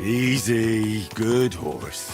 Easy, good horse.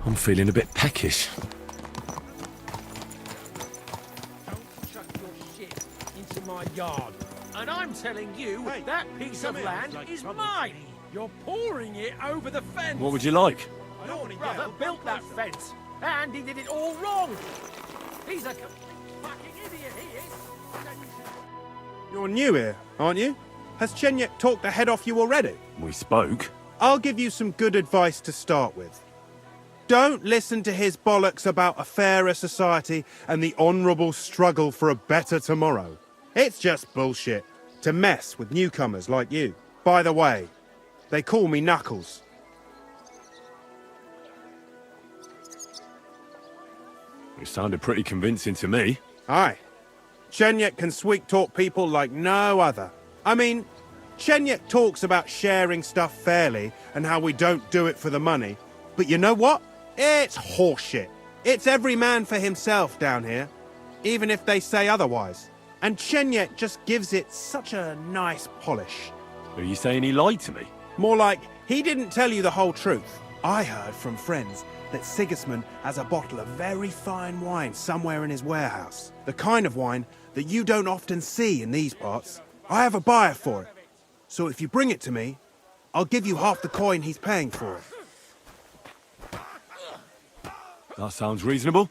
I'm feeling a bit peckish. Don't chuck your shit into my yard. And I'm telling you, that piece of land is mine. You're pouring it over the fence. What would you like? Your brother built that fence, and he did it all wrong. He's a fucking idiot, he is. You're new here, aren't you? Has Chenyek talked the head off you already? We spoke. I'll give you some good advice to start with. Don't listen to his bollocks about a fairer society and the honourable struggle for a better tomorrow. It's just bullshit to mess with newcomers like you. By the way, they call me Knuckles. You sounded pretty convincing to me. Aye. Chenyek can sweet-talk people like no other. I mean, Chenyek talks about sharing stuff fairly and how we don't do it for the money. But you know what? It's horseshit. It's every man for himself down here, even if they say otherwise. And Chenyek just gives it such a nice polish. Are you saying he lied to me? More like, he didn't tell you the whole truth. I heard from friends that Sigismund has a bottle of very fine wine somewhere in his warehouse. The kind of wine that you don't often see in these parts. I have a buyer for it. So if you bring it to me, I'll give you half the coin he's paying for it. That sounds reasonable.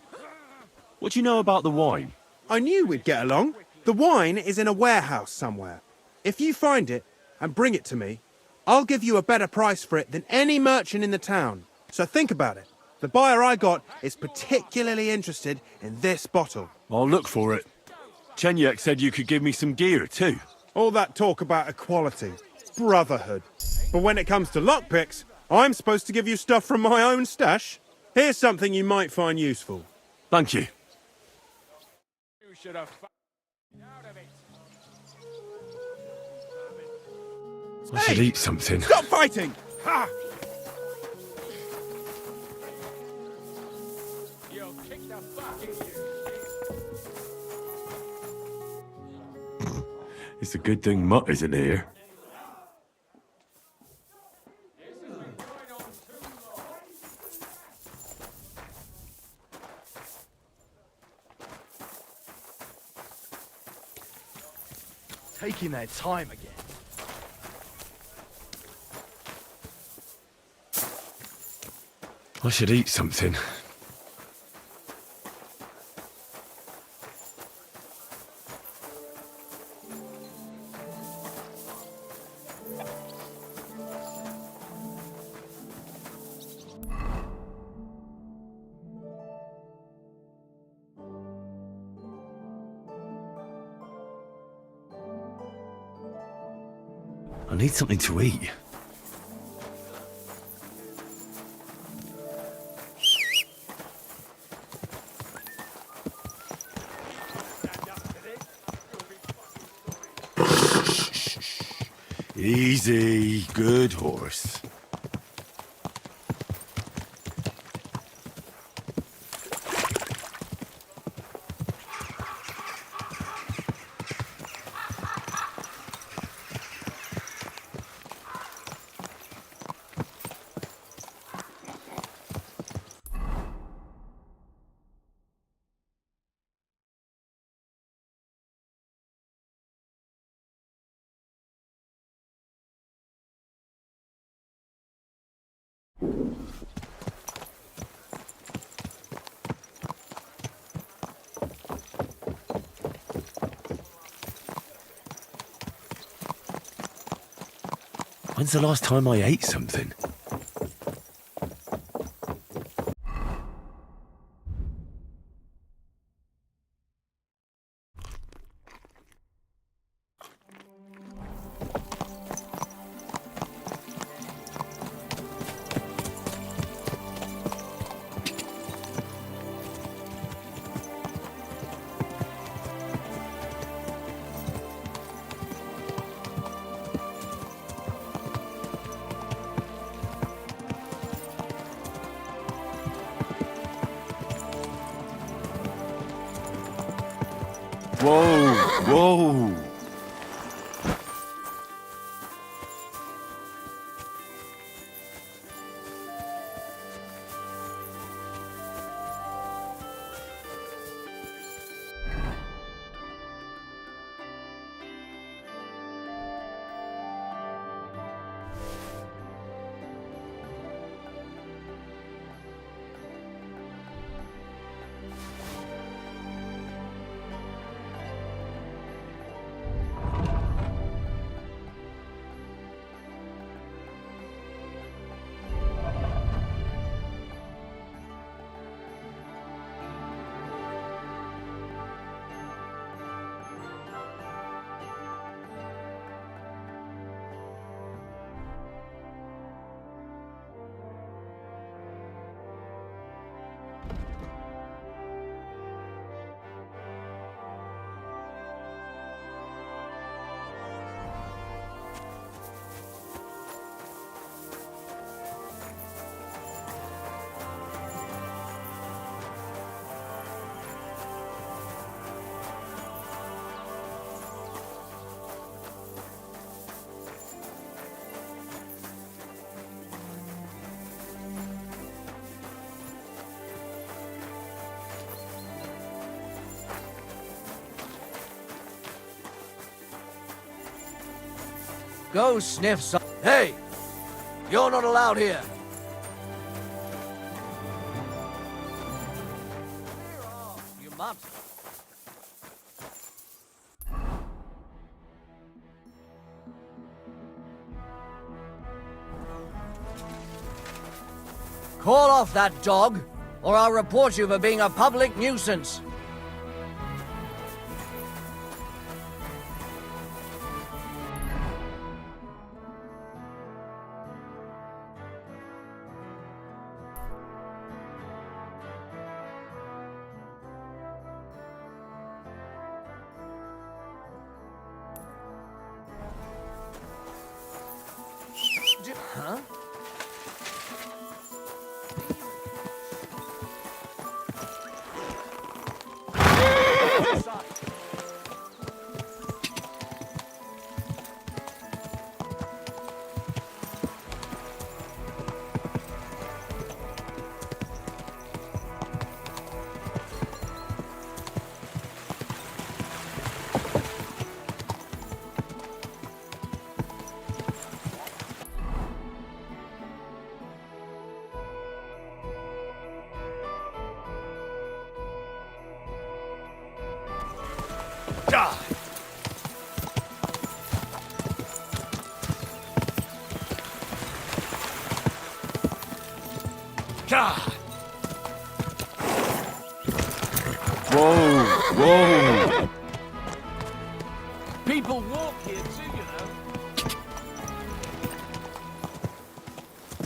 What do you know about the wine? I knew we'd get along. The wine is in a warehouse somewhere. If you find it and bring it to me, I'll give you a better price for it than any merchant in the town. So think about it. The buyer I got is particularly interested in this bottle. I'll look for it. Chenyek said you could give me some gear too. All that talk about equality, brotherhood. But when it comes to lockpicks, I'm supposed to give you stuff from my own stash. Here's something you might find useful. Thank you. You should have out of it. I should eat something. Stop fighting! Ha! You'll kick the fuck in you. It's a good thing Mutt isn't here. Taking their time again. I should eat something. I need something to eat. Easy, good horse. When's the last time I ate something? Whoa, whoa. Go sniff some. Hey! You're not allowed here. You must. Call off that dog, or I'll report you for being a public nuisance. Huh? Die! God! Whoa! Whoa! People walk here too, you know.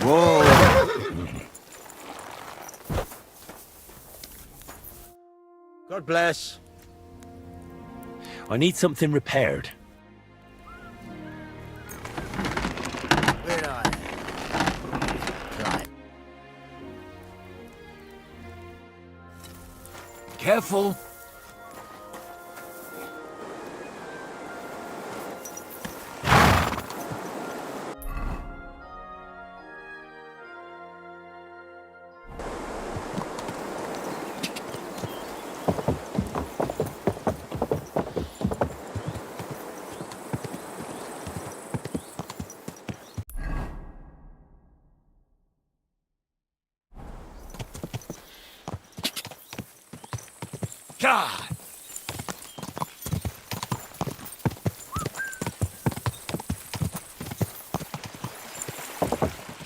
Whoa! God bless. I need something repaired. Where are you? Right. Careful!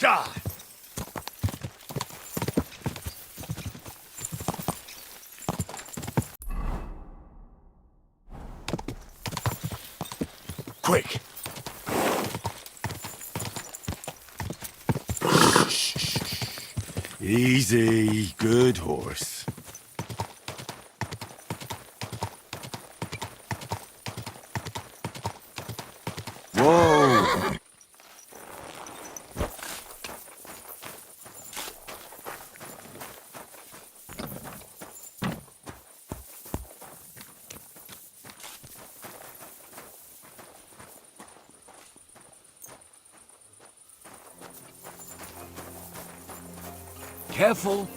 Die! Quick! Easy, good horse. Whoa! Careful.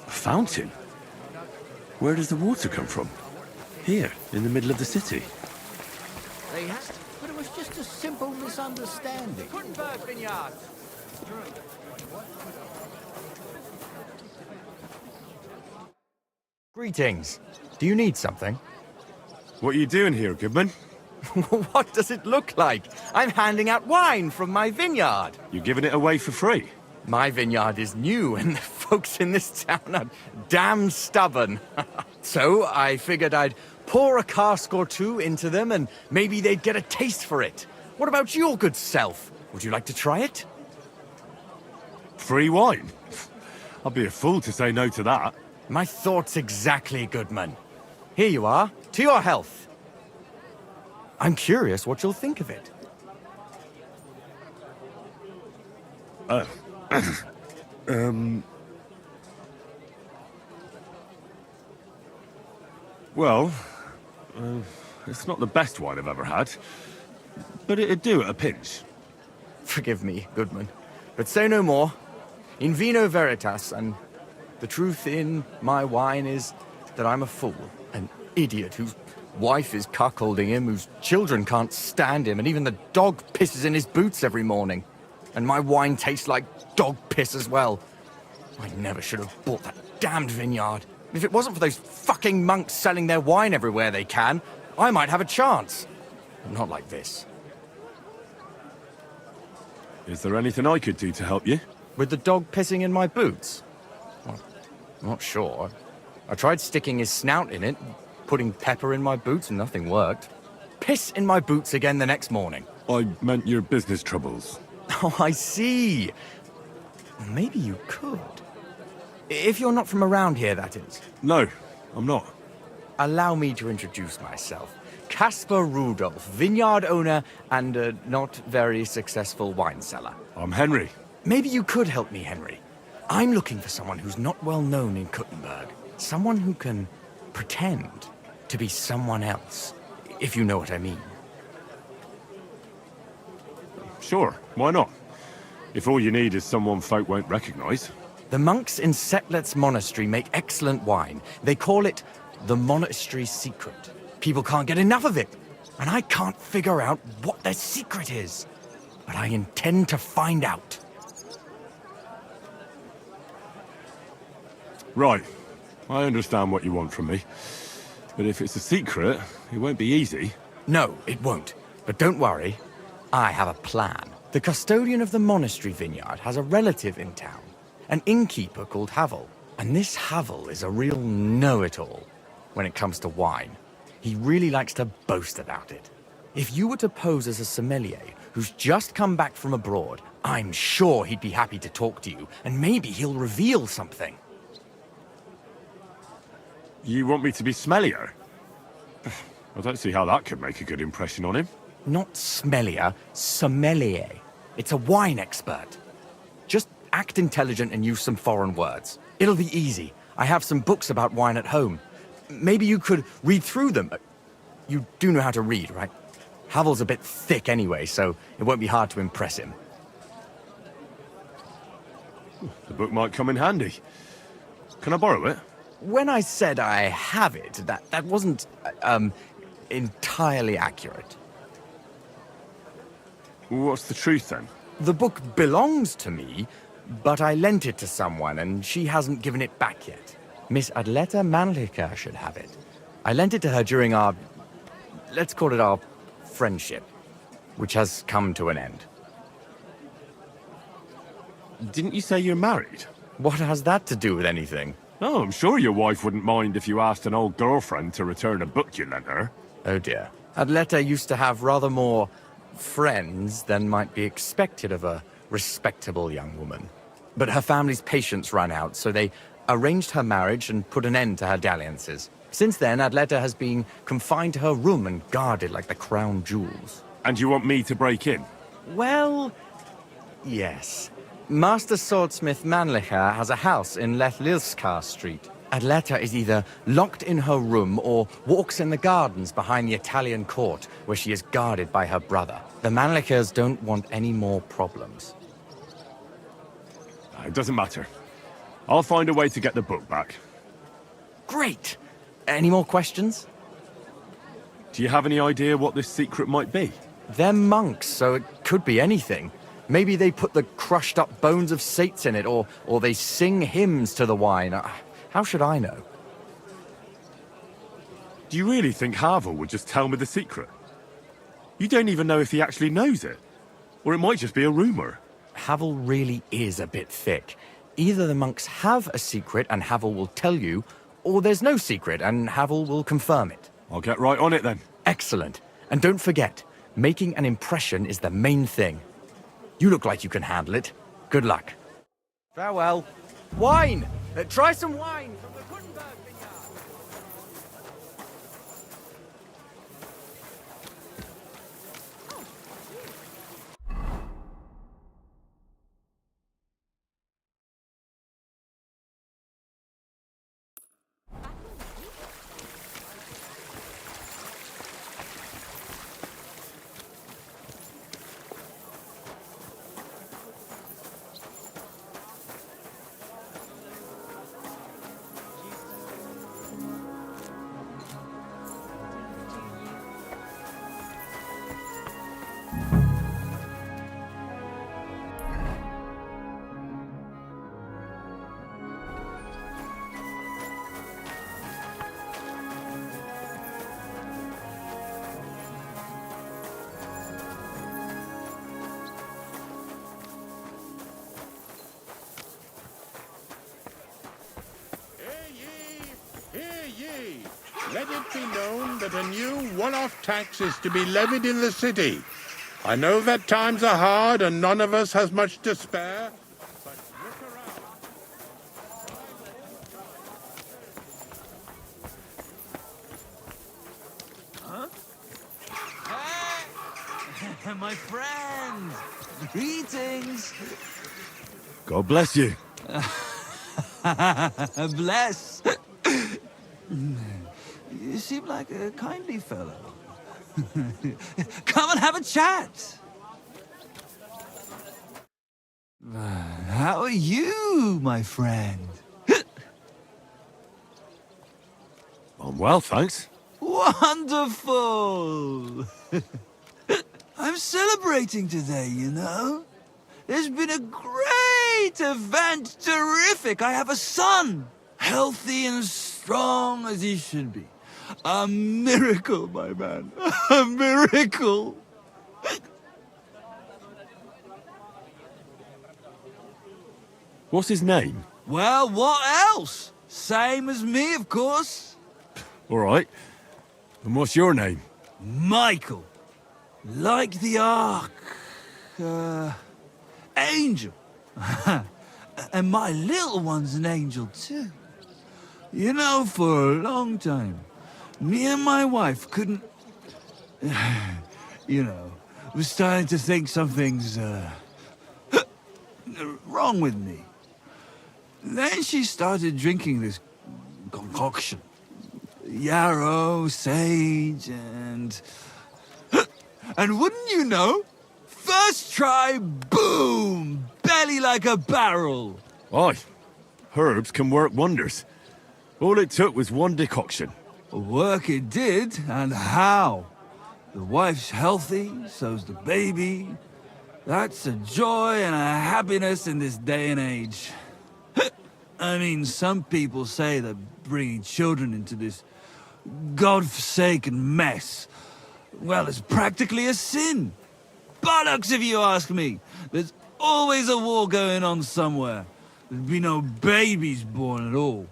A fountain? Where does the water come from? Here, in the middle of the city. They had, but it was just a simple misunderstanding. Gutenberg Vineyard. Greetings. Do you need something? What are you doing here, Goodman? What does it look like? I'm handing out wine from my vineyard. You're giving it away for free? My vineyard is new, and the folks in this town are damn stubborn. So I figured I'd pour a cask or two into them, and maybe they'd get a taste for it. What about your good self? Would you like to try it? Free wine? I'd be a fool to say no to that. My thoughts exactly, Goodman. Here you are. To your health. I'm curious what you'll think of it. Well, it's not the best wine I've ever had, but it'd do at a pinch. Forgive me, Goodman, but say no more. In vino veritas, and the truth in my wine is that I'm a fool, an idiot whose wife is cuckolding him, whose children can't stand him, and even the dog pisses in his boots every morning. And my wine tastes like dog piss as well. I never should have bought that damned vineyard. If it wasn't for those fucking monks selling their wine everywhere they can, I might have a chance. Not like this. Is there anything I could do to help you? With the dog pissing in my boots? Well, I'm not sure. I tried sticking his snout in it, putting pepper in my boots, and nothing worked. Piss in my boots again the next morning. I meant your business troubles. Oh, I see. Maybe you could. If you're not from around here, that is. No, I'm not. Allow me to introduce myself. Caspar Rudolph, vineyard owner and a not very successful wine seller. I'm Henry. Maybe you could help me, Henry. I'm looking for someone who's not well known in Gutenberg. Someone who can pretend to be someone else, if you know what I mean. Sure, why not? If all you need is someone folk won't recognize. The monks in Setlet's monastery make excellent wine. They call it the monastery's secret. People can't get enough of it, and I can't figure out what their secret is. But I intend to find out. Right, I understand what you want from me. But if it's a secret, it won't be easy. No, it won't. But don't worry, I have a plan. The custodian of the monastery vineyard has a relative in town, an innkeeper called Havel. And this Havel is a real know-it-all when it comes to wine. He really likes to boast about it. If you were to pose as a sommelier who's just come back from abroad, I'm sure he'd be happy to talk to you, and maybe he'll reveal something. You want me to be smellier? I don't see how that could make a good impression on him. Not smellier, sommelier. It's a wine expert. Just act intelligent and use some foreign words. It'll be easy. I have some books about wine at home. Maybe you could read through them. You do know how to read, right? Havel's a bit thick anyway, so it won't be hard to impress him. The book might come in handy. Can I borrow it? When I said I have it, that wasn't, entirely accurate. What's the truth, then? The book belongs to me, but I lent it to someone, and she hasn't given it back yet. Miss Adleta Manlica should have it. I lent it to her during our... let's call it our friendship, which has come to an end. Didn't you say you're married? What has that to do with anything? Oh, I'm sure your wife wouldn't mind if you asked an old girlfriend to return a book you lent her. Oh dear. Adleta used to have rather more friends than might be expected of a respectable young woman. But her family's patience ran out, so they arranged her marriage and put an end to her dalliances. Since then, Adleta has been confined to her room and guarded like the crown jewels. And you want me to break in? Well, yes. Master Swordsmith Manlicher has a house in Lethlilskar Street. Adleta is either locked in her room or walks in the gardens behind the Italian court, where she is guarded by her brother. The Manlichers don't want any more problems. It doesn't matter. I'll find a way to get the book back. Great! Any more questions? Do you have any idea what this secret might be? They're monks, so it could be anything. Maybe they put the crushed-up bones of saints in it, or they sing hymns to the wine. How should I know? Do you really think Havel would just tell me the secret? You don't even know if he actually knows it. Or it might just be a rumor. Havel really is a bit thick. Either the monks have a secret and Havel will tell you, or there's no secret and Havel will confirm it. I'll get right on it then. Excellent. And don't forget, making an impression is the main thing. You look like you can handle it. Good luck. Farewell. Wine! Try some wine from the Gutenberg vineyard. Let it be known that a new one-off tax is to be levied in the city. I know that times are hard and none of us has much to spare, but look around. My friend! Greetings! God bless you. Bless! You seem like a kindly fellow. Come and have a chat! How are you, my friend? I'm well, thanks. Wonderful! I'm celebrating today, you know. There's been a great event, terrific. I have a son, healthy and strong as he should be. A miracle, my man. A miracle. What's his name? Well, what else? Same as me, of course. All right. And what's your name? Michael. Like the Ark. Angel. And my little one's an angel, too. You know, for a long time, me and my wife couldn't... You know, we're starting to think something's, wrong with me. Then she started drinking this concoction. Yarrow, sage, and... And wouldn't you know? First try, boom! Belly like a barrel. Aye. Herbs can work wonders. All it took was one decoction. Work it did, and how? The wife's healthy, so's the baby. That's a joy and a happiness in this day and age. I mean, some people say that bringing children into this godforsaken mess, well, it's practically a sin. Bollocks, if you ask me. There's always a war going on somewhere. There'd be no babies born at all.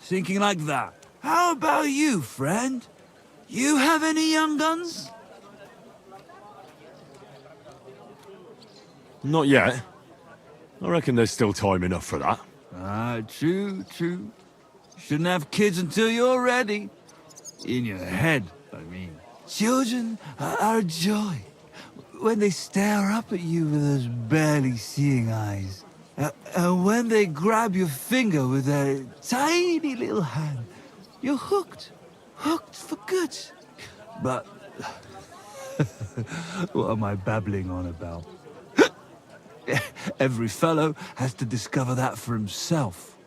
Thinking like that. How about you, friend? You have any young guns? Not yet. I reckon there's still time enough for that. Ah, true, true. Shouldn't have kids until you're ready. In your head, I mean. Children are a joy. When they stare up at you with those barely seeing eyes. And when they grab your finger with their tiny little hand, you're hooked. Hooked for good. But... what am I babbling on about? Every fellow has to discover that for himself.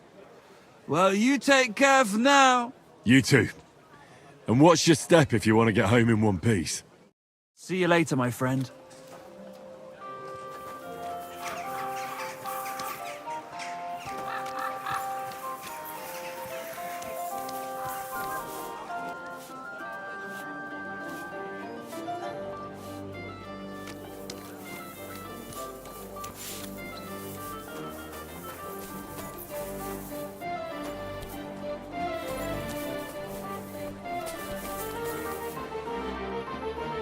Well, you take care for now. You too. And watch your step if you want to get home in one piece. See you later, my friend.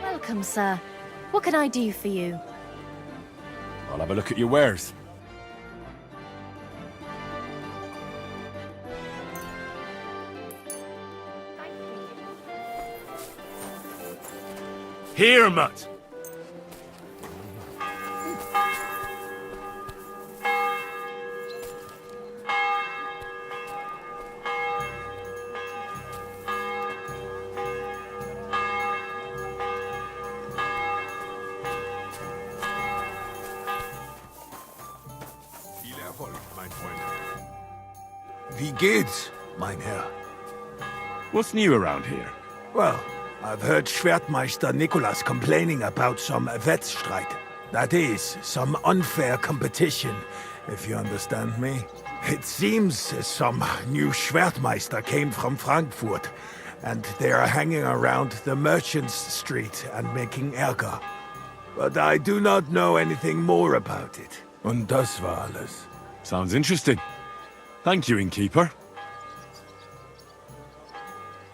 Welcome, sir. What can I do for you? I'll have a look at your wares. Here, mutt! Viel Erfolg, mein Freund. Wie geht's, mein Herr? What's new around here? Well, I've heard Schwertmeister Nicholas complaining about some Wettstreit. That is, some unfair competition, if you understand me. It seems some new Schwertmeister came from Frankfurt, and they are hanging around the Merchants' Street and making Ärger. But I do not know anything more about it. Und das war alles. Sounds interesting. Thank you, innkeeper.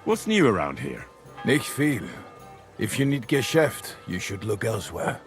What's new around here? Nicht viel. If you need Geschäft, you should look elsewhere.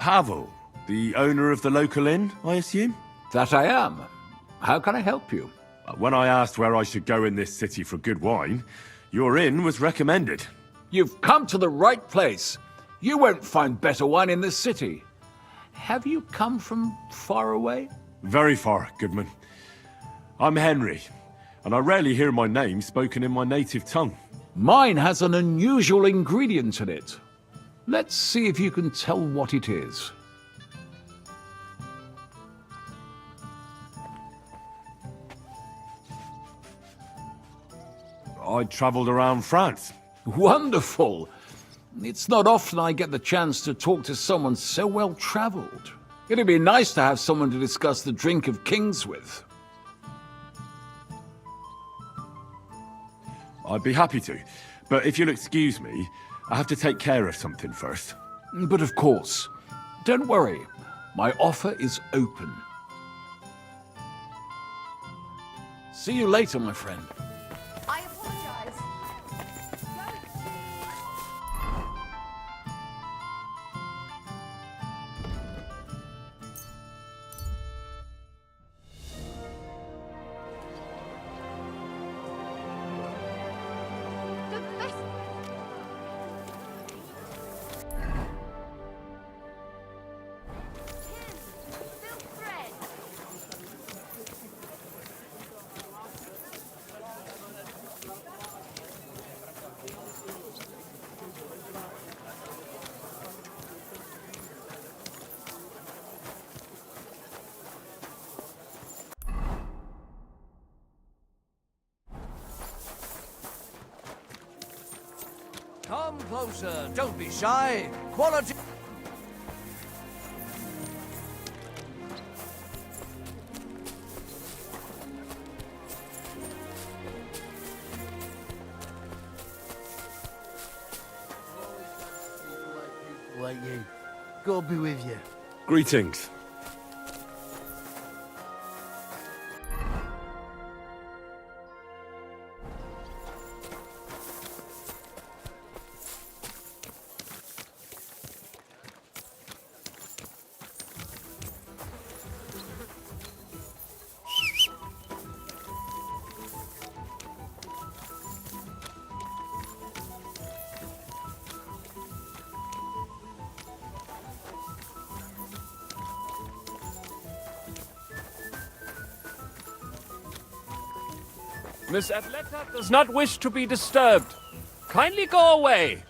Pavel, the owner of the local inn, I assume? That I am. How can I help you? When I asked where I should go in this city for good wine, your inn was recommended. You've come to the right place. You won't find better wine in this city. Have you come from far away? Very far, Goodman. I'm Henry, and I rarely hear my name spoken in my native tongue. Mine has an unusual ingredient in it. Let's see if you can tell what it is. I travelled around France. Wonderful! It's not often I get the chance to talk to someone so well-traveled. It'd be nice to have someone to discuss the drink of kings with. I'd be happy to, but if you'll excuse me, I have to take care of something first. But of course, don't worry. My offer is open. See you later, my friend. I apologize. The best. Silk thread. Come closer, don't be shy. Quality. Like you. God be with you. Greetings. Miss Atleta does not wish to be disturbed. Kindly go away.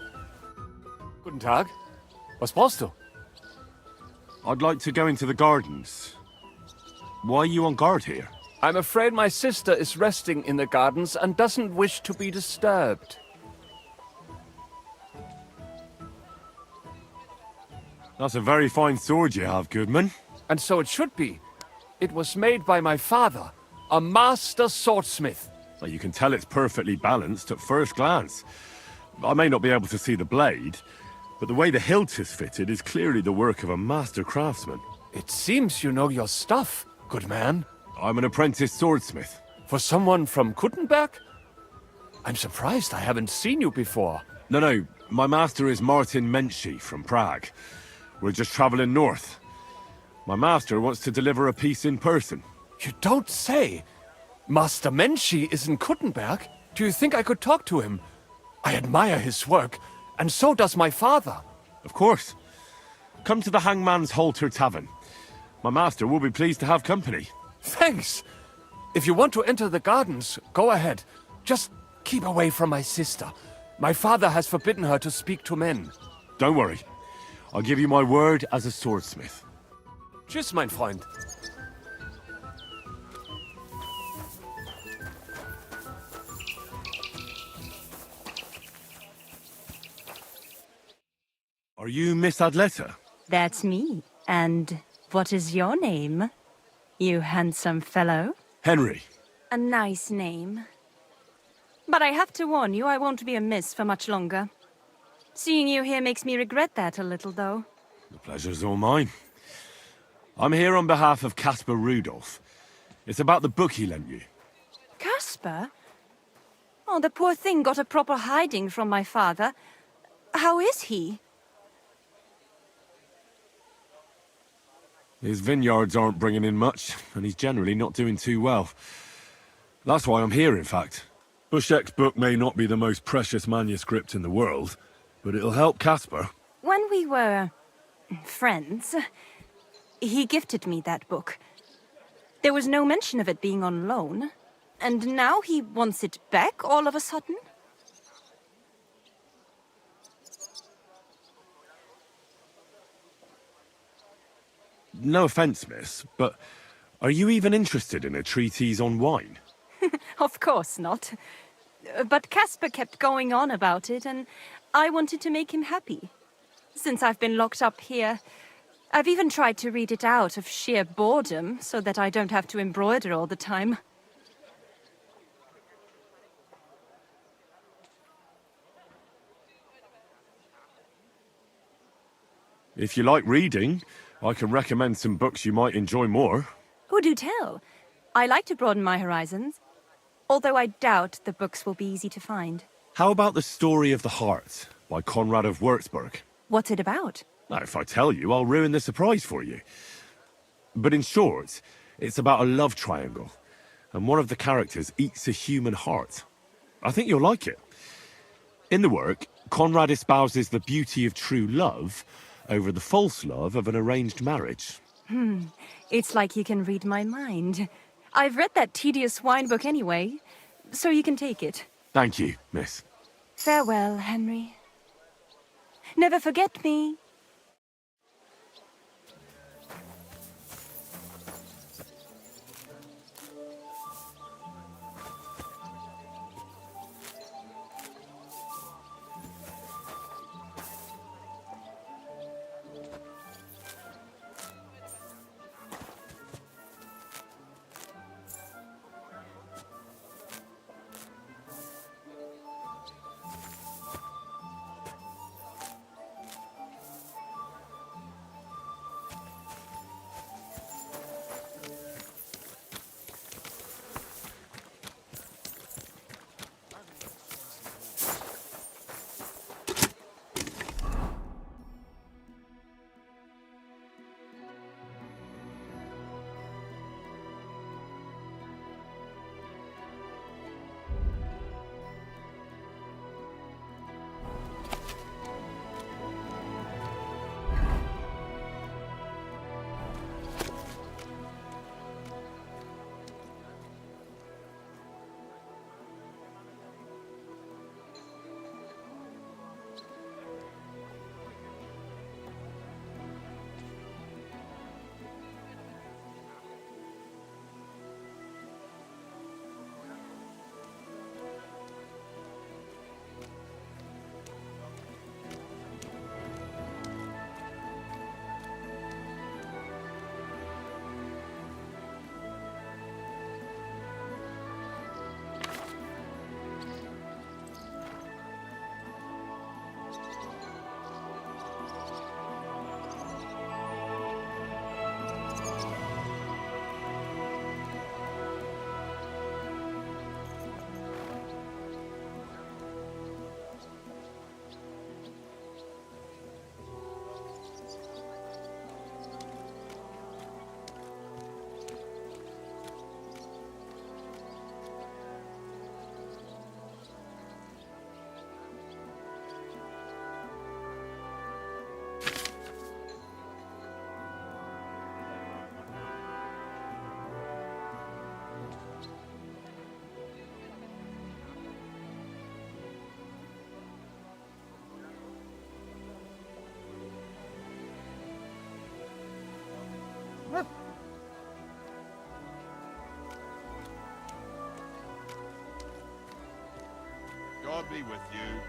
Guten Tag. Was brauchst du? I'd like to go into the gardens. Why are you on guard here? I'm afraid my sister is resting in the gardens and doesn't wish to be disturbed. That's a very fine sword you have, Goodman. And so it should be. It was made by my father, a master swordsmith. Well, you can tell it's perfectly balanced at first glance. I may not be able to see the blade, but the way the hilt is fitted is clearly the work of a master craftsman. It seems you know your stuff, good man. I'm an apprentice swordsmith. For someone from Kuttenberg? I'm surprised I haven't seen you before. No, my master is Martin Menschy from Prague. We're just traveling north. My master wants to deliver a piece in person. You don't say! Master Menschy is in Kuttenberg? Do you think I could talk to him? I admire his work, and so does my father. Of course. Come to the Hangman's Halter Tavern. My master will be pleased to have company. Thanks! If you want to enter the gardens, go ahead. Just keep away from my sister. My father has forbidden her to speak to men. Don't worry. I'll give you my word as a swordsmith. Tschüss, mein Freund. Are you Miss Adleta? That's me. And what is your name? You handsome fellow. Henry. A nice name. But I have to warn you, I won't be a miss for much longer. Seeing you here makes me regret that a little, though. The pleasure's all mine. I'm here on behalf of Caspar Rudolph. It's about the book he lent you. Caspar? Oh, the poor thing got a proper hiding from my father. How is he? His vineyards aren't bringing in much, and he's generally not doing too well. That's why I'm here, in fact. Bushek's book may not be the most precious manuscript in the world, but it'll help Caspar. When we were friends, he gifted me that book. There was no mention of it being on loan, and now he wants it back all of a sudden? No offense, miss, but are you even interested in a treatise on wine? Of course not. But Caspar kept going on about it, and I wanted to make him happy. Since I've been locked up here, I've even tried to read it out of sheer boredom, so that I don't have to embroider all the time. If you like reading, I can recommend some books you might enjoy more. Oh, do tell. I like to broaden my horizons, although I doubt the books will be easy to find. How about The Story of the Heart by Conrad of Würzburg? What's it about? Now, if I tell you, I'll ruin the surprise for you. But in short, it's about a love triangle, and one of the characters eats a human heart. I think you'll like it. In the work, Conrad espouses the beauty of true love over the false love of an arranged marriage. It's like you can read my mind. I've read that tedious wine book anyway, so you can take it. Thank you, miss. Farewell, Henry. Never forget me. God be with you.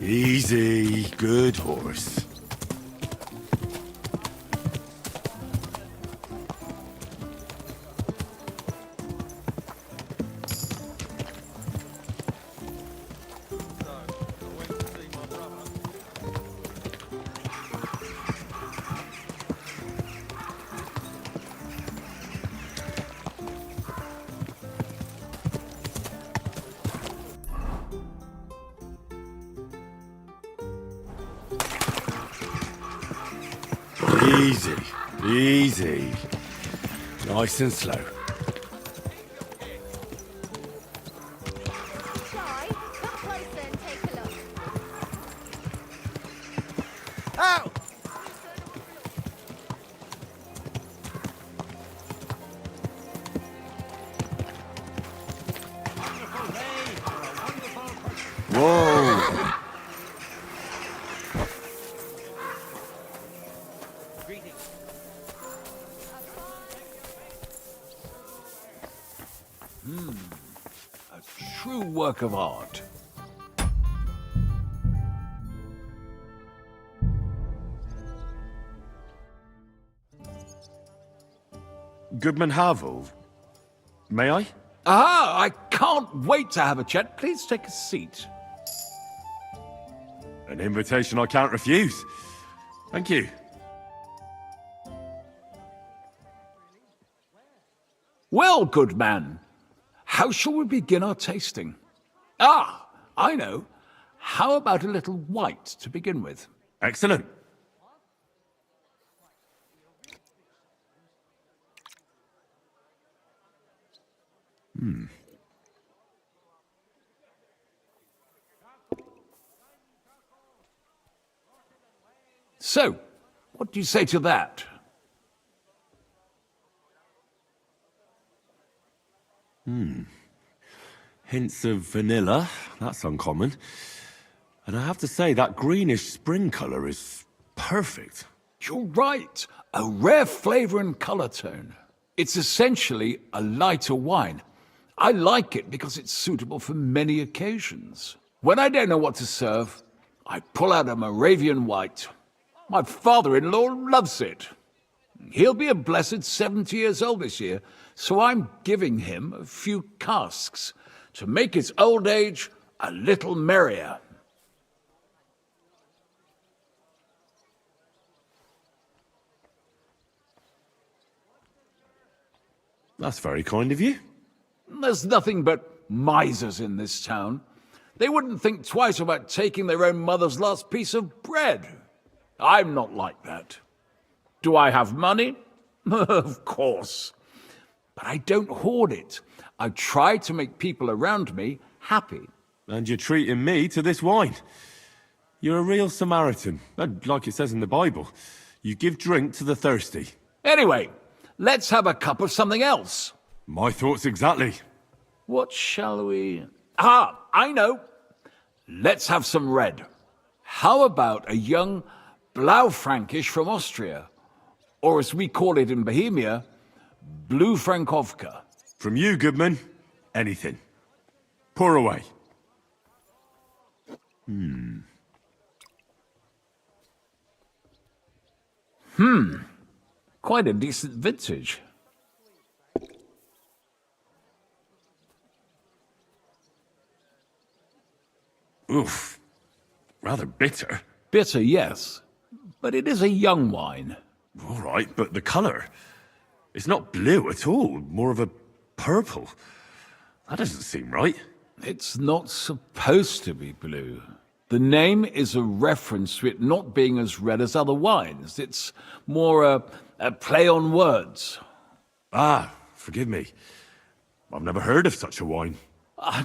Easy, good horse. Easy, easy. Nice and slow. Shy, come closer and take a look. Ow! Whoa! A true work of art. Goodman Havel. May I? Aha! I can't wait to have a chat. Please take a seat. An invitation I can't refuse. Thank you. Well, good man, how shall we begin our tasting? Ah, I know. How about a little white to begin with? Excellent. So, what do you say to that? Hints of vanilla. That's uncommon. And I have to say, that greenish spring colour is perfect. You're right. A rare flavor and color tone. It's essentially a lighter wine. I like it because it's suitable for many occasions. When I don't know what to serve, I pull out a Moravian white. My father-in-law loves it. He'll be a blessed 70 years old this year, so I'm giving him a few casks to make his old age a little merrier. That's very kind of you. There's nothing but misers in this town. They wouldn't think twice about taking their own mother's last piece of bread. I'm not like that. Do I have money? Of course. But I don't hoard it. I try to make people around me happy. And you're treating me to this wine. You're a real Samaritan. And like it says in the Bible, you give drink to the thirsty. Anyway, let's have a cup of something else. My thoughts exactly. What shall we... Ah, I know. Let's have some red. How about a young Blaufränkisch from Austria? Or as we call it in Bohemia, Blue Frankovka. From you, Goodman, anything. Pour away. Quite a decent vintage. Oof. Rather bitter. Bitter, yes. But it is a young wine. All right, but the colour. It's not blue at all. More of a purple. That doesn't seem right. It's not supposed to be blue. The name is a reference to it not being as red as other wines. It's more a play on words. Ah, forgive me. I've never heard of such a wine.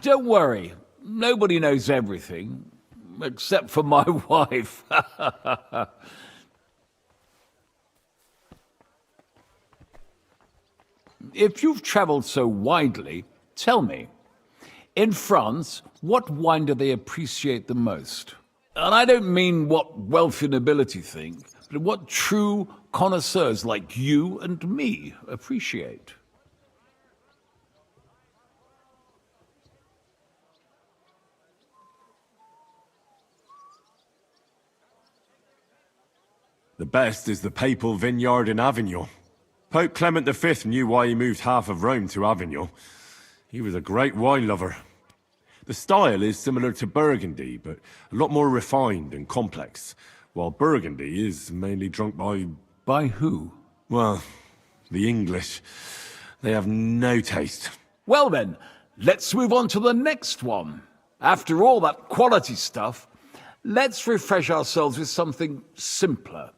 Don't worry. Nobody knows everything, except for my wife. If you've traveled so widely, tell me, in France, what wine do they appreciate the most? And I don't mean what wealthy nobility think, but what true connoisseurs like you and me appreciate. The best is the papal vineyard in Avignon. Pope Clement V knew why he moved half of Rome to Avignon. He was a great wine lover. The style is similar to Burgundy, but a lot more refined and complex, while Burgundy is mainly drunk by... By who? Well, the English. They have no taste. Well then, let's move on to the next one. After all that quality stuff, let's refresh ourselves with something simpler.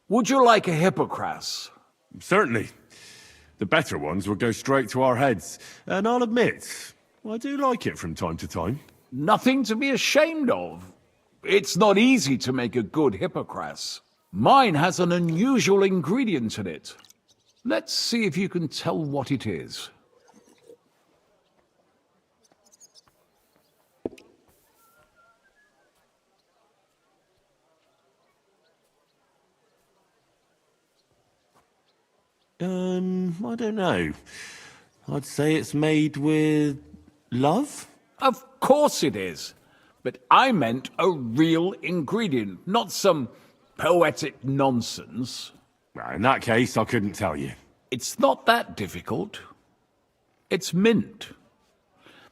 Would you like a Hippocras? Certainly. The better ones will go straight to our heads, and I'll admit, I do like it from time to time. Nothing to be ashamed of. It's not easy to make a good Hippocras. Mine has an unusual ingredient in it. Let's see if you can tell what it is. I don't know. I'd say it's made with... love? Of course it is. But I meant a real ingredient, not some poetic nonsense. Well, in that case, I couldn't tell you. It's not that difficult. It's mint.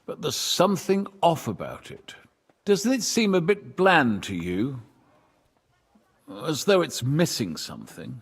But there's something off about it. Doesn't it seem a bit bland to you? As though it's missing something?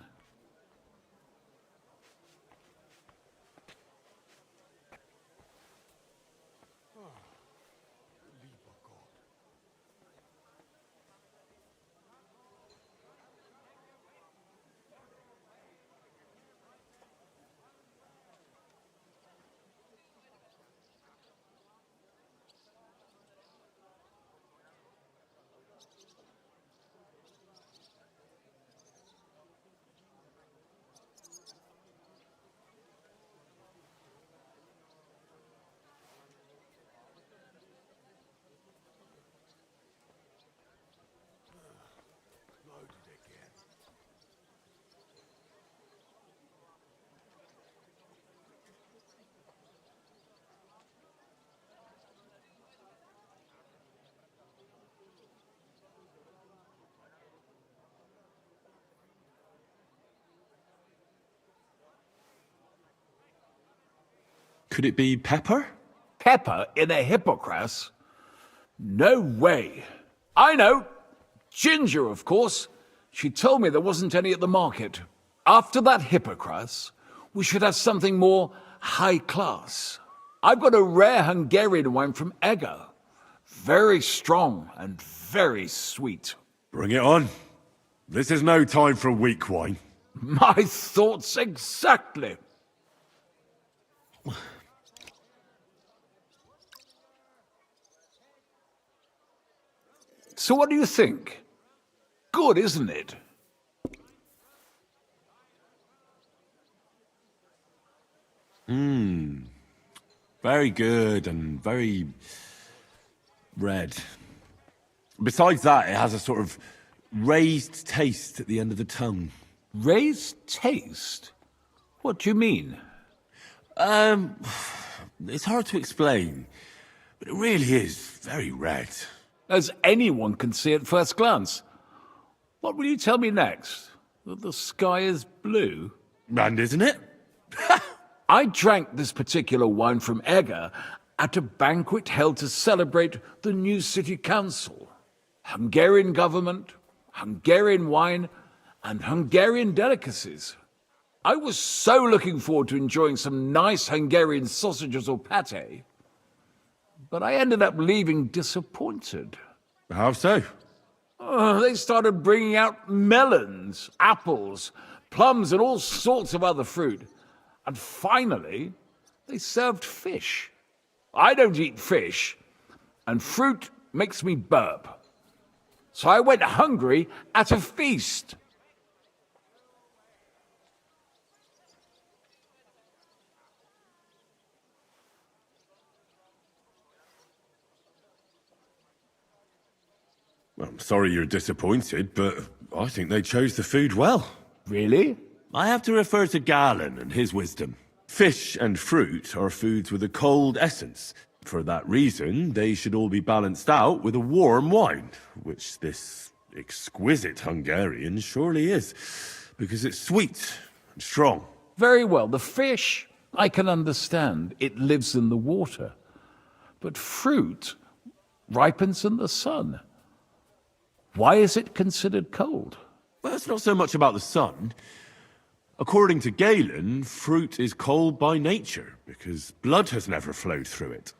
Could it be pepper? Pepper in a Hippocras? No way. I know. Ginger, of course. She told me there wasn't any at the market. After that Hippocras, we should have something more high class. I've got a rare Hungarian wine from Eger. Very strong and very sweet. Bring it on. This is no time for weak wine. My thoughts exactly. So what do you think? Good, isn't it? Very good and very red. Besides that, it has a sort of raised taste at the end of the tongue. Raised taste? What do you mean? It's hard to explain, but it really is very red. As anyone can see at first glance. What will you tell me next? That the sky is blue? And isn't it? I drank this particular wine from Eger at a banquet held to celebrate the new city council. Hungarian government, Hungarian wine, and Hungarian delicacies. I was so looking forward to enjoying some nice Hungarian sausages or pate. But I ended up leaving disappointed. How so? They started bringing out melons, apples, plums, and all sorts of other fruit. And finally, they served fish. I don't eat fish, and fruit makes me burp. So I went hungry at a feast. I'm sorry you're disappointed, but I think they chose the food well. Really? I have to refer to Galen and his wisdom. Fish and fruit are foods with a cold essence. For that reason, they should all be balanced out with a warm wine, which this exquisite Hungarian surely is, because it's sweet and strong. Very well. The fish, I can understand. It lives in the water. But fruit ripens in the sun. Why is it considered cold? Well, it's not so much about the sun. According to Galen, fruit is cold by nature, because blood has never flowed through it.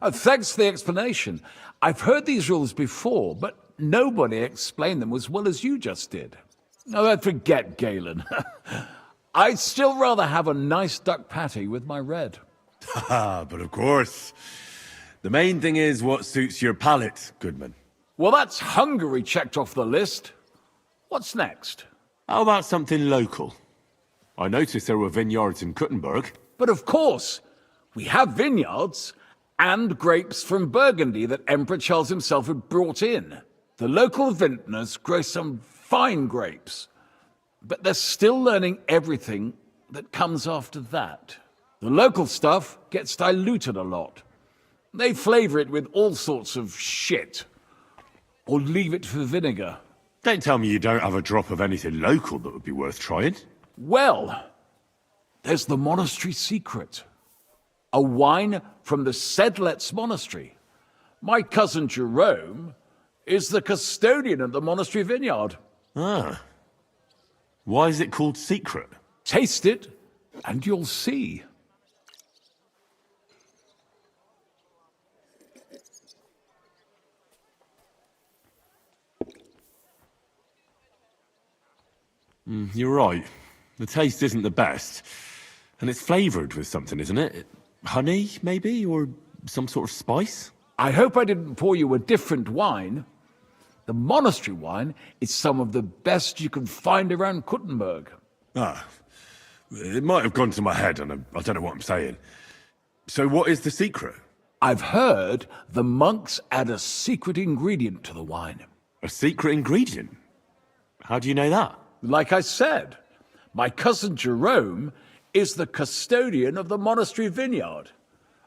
Oh, thanks for the explanation. I've heard these rules before, but nobody explained them as well as you just did. Oh, forget Galen. I'd still rather have a nice duck patty with my red. But of course. The main thing is what suits your palate, Goodman. Well, that's Hungary checked off the list. What's next? How about something local? I noticed there were vineyards in Kuttenberg. But of course, we have vineyards and grapes from Burgundy that Emperor Charles himself had brought in. The local vintners grow some fine grapes, but they're still learning everything that comes after that. The local stuff gets diluted a lot. They flavor it with all sorts of shit, or leave it for vinegar. Don't tell me you don't have a drop of anything local that would be worth trying. Well, there's the monastery secret. A wine from the Sedlets monastery. My cousin Jerome is the custodian of the monastery vineyard. Ah. Why is it called secret? Taste it, and you'll see. You're right. The taste isn't the best. And it's flavoured with something, isn't it? Honey, maybe? Or some sort of spice? I hope I didn't pour you a different wine. The monastery wine is some of the best you can find around Kuttenberg. Ah. It might have gone to my head, and I don't know what I'm saying. So what is the secret? I've heard the monks add a secret ingredient to the wine. A secret ingredient? How do you know that? Like I said, my cousin Jerome is the custodian of the monastery vineyard,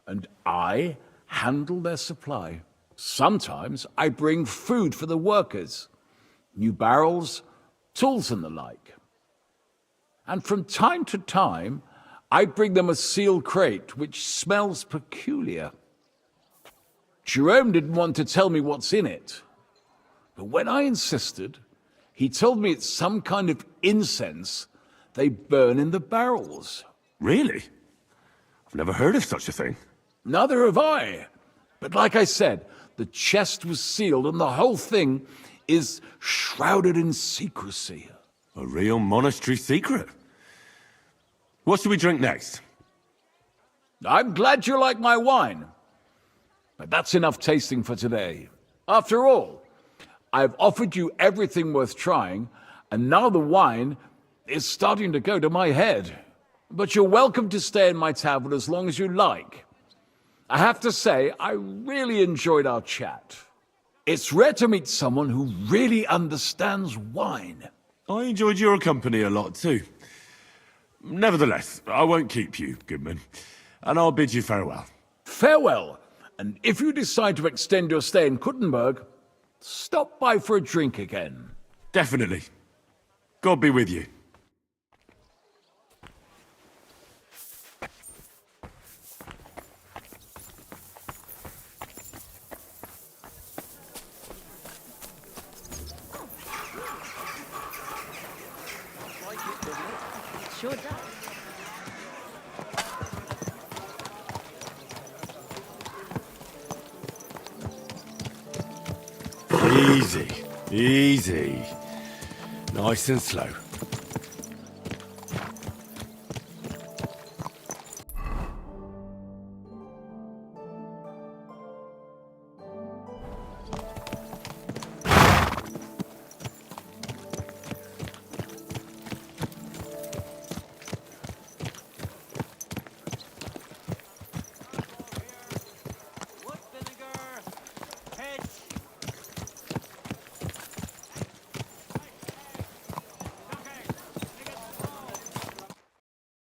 and I handle their supply. Sometimes I bring food for the workers, new barrels, tools and the like. And from time to time, I bring them a sealed crate which smells peculiar. Jerome didn't want to tell me what's in it, but when I insisted, he told me it's some kind of incense they burn in the barrels. Really? I've never heard of such a thing. Neither have I. But like I said, the chest was sealed and the whole thing is shrouded in secrecy. A real monastery secret. What should we drink next? I'm glad you like my wine. But that's enough tasting for today. After all, I've offered you everything worth trying, and now the wine is starting to go to my head. But you're welcome to stay in my tavern as long as you like. I have to say, I really enjoyed our chat. It's rare to meet someone who really understands wine. I enjoyed your company a lot too. Nevertheless, I won't keep you, Goodman, and I'll bid you farewell. Farewell, and if you decide to extend your stay in Kuttenberg, stop by for a drink again. Definitely. God be with you. Sure does. Easy, easy. Nice and slow.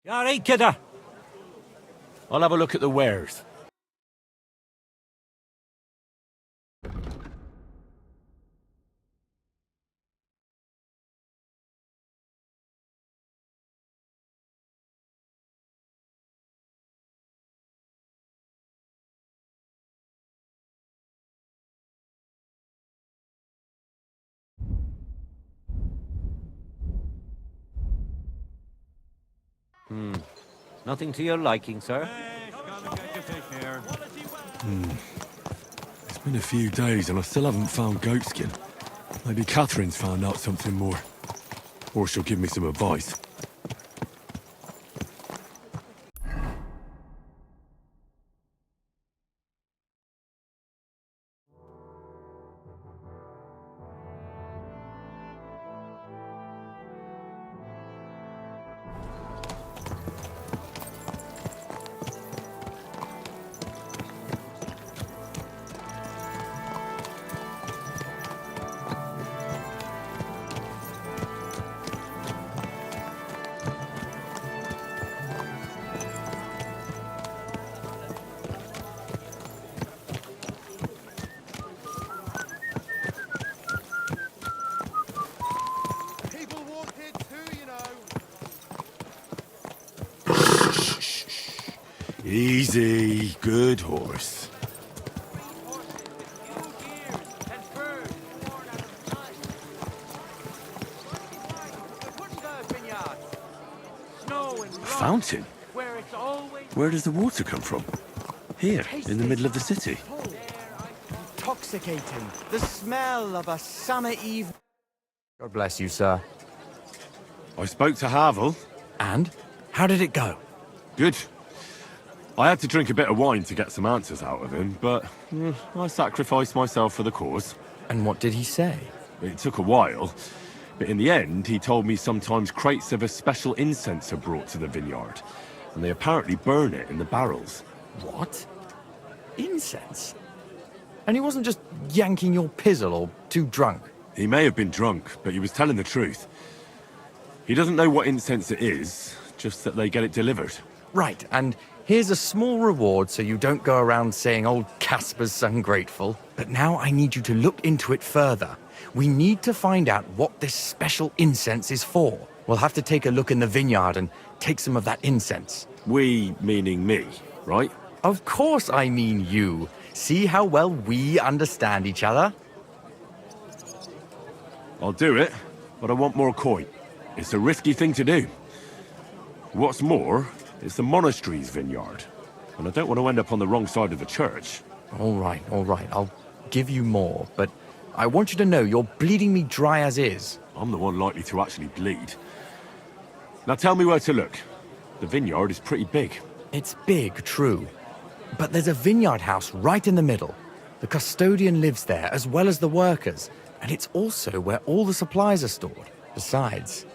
You all right, kidder? I'll have a look at the wares. Nothing to your liking, sir? It's been a few days and I still haven't found goatskin. Maybe Catherine's found out something more. Or she'll give me some advice. People walk here too, you know. Easy, good horse. Fountain? Where does the water come from? Here, in the middle of the city. Intoxicating. The smell of a summer evening. God bless you, sir. I spoke to Havel. And? How did it go? Good. I had to drink a bit of wine to get some answers out of him, but I sacrificed myself for the cause. And what did he say? It took a while, but in the end, he told me sometimes crates of a special incense are brought to the vineyard, and they apparently burn it in the barrels. What? Incense? And he wasn't just yanking your pizzle or too drunk? He may have been drunk, but he was telling the truth. He doesn't know what incense it is, just that they get it delivered. Right, and here's a small reward so you don't go around saying old Casper's ungrateful. But now I need you to look into it further. We need to find out what this special incense is for. We'll have to take a look in the vineyard and take some of that incense. We, meaning me, right? Of course I mean you. See how well we understand each other? I'll do it, but I want more coin. It's a risky thing to do. What's more, it's the monastery's vineyard, and I don't want to end up on the wrong side of the church. All right. I'll give you more, but I want you to know you're bleeding me dry as is. I'm the one likely to actually bleed. Now tell me where to look. The vineyard is pretty big. It's big, true. But there's a vineyard house right in the middle. The custodian lives there, as well as the workers, and it's also where all the supplies are stored. Besides,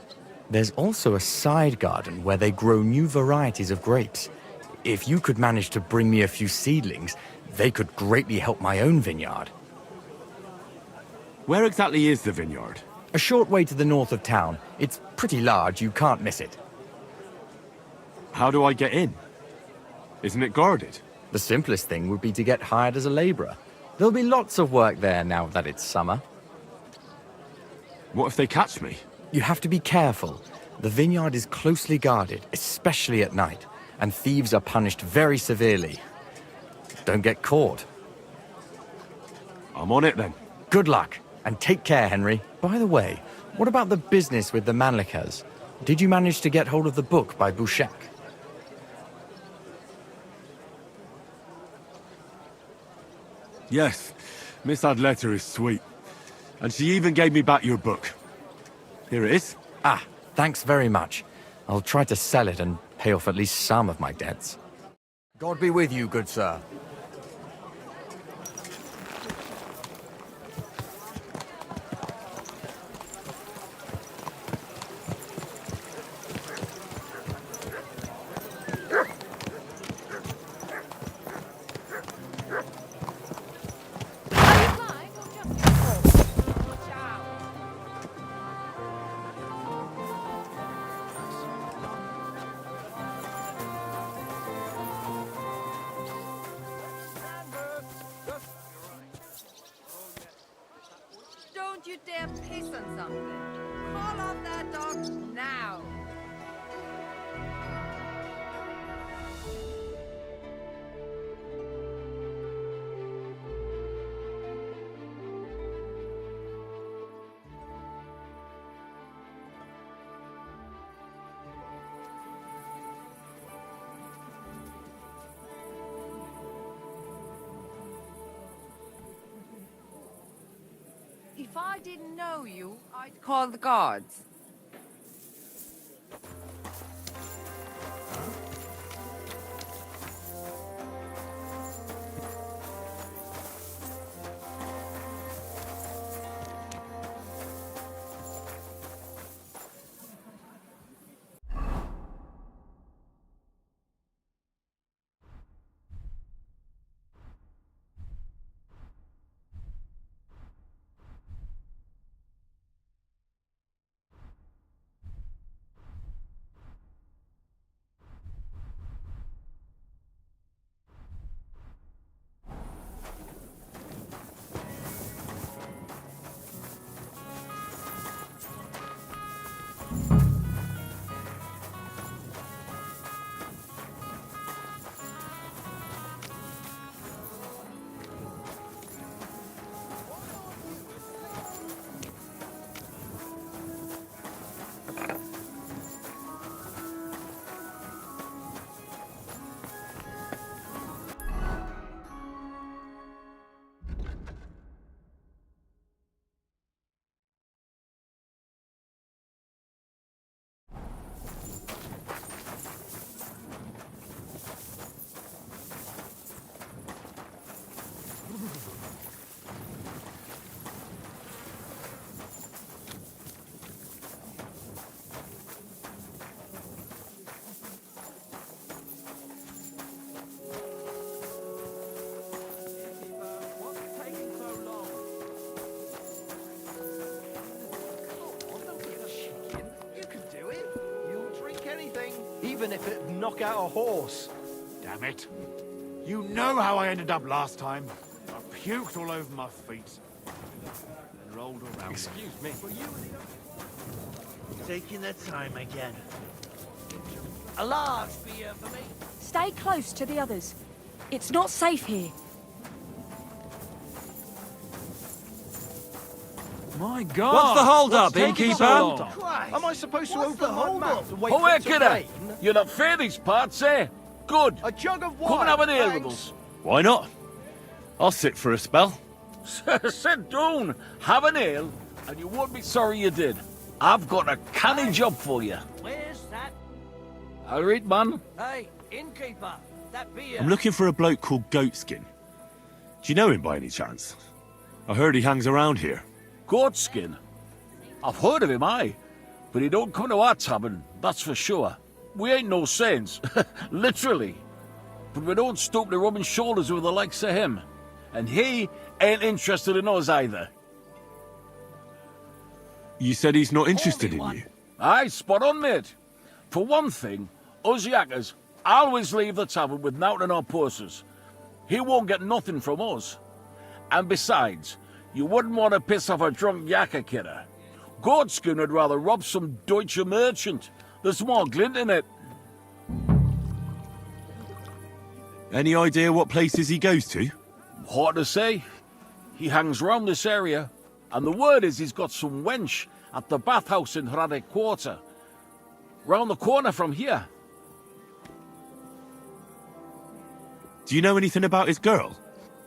there's also a side garden where they grow new varieties of grapes. If you could manage to bring me a few seedlings, they could greatly help my own vineyard. Where exactly is the vineyard? A short way to the north of town. It's pretty large, you can't miss it. How do I get in? Isn't it guarded? The simplest thing would be to get hired as a laborer. There'll be lots of work there now that it's summer. What if they catch me? You have to be careful. The vineyard is closely guarded, especially at night, and thieves are punished very severely. Don't get caught. I'm on it then. Good luck, and take care, Henry. By the way, what about the business with the Manlikas? Did you manage to get hold of the book by Bouchek? Yes, Miss Adletter is sweet. And she even gave me back your book. Here it is. Ah, thanks very much. I'll try to sell it and pay off at least some of my debts. God be with you, good sir. Don't you dare piss on something. Call off that dog now. I didn't know you, I'd call the guards. Even if it'd knock out a horse. Damn it. You know how I ended up last time. I puked all over my feet. Then rolled around. Excuse me. Taking their time again. A large beer for me. Stay close to the others. It's not safe here. My God! What's the hold-up, What's taking innkeeper? so long? Christ. Am I supposed to open my mouth and wait Oh, for hey, it to kidder! rain? You're not fair these parts, eh? Good. A jug of wine. Come and have an ale with thanks. us. Why not? I'll sit for a spell. Sit down, have an ale, and you won't be sorry you did. I've got a canny job for you. Where's that? All right, man. Hey, innkeeper, that beer. I'm looking for a bloke called Goatskin. Do you know him by any chance? I heard he hangs around here. Goatskin. I've heard of him, aye. But he don't come to our tavern, that's for sure. We ain't no saints, literally. But we don't stoop to rubbing shoulders with the likes of him. And he ain't interested in us either. You said he's not interested in you. Aye, spot on, mate. For one thing, us yakkers always leave the tavern with nowt in our purses. He won't get nothing from us. And besides, you wouldn't want to piss off a drunk yakker, kidder. Goatskin would rather rob some Deutsche merchant. There's more glint in it. Any idea what places he goes to? Hard to say. He hangs round this area, and the word is he's got some wench at the bathhouse in Hradec Quarter. Round the corner from here. Do you know anything about his girl?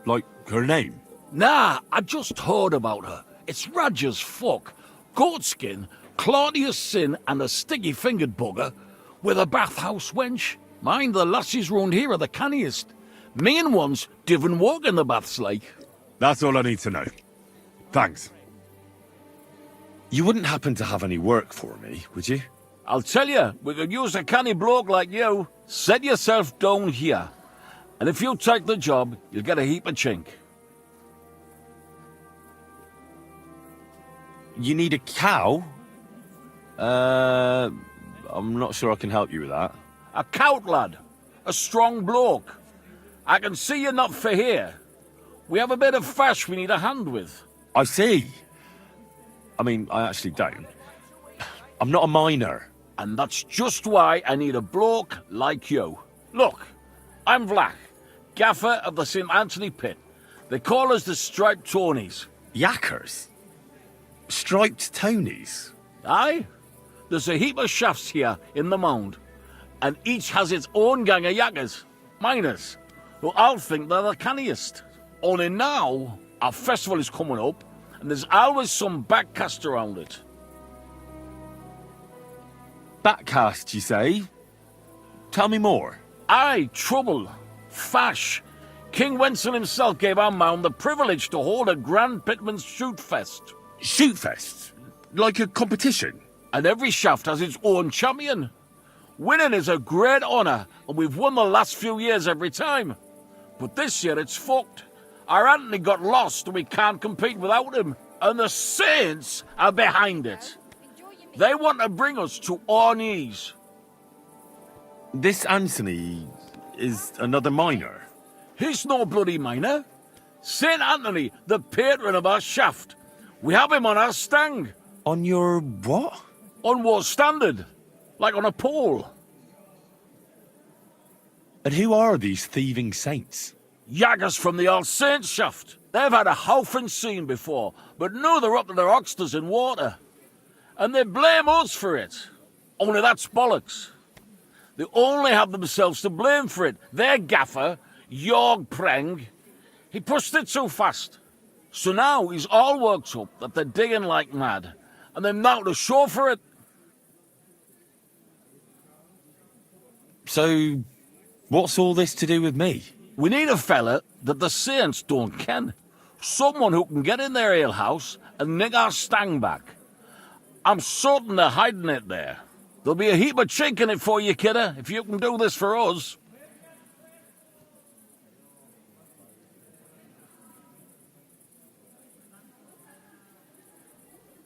Like, her name? Nah, I just heard about her. It's Raj as fuck. Goatskin, clarty as sin, and a sticky-fingered bugger, with a bathhouse wench. Mind, the lassies round here are the canniest. Main ones divin walk in the baths like. That's all I need to know. Thanks. You wouldn't happen to have any work for me, would you? I'll tell you, we could use a canny bloke like you. Set yourself down here. And if you take the job, you'll get a heap of chink. You need a cow? I'm not sure I can help you with that. A cout lad. A strong bloke. I can see you're not for here. We have a bit of fash we need a hand with. I see. I mean, I actually don't. I'm not a miner. And that's just why I need a bloke like you. Look, I'm Vlach, gaffer of the St. Anthony Pit. They call us the Striped Tonies. Yakkers? Striped Tonys? Aye. There's a heap of shafts here in the mound, and each has its own gang of yakkers, miners, who all think they're the canniest. Only now, our festival is coming up, and there's always some backcast around it. Backcast, you say? Tell me more. Aye, trouble. Fash. King Wenzel himself gave our mound the privilege to hold a grand pitman's shoot fest. Shoot fest? Like a competition? And every shaft has its own champion. Winning is a great honour, and we've won the last few years every time. But this year it's fucked. Our Anthony got lost and we can't compete without him. And the Saints are behind it. They want to bring us to our knees. This Anthony is another minor. He's no bloody minor. Saint Anthony, the patron of our shaft. We have him on our stang. On your what? On war standard. Like on a pole. And who are these thieving saints? Yaggers from the All Saints shaft. They've had a howfing scene before, but now they're up to their oxters in water. And they blame us for it. Only that's bollocks. They only have themselves to blame for it. Their gaffer, Jorg Preng, he pushed it too fast. So now he's all worked up that they're digging like mad. And they're now to show for it. So, what's all this to do with me? We need a fella that the Saints don't ken. Someone who can get in their alehouse and nick our stang back. I'm certain they're hiding it there. There'll be a heap of chink in it for you, kidder, if you can do this for us.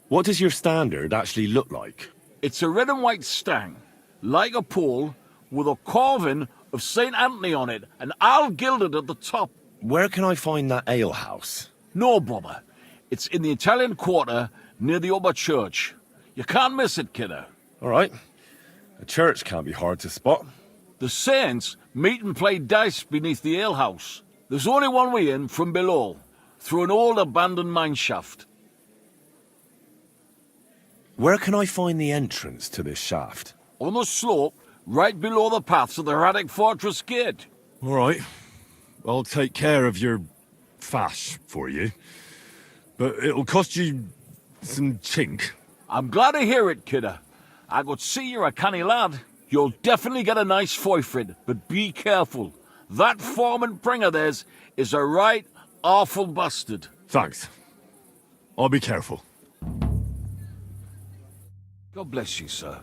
What does your standard actually look like? It's a red and white stang, like a pole, with a carving of St. Anthony on it, and all gilded at the top. Where can I find that alehouse? No bother. It's in the Italian Quarter, near the upper church. You can't miss it, kidder. All right. A church can't be hard to spot. The Saints meet and play dice beneath the alehouse. There's only one way in from below, through an old abandoned mine shaft. Where can I find the entrance to this shaft? On the slope, right below the paths of the Radic Fortress Gate. All right. I'll take care of your fash for you. But it'll cost you some chink. I'm glad to hear it, kidder. I could see you're a canny lad. You'll definitely get a nice foy for it, but be careful. That foreman Pring of theirs is a right awful bastard. Thanks. I'll be careful. God bless you, sir.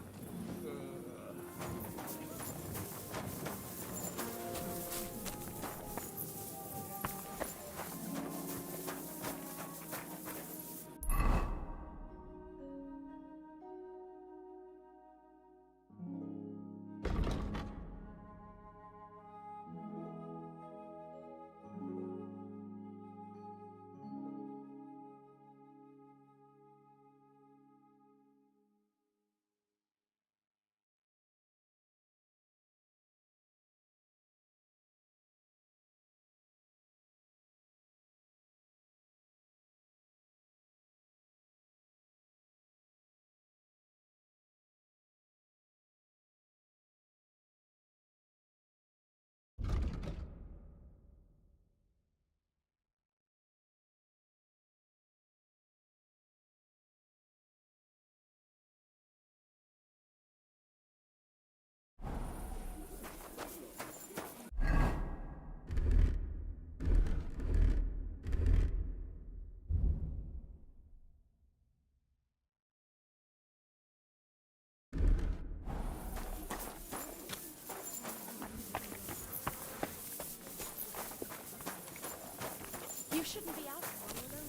You shouldn't be out all alone.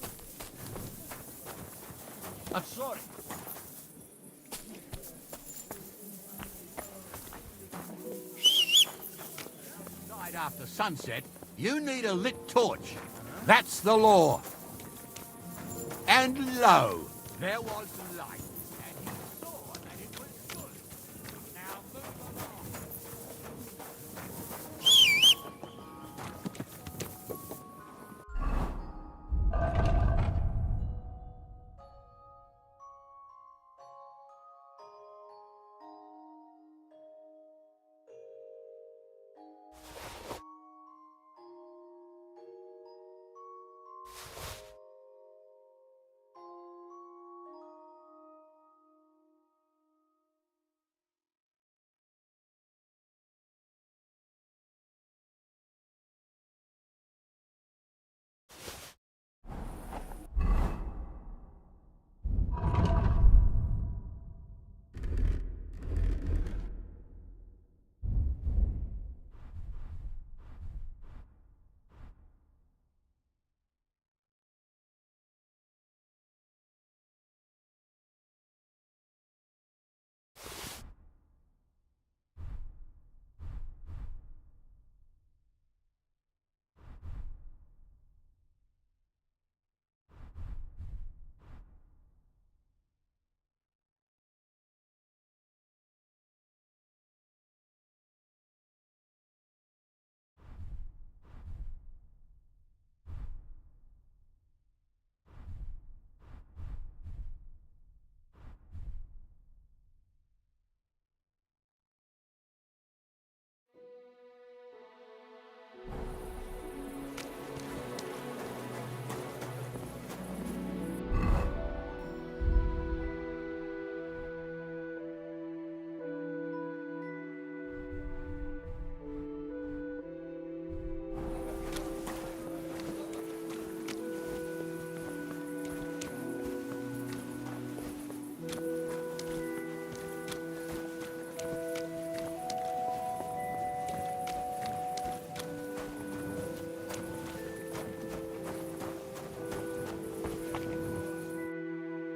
I'm sorry. Night after sunset, you need a lit torch. That's the law. And lo, there was the light, and he saw that it was good. Now move along.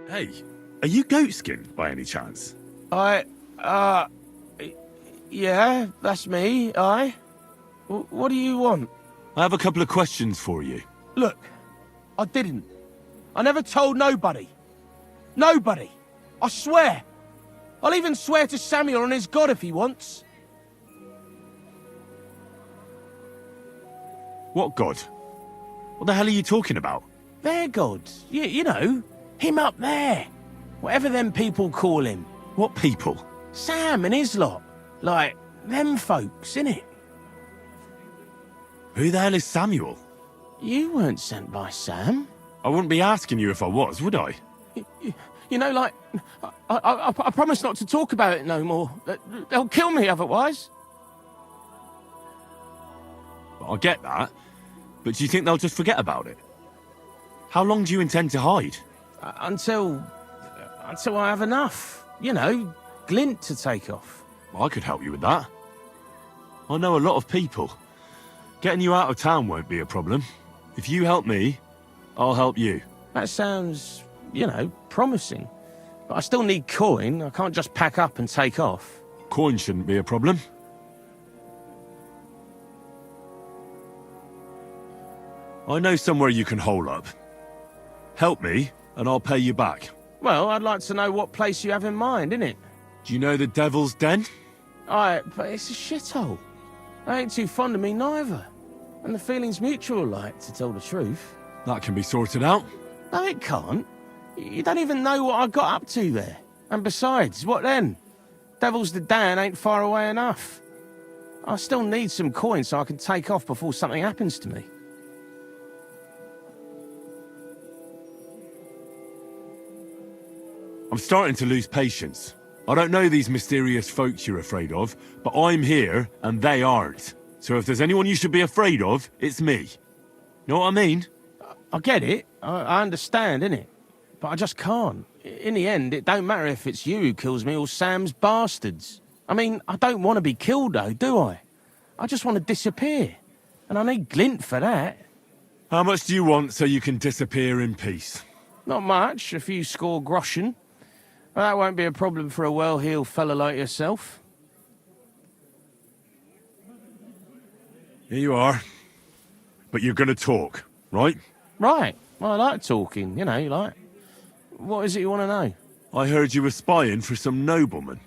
Hey, are you goatskin by any chance? Yeah, that's me, What do you want? I have a couple of questions for you. Look, I didn't. I never told nobody. Nobody. I swear. I'll even swear to Samuel and his God if he wants. What god? What the hell are you talking about? Their God. You know, him up there. Whatever them people call him. What people? Sam and his lot. Like, them folks, innit? Who the hell is Samuel? You weren't sent by Sam. I wouldn't be asking you if I was, would I? You know, like, I promise not to talk about it no more. They'll kill me otherwise. I get that, but do you think they'll just forget about it? How long do you intend to hide? Until I have enough. You know, glint to take off. I could help you with that. I know a lot of people. Getting you out of town won't be a problem. If you help me, I'll help you. That sounds, you know, promising. But I still need coin. I can't just pack up and take off. Coin shouldn't be a problem. I know somewhere you can hole up. Help me, and I'll pay you back. Well, I'd like to know what place you have in mind, innit? Do you know the Devil's Den? But it's a shithole. They ain't too fond of me neither. And the feeling's mutual, like, to tell the truth. That can be sorted out. No, it can't. You don't even know what I got up to there. And besides, what then? Devil's the Den ain't far away enough. I still need some coin so I can take off before something happens to me. I'm starting to lose patience. I don't know these mysterious folks you're afraid of, but I'm here and they aren't. So if there's anyone you should be afraid of, it's me. Know what I mean? I get it. I understand, innit? But I just can't. In the end, it don't matter if it's you who kills me or Sam's bastards. I mean, I don't want to be killed, though, do I? I just want to disappear. And I need glint for that. How much do you want so you can disappear in peace? Not much, a few score groschen. Well, that won't be a problem for a well-heeled fella like yourself. Here you are. But you're gonna talk, right? Right. Well, I like talking, you know, like... What is it you want to know? I heard you were spying for some nobleman.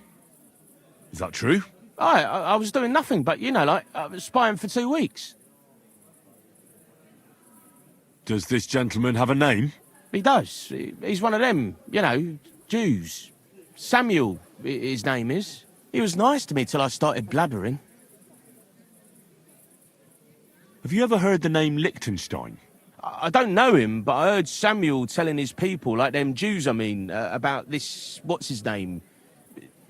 Is that true? I was doing nothing but, you know, like, I was spying for 2 weeks. Does this gentleman have a name? He does. He's one of them, you know, Jews. Samuel, his name is. He was nice to me till I started blabbering. Have you ever heard the name Liechtenstein? I don't know him, but I heard Samuel telling his people, like them Jews, I mean, about this, what's his name?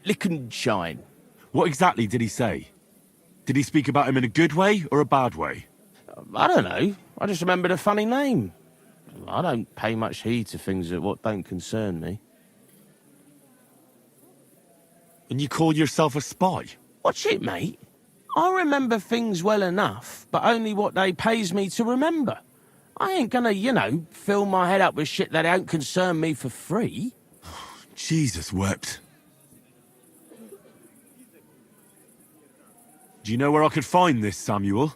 Liechtenstein. What exactly did he say? Did he speak about him in a good way or a bad way? I don't know. I just remembered a funny name. I don't pay much heed to things that what don't concern me. And you call yourself a spy? What's it, mate? I remember things well enough, but only what they pays me to remember. I ain't gonna, you know, fill my head up with shit that don't concern me for free. Jesus wept. Do you know where I could find this, Samuel?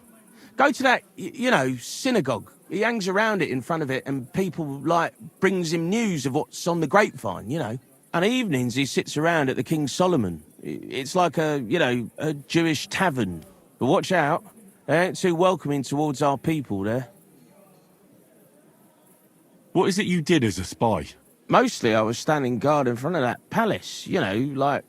Go to that, you know, synagogue. He hangs around it in front of it and people, like, brings him news of what's on the grapevine, you know. And evenings he sits around at the King Solomon. It's like a, you know, a Jewish tavern. But watch out, they ain't too welcoming towards our people there. What is it you did as a spy? Mostly I was standing guard in front of that palace, you know, like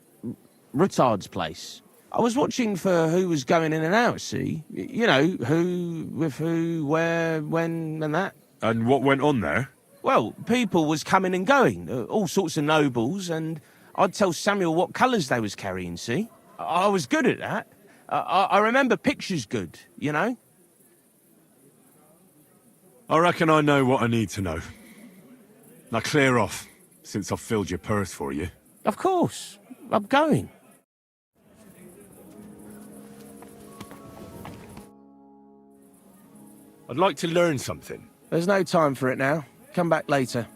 Rutard's place. I was watching for who was going in and out, see? You know, who, with who, where, when, and that. And what went on there? Well, people was coming and going, all sorts of nobles, and I'd tell Samuel what colours they was carrying, see? I was good at that. I remember pictures good, you know? I reckon I know what I need to know. Now clear off, since I've filled your purse for you. Of course. I'm going. I'd like to learn something. There's no time for it now. Come back later.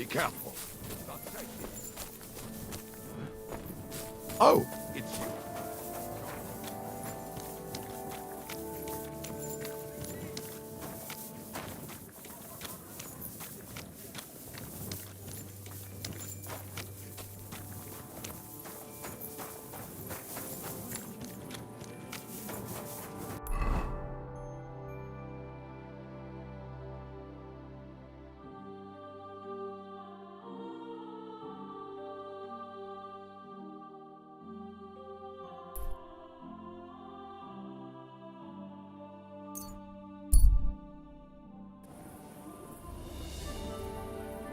Be careful. Oh, it's you.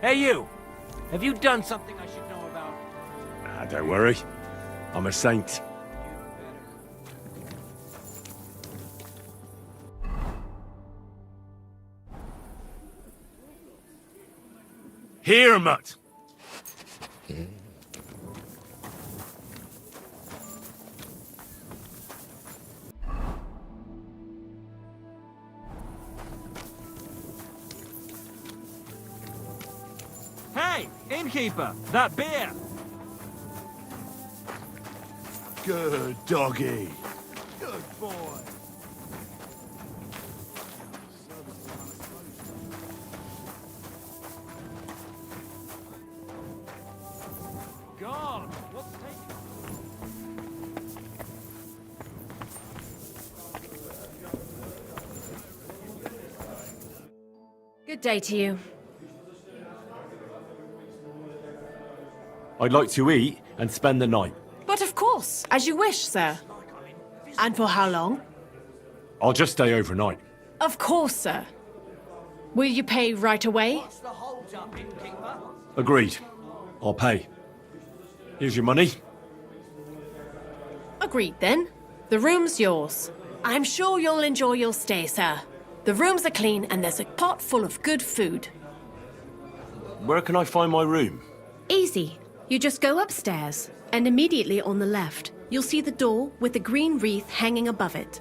Hey, you! Have you done something I should know about? Ah, don't worry. I'm a saint. Here, mutt! Hey, innkeeper! That beer! Good doggy. Good boy! God, what's taking... Good day to you. I'd like to eat and spend the night. But of course, as you wish, sir. And for how long? I'll just stay overnight. Of course, sir. Will you pay right away? What's the hold up, innkeeper? Agreed. I'll pay. Here's your money. Agreed, then. The room's yours. I'm sure you'll enjoy your stay, sir. The rooms are clean and there's a pot full of good food. Where can I find my room? Easy. You just go upstairs, and immediately on the left, you'll see the door with the green wreath hanging above it.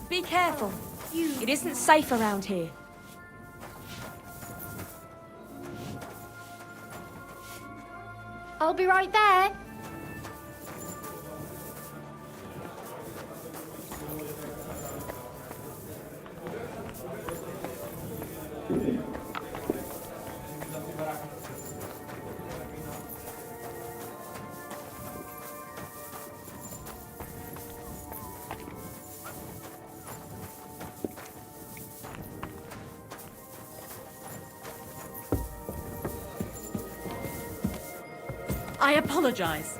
Be careful. It isn't safe around here. I'll be right there. I apologize.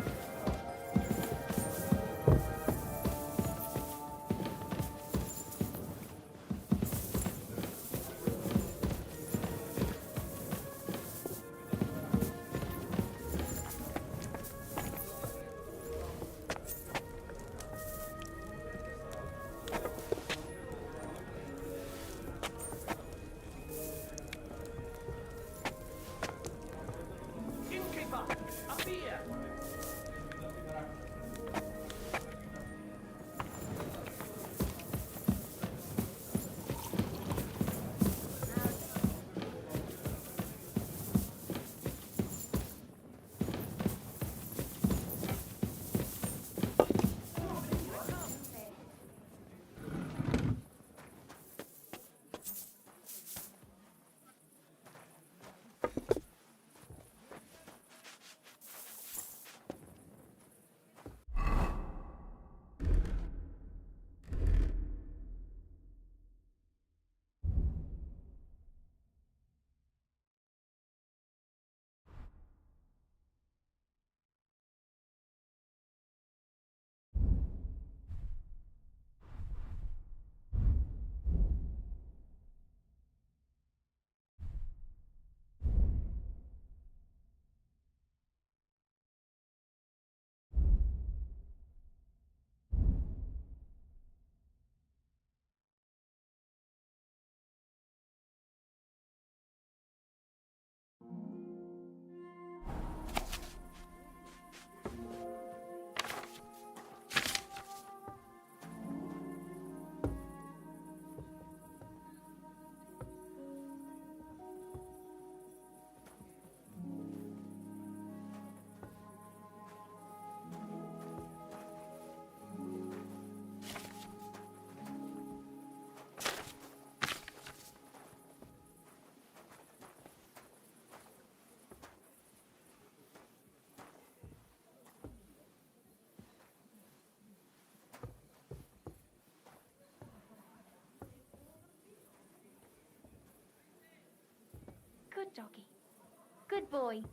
Innkeeper! A beer! Good doggy. Good boy.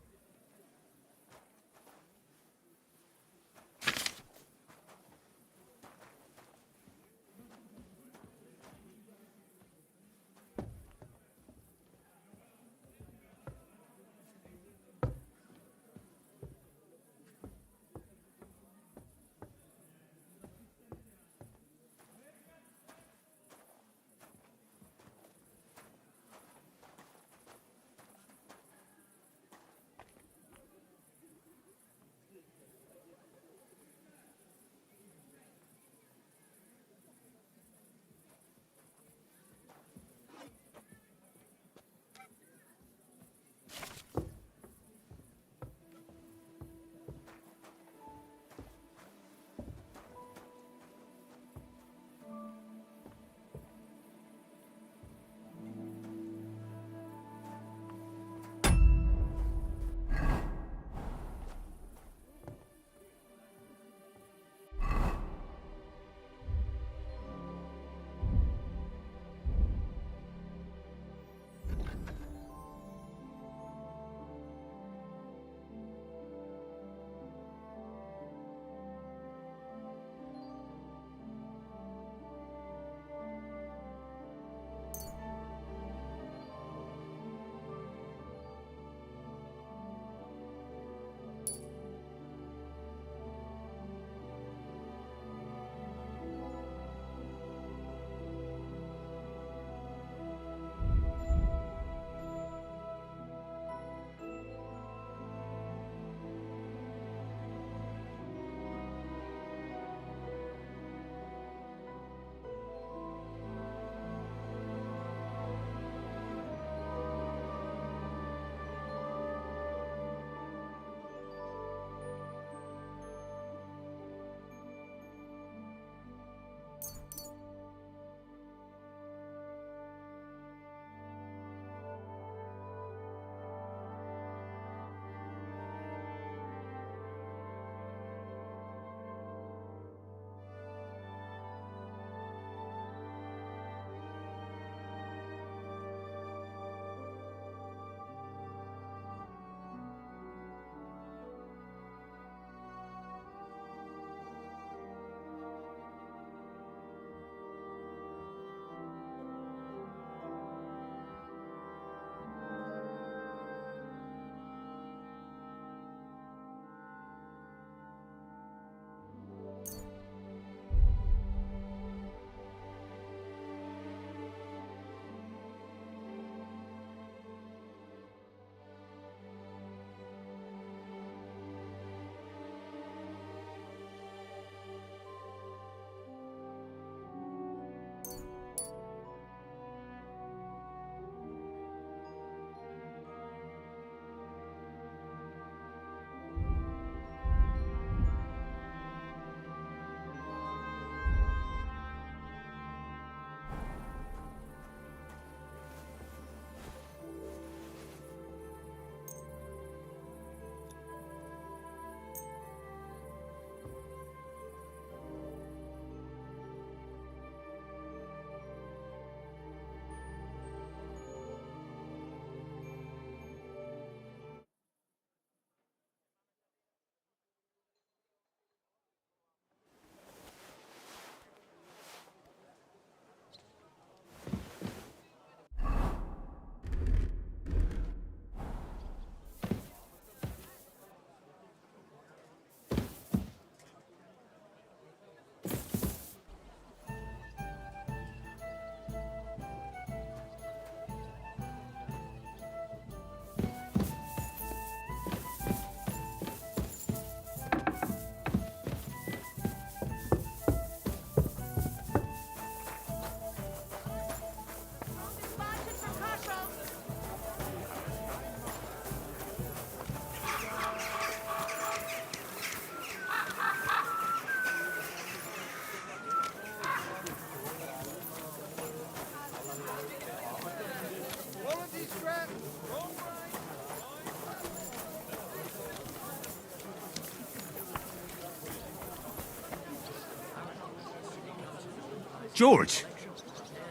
George,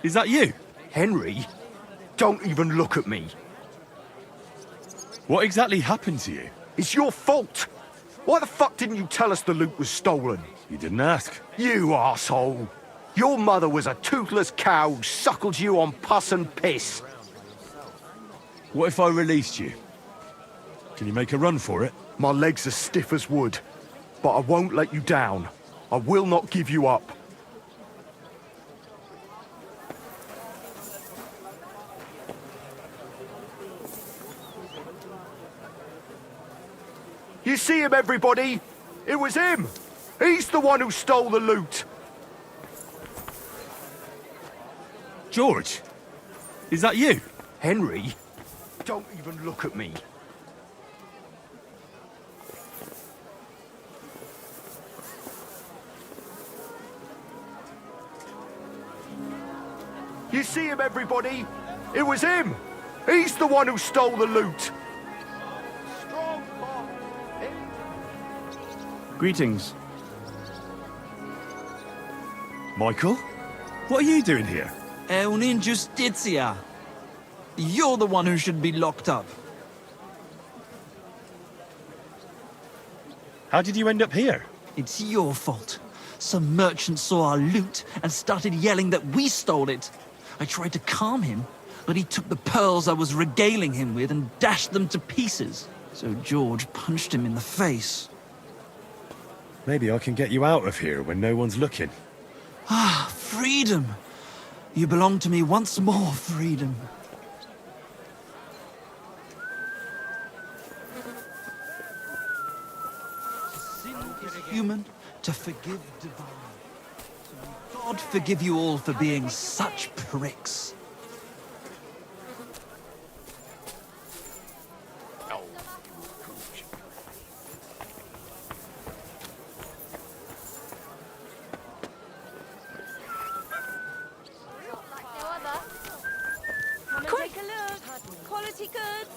is that you? Henry, don't even look at me. What exactly happened to you? It's your fault. Why the fuck didn't you tell us the loot was stolen? You didn't ask. You arsehole. Your mother was a toothless cow who suckled you on pus and piss. What if I released you? Can you make a run for it? My legs are stiff as wood, but I won't let you down. I will not give you up. You see him, everybody? It was him! He's the one who stole the loot! George? Is that you? Henry? Don't even look at me. You see him, everybody? It was him! He's the one who stole the loot! Greetings. Michael? What are you doing here? È un'ingiustizia. You're the one who should be locked up. How did you end up here? It's your fault. Some merchant saw our loot and started yelling that we stole it. I tried to calm him, but he took the pearls I was regaling him with and dashed them to pieces. So George punched him in the face. Maybe I can get you out of here when no one's looking. Ah, freedom. You belong to me once more, freedom. Sin is human, to forgive divine. So may God forgive you all for being such pricks. Take a look. Quality goods.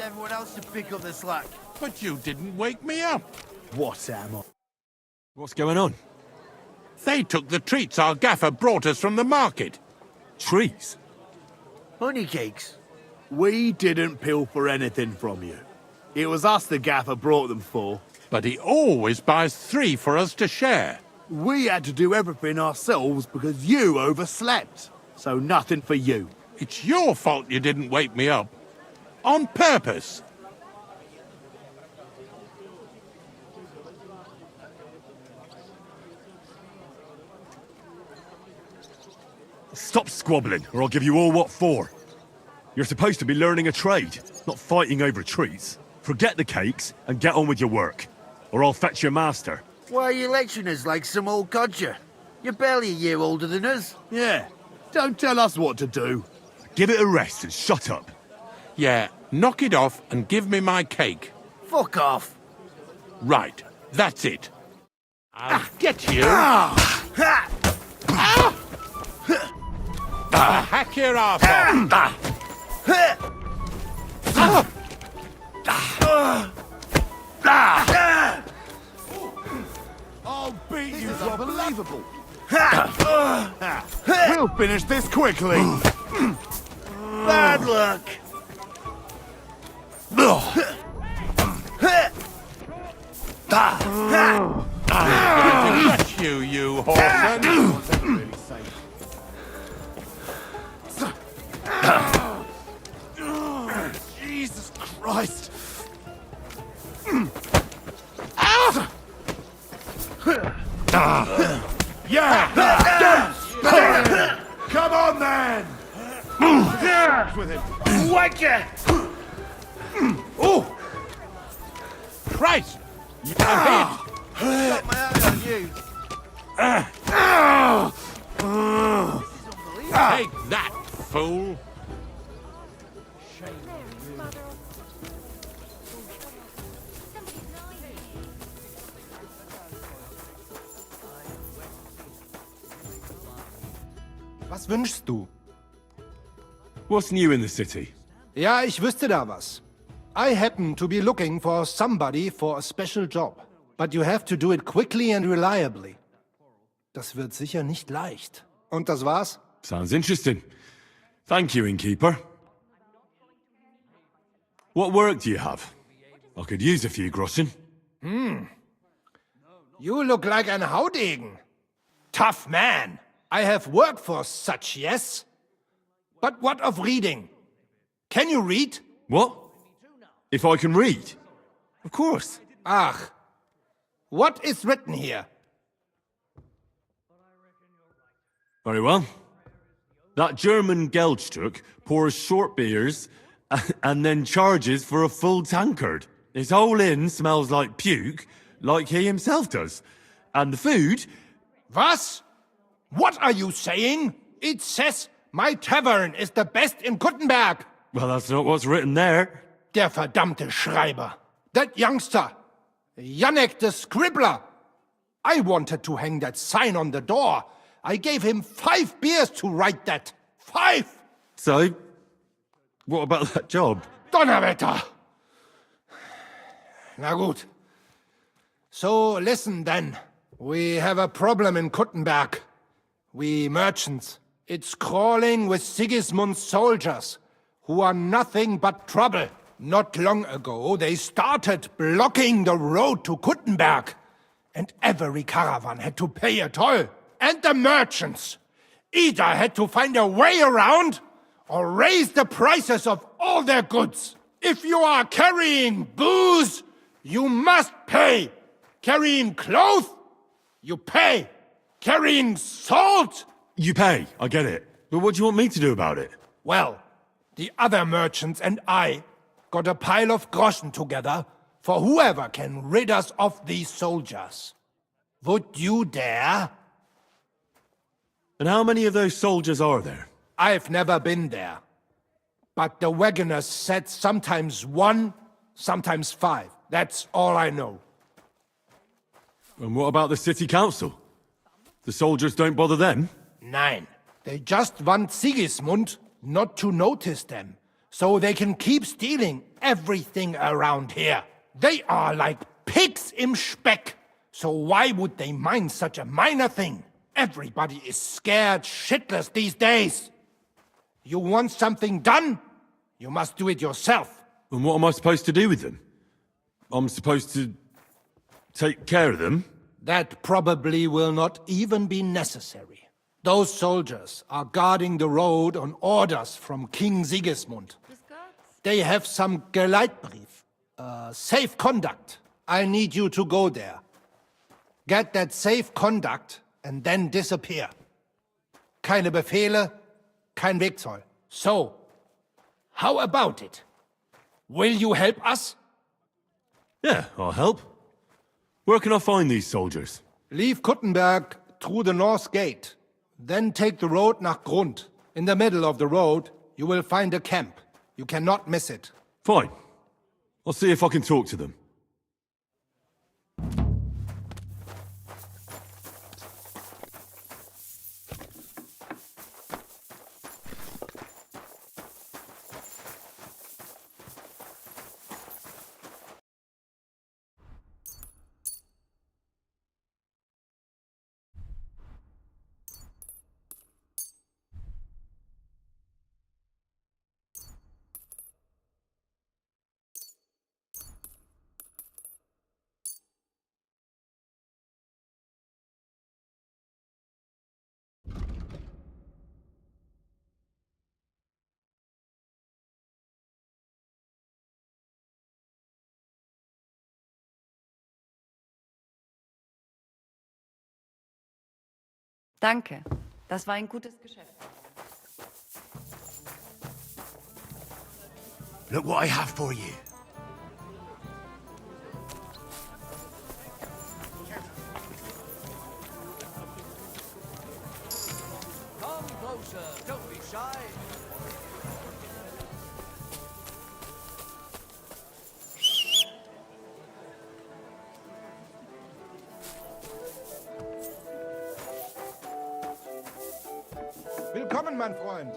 Everyone else to pick up the slack. But you didn't wake me up. What am I? What's going on? They took the treats our gaffer brought us from the market. Trees? Honey cakes. We didn't pilfer anything from you. It was us the gaffer brought them for. But he always buys 3 for us to share. We had to do everything ourselves because you overslept. So nothing for you. It's your fault you didn't wake me up. On purpose. Stop squabbling, or I'll give you all what for. You're supposed to be learning a trade, not fighting over treats. Forget the cakes and get on with your work, or I'll fetch your master. Why are you lecturing us like some old codger? You're barely a year older than us. Yeah, don't tell us what to do. Give it a rest and shut up. Yeah, knock it off and give me my cake. Fuck off. Right, that's it. I'll get you. Hack your ass off. I'll beat you. This is unbelievable. We'll finish this quickly. Bad luck. Get you, you whoreson. Jesus Christ. Yeah! Come on, then! With him. Whack ya! Oh! Christ! I'm hit! Got my eye on you. Take that, fool! Was wünschst du? What's new in the city? Ja, ich wüsste da was. I happen to be looking for somebody for a special job. But you have to do it quickly and reliably. Das wird sicher nicht leicht. Und das war's? Sounds interesting. Thank you, innkeeper. What work do you have? I could use a few groschen. You look like an Haudegen. Tough man. I have work for such, yes? But what of reading? Can you read? What? If I can read? Of course. Ach. What is written here? Very well. That German Geldstück pours short beers and then charges for a full tankard. His whole inn smells like puke, like he himself does. And the food... Was? What are you saying? It says my tavern is the best in Kuttenberg. Well, that's not what's written there. Der verdammte Schreiber. That youngster. Janek the Scribbler. I wanted to hang that sign on the door. I gave him 5 beers to write that. 5! So, what about that job? Donnerwetter! Na gut. So, listen then. We have a problem in Kuttenberg. We merchants. It's crawling with Sigismund's soldiers, who are nothing but trouble. Not long ago, they started blocking the road to Kuttenberg, and every caravan had to pay a toll. And the merchants either had to find a way around or raise the prices of all their goods. If you are carrying booze, you must pay. Carrying clothes, you pay. Carrying salt, You pay, I get it. But what do you want me to do about it? well, the other merchants and I got a pile of groschen together for whoever can rid us of these soldiers. Would you dare? And how many of those soldiers are there? I've never been there. But the wagoners said sometimes 1, sometimes 5. That's all I know. And what about the city council? The soldiers don't bother them? Nein. They just want Sigismund not to notice them, so they can keep stealing everything around here. They are like pigs im Speck. So why would they mind such a minor thing? Everybody is scared shitless these days. You want something done? You must do it yourself. And what am I supposed to do with them? I'm supposed to take care of them? That probably will not even be necessary. Those soldiers are guarding the road on orders from King Sigismund. They have some Geleitbrief, safe conduct. I need you to go there. Get that safe conduct and then disappear. Keine Befehle, kein Wegzoll. So, how about it? Will you help us? Yeah, I'll help. Where can I find these soldiers? Leave Kuttenberg through the north gate. Then take the road nach Grund. In the middle of the road, you will find a camp. You cannot miss it. Fine. I'll see if I can talk to them. Danke. Das war ein gutes Geschäft. Look what I have for you. Come closer, don't be shy. Willkommen, mein Freund.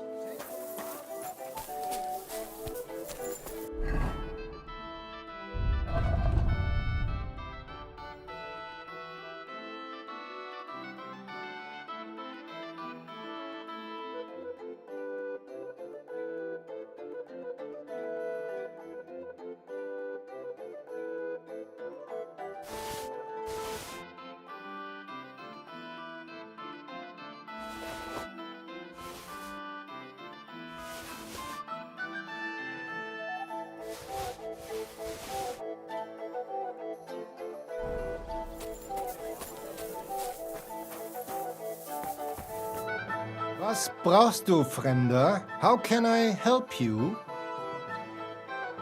Was brauchst du, Fremder? How can I help you?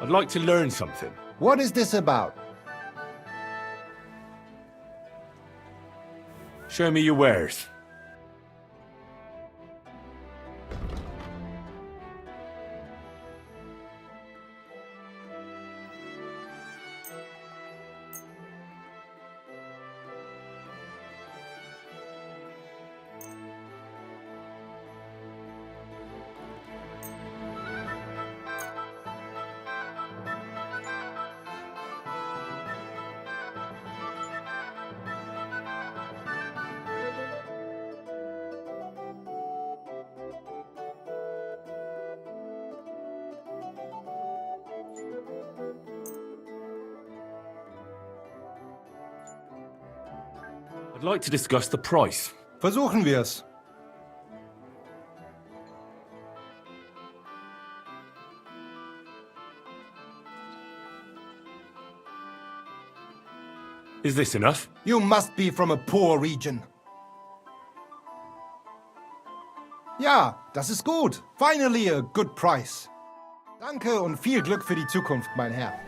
I'd like to learn something. What is this about? Show me your wares. I'd like to discuss the price. Versuchen wir's. Is this enough? You must be from a poor region. Ja, das ist gut. Finally a good price. Danke und viel Glück für die Zukunft, mein Herr.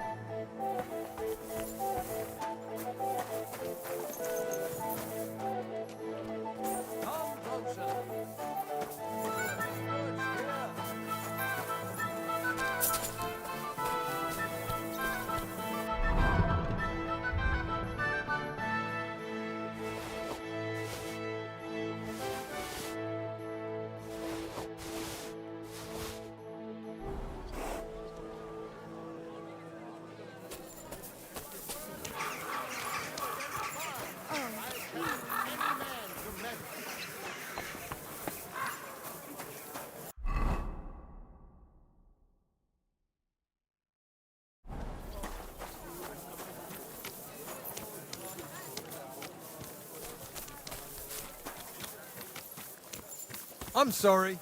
I'm sorry.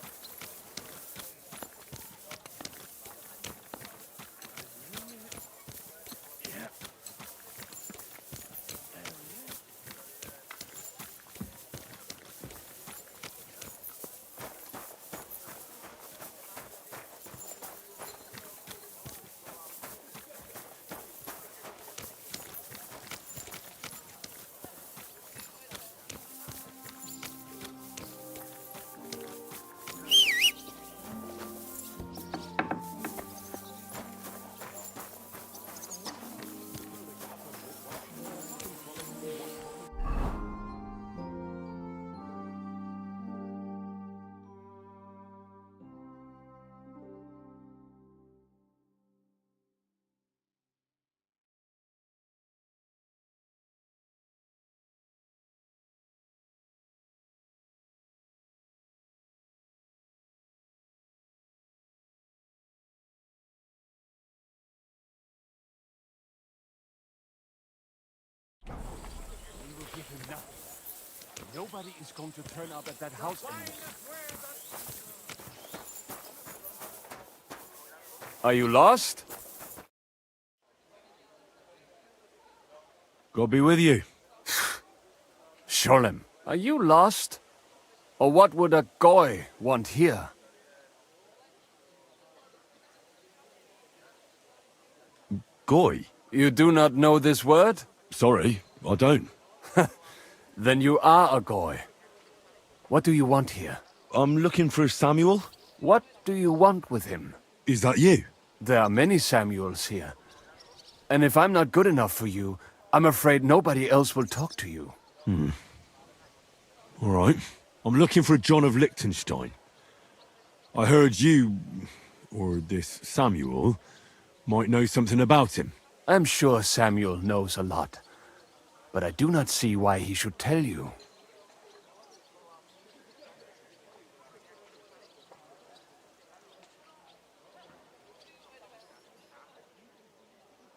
Give him nothing. Nobody is going to turn up at that house anymore. Are you lost? God be with you. Sholem, are you lost? Or what would a goy want here? Goy? You do not know this word? Sorry, I don't. Then you are a goy. What do you want here? I'm looking for Samuel. What do you want with him? Is that you? There are many Samuels here. And if I'm not good enough for you, I'm afraid nobody else will talk to you. All right. I'm looking for John of Liechtenstein. I heard you, or this Samuel, might know something about him. I'm sure Samuel knows a lot, but I do not see why he should tell you.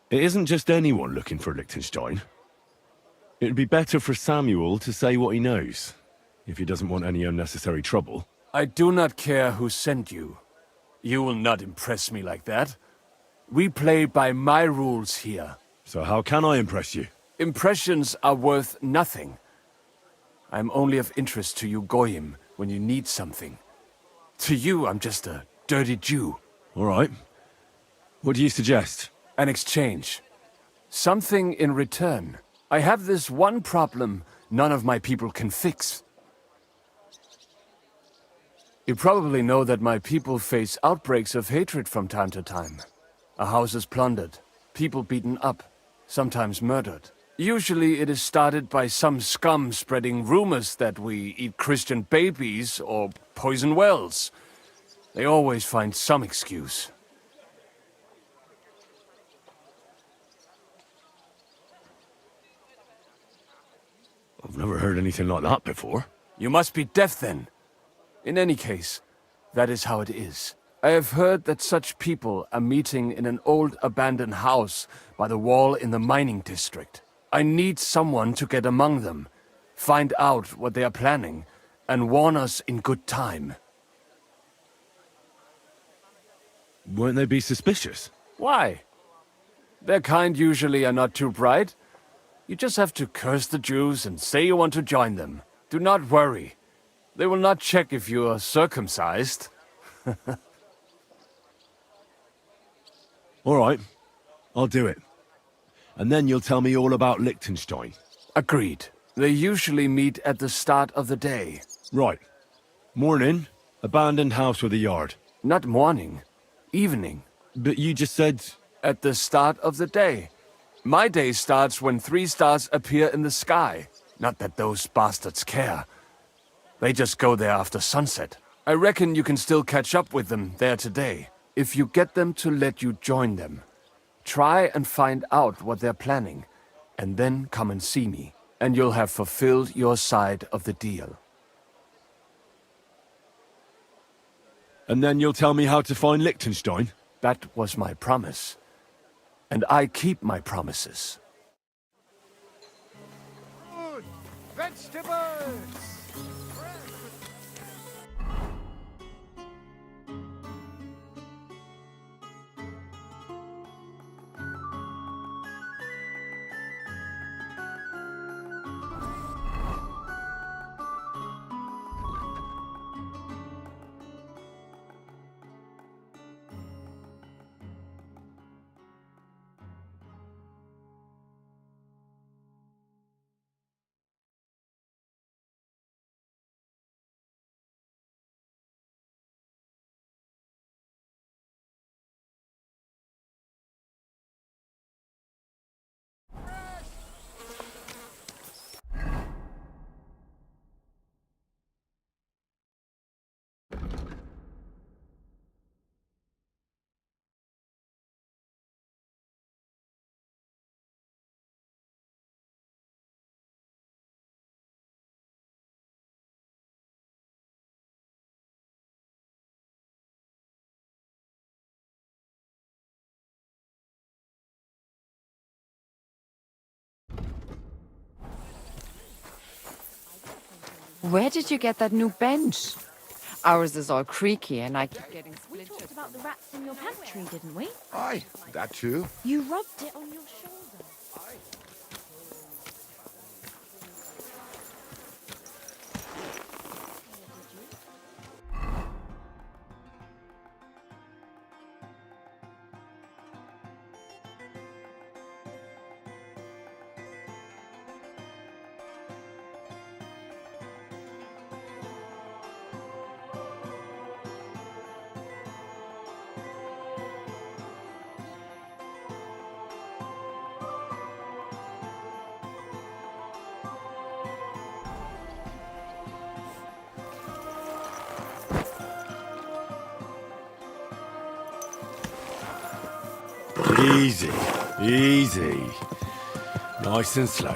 It isn't just anyone looking for Liechtenstein. It'd be better for Samuel to say what he knows, if he doesn't want any unnecessary trouble. I do not care who sent you. You will not impress me like that. We play by my rules here. So how can I impress you? Impressions are worth nothing. I'm only of interest to you Goyim when you need something. To you, I'm just a dirty Jew. All right. What do you suggest? An exchange. Something in return. I have this one problem none of my people can fix. You probably know that my people face outbreaks of hatred from time to time. A house is plundered, people beaten up, sometimes murdered. Usually it is started by some scum spreading rumors that we eat Christian babies or poison wells. They always find some excuse. I've never heard anything like that before. You must be deaf then. In any case, that is how it is. I have heard that such people are meeting in an old abandoned house by the wall in the mining district. I need someone to get among them, find out what they are planning, and warn us in good time. Won't they be suspicious? Why? Their kind usually are not too bright. You just have to curse the Jews and say you want to join them. Do not worry. They will not check if you are circumcised. All right. I'll do it. And then you'll tell me all about Liechtenstein. Agreed. They usually meet at the start of the day. Right. Morning, abandoned house with a yard. Not morning. Evening. But you just said... At the start of the day. My day starts when 3 stars appear in the sky. Not that those bastards care. They just go there after sunset. I reckon you can still catch up with them there today. If you get them to let you join them. Try and find out what they're planning. And then come and see me. And you'll have fulfilled your side of the deal. And then you'll tell me how to find Liechtenstein? That was my promise. And I keep my promises. Food, vegetables! Where did you get that new bench? Ours is all creaky and I keep getting We splintered. talked about the rats in your pantry, didn't we? Aye, that too. You rubbed it on your shoulder. Easy, easy. Nice and slow.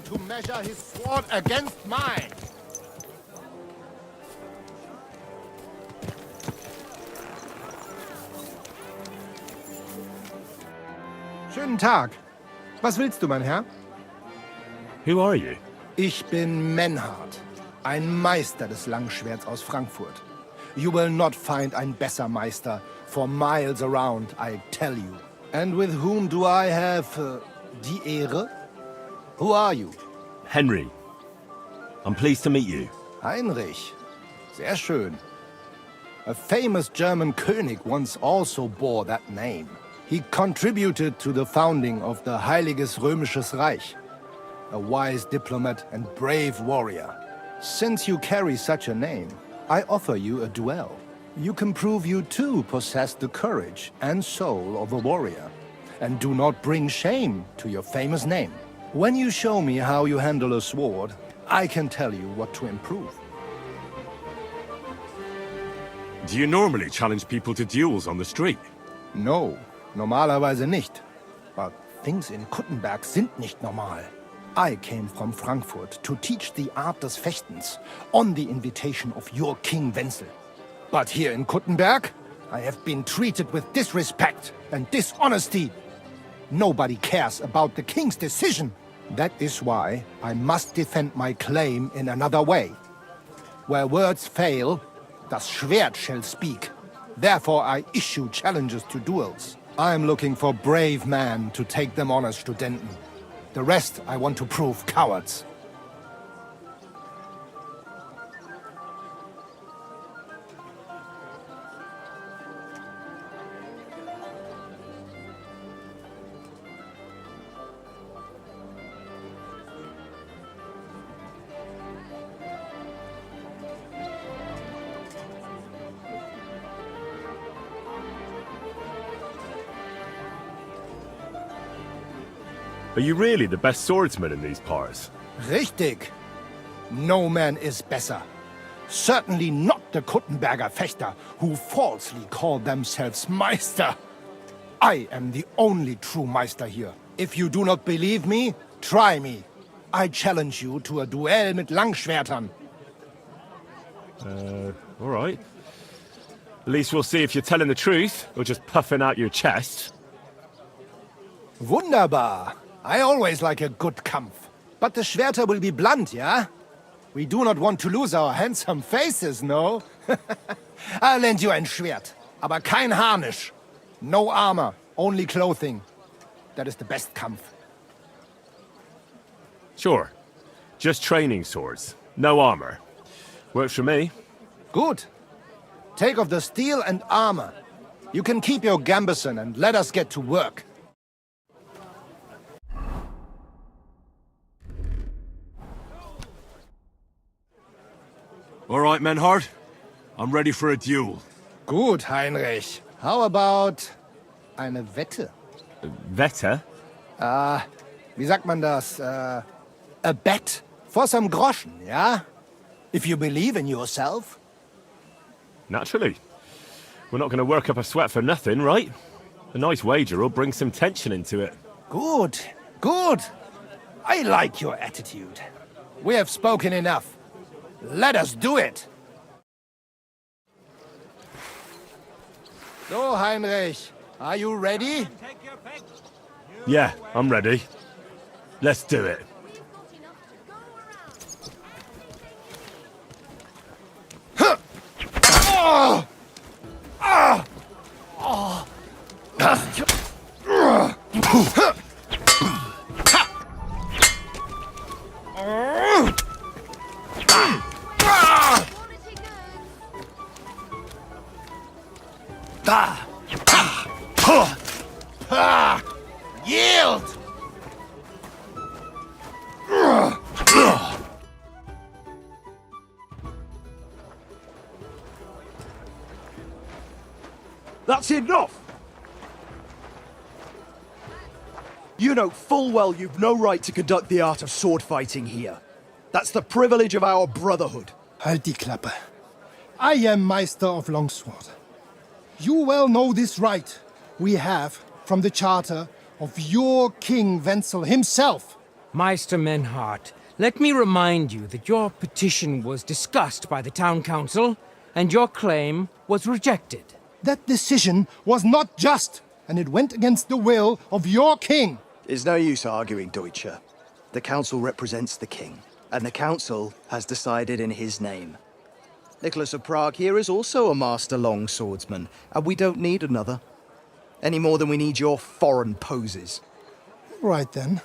To measure his sword against mine. Schönen Tag. Was willst du, mein Herr? Who are you? Ich bin Menhard, ein Meister des Langschwerts aus Frankfurt. You will not find ein besser Meister for miles around, I tell you. And with whom do I have die Ehre? Who are you? Henry. I'm pleased to meet you. Heinrich. Sehr schön. A famous German König once also bore that name. He contributed to the founding of the Heiliges Römisches Reich. A wise diplomat and brave warrior. Since you carry such a name, I offer you a duel. You can prove you too possess the courage and soul of a warrior, and do not bring shame to your famous name. When you show me how you handle a sword, I can tell you what to improve. Do you normally challenge people to duels on the street? No, normalerweise nicht. But things in Kuttenberg sind nicht normal. I came from Frankfurt to teach the art des Fechtens on the invitation of your King Wenzel. But here in Kuttenberg, I have been treated with disrespect and dishonesty. Nobody cares about the king's decision. That is why I must defend my claim in another way. Where words fail, das Schwert shall speak. Therefore I issue challenges to duels. I am looking for brave men to take them on as Studenten. The rest I want to prove cowards. Are you really the best swordsman in these parts? Richtig. No man is better. Certainly not the Kuttenberger Fechter, who falsely call themselves Meister. I am the only true Meister here. If you do not believe me, try me. I challenge you to a duel mit Langschwertern. All right. At least we'll see if you're telling the truth, or just puffing out your chest. Wunderbar. I always like a good Kampf. But the Schwerter will be blunt, yeah? We do not want to lose our handsome faces, no? I'll lend you ein Schwert, aber kein Harnisch. No armor, only clothing. That is the best Kampf. Sure. Just training swords. No armor. Works for me. Good. Take off the steel and armor. You can keep your gambeson and let us get to work. All right, Menhard. I'm ready for a duel. Gut, Heinrich. How about eine Wette? Wette? Wie sagt man das? A bet for some groschen, yeah? If you believe in yourself. Naturally. We're not going to work up a sweat for nothing, right? A nice wager will bring some tension into it. Good, good. I like your attitude. We have spoken enough. Let us do it! So, Heinrich, are you ready? Yeah, I'm ready. Let's do it. Yield! That's enough! You know full well you've no right to conduct the art of sword fighting here. That's the privilege of our brotherhood. Halt die Klappe. I am Meister of Longsword. You well know this right we have from the charter of your King Wenzel himself. Meister Menhart, let me remind you that your petition was discussed by the town council, and your claim was rejected. That decision was not just, and it went against the will of your king. It's no use arguing, Deutscher. The council represents the king, and the council has decided in his name. Nicholas of Prague here is also a master longswordsman, and we don't need another. Any more than we need your foreign poses. Right then.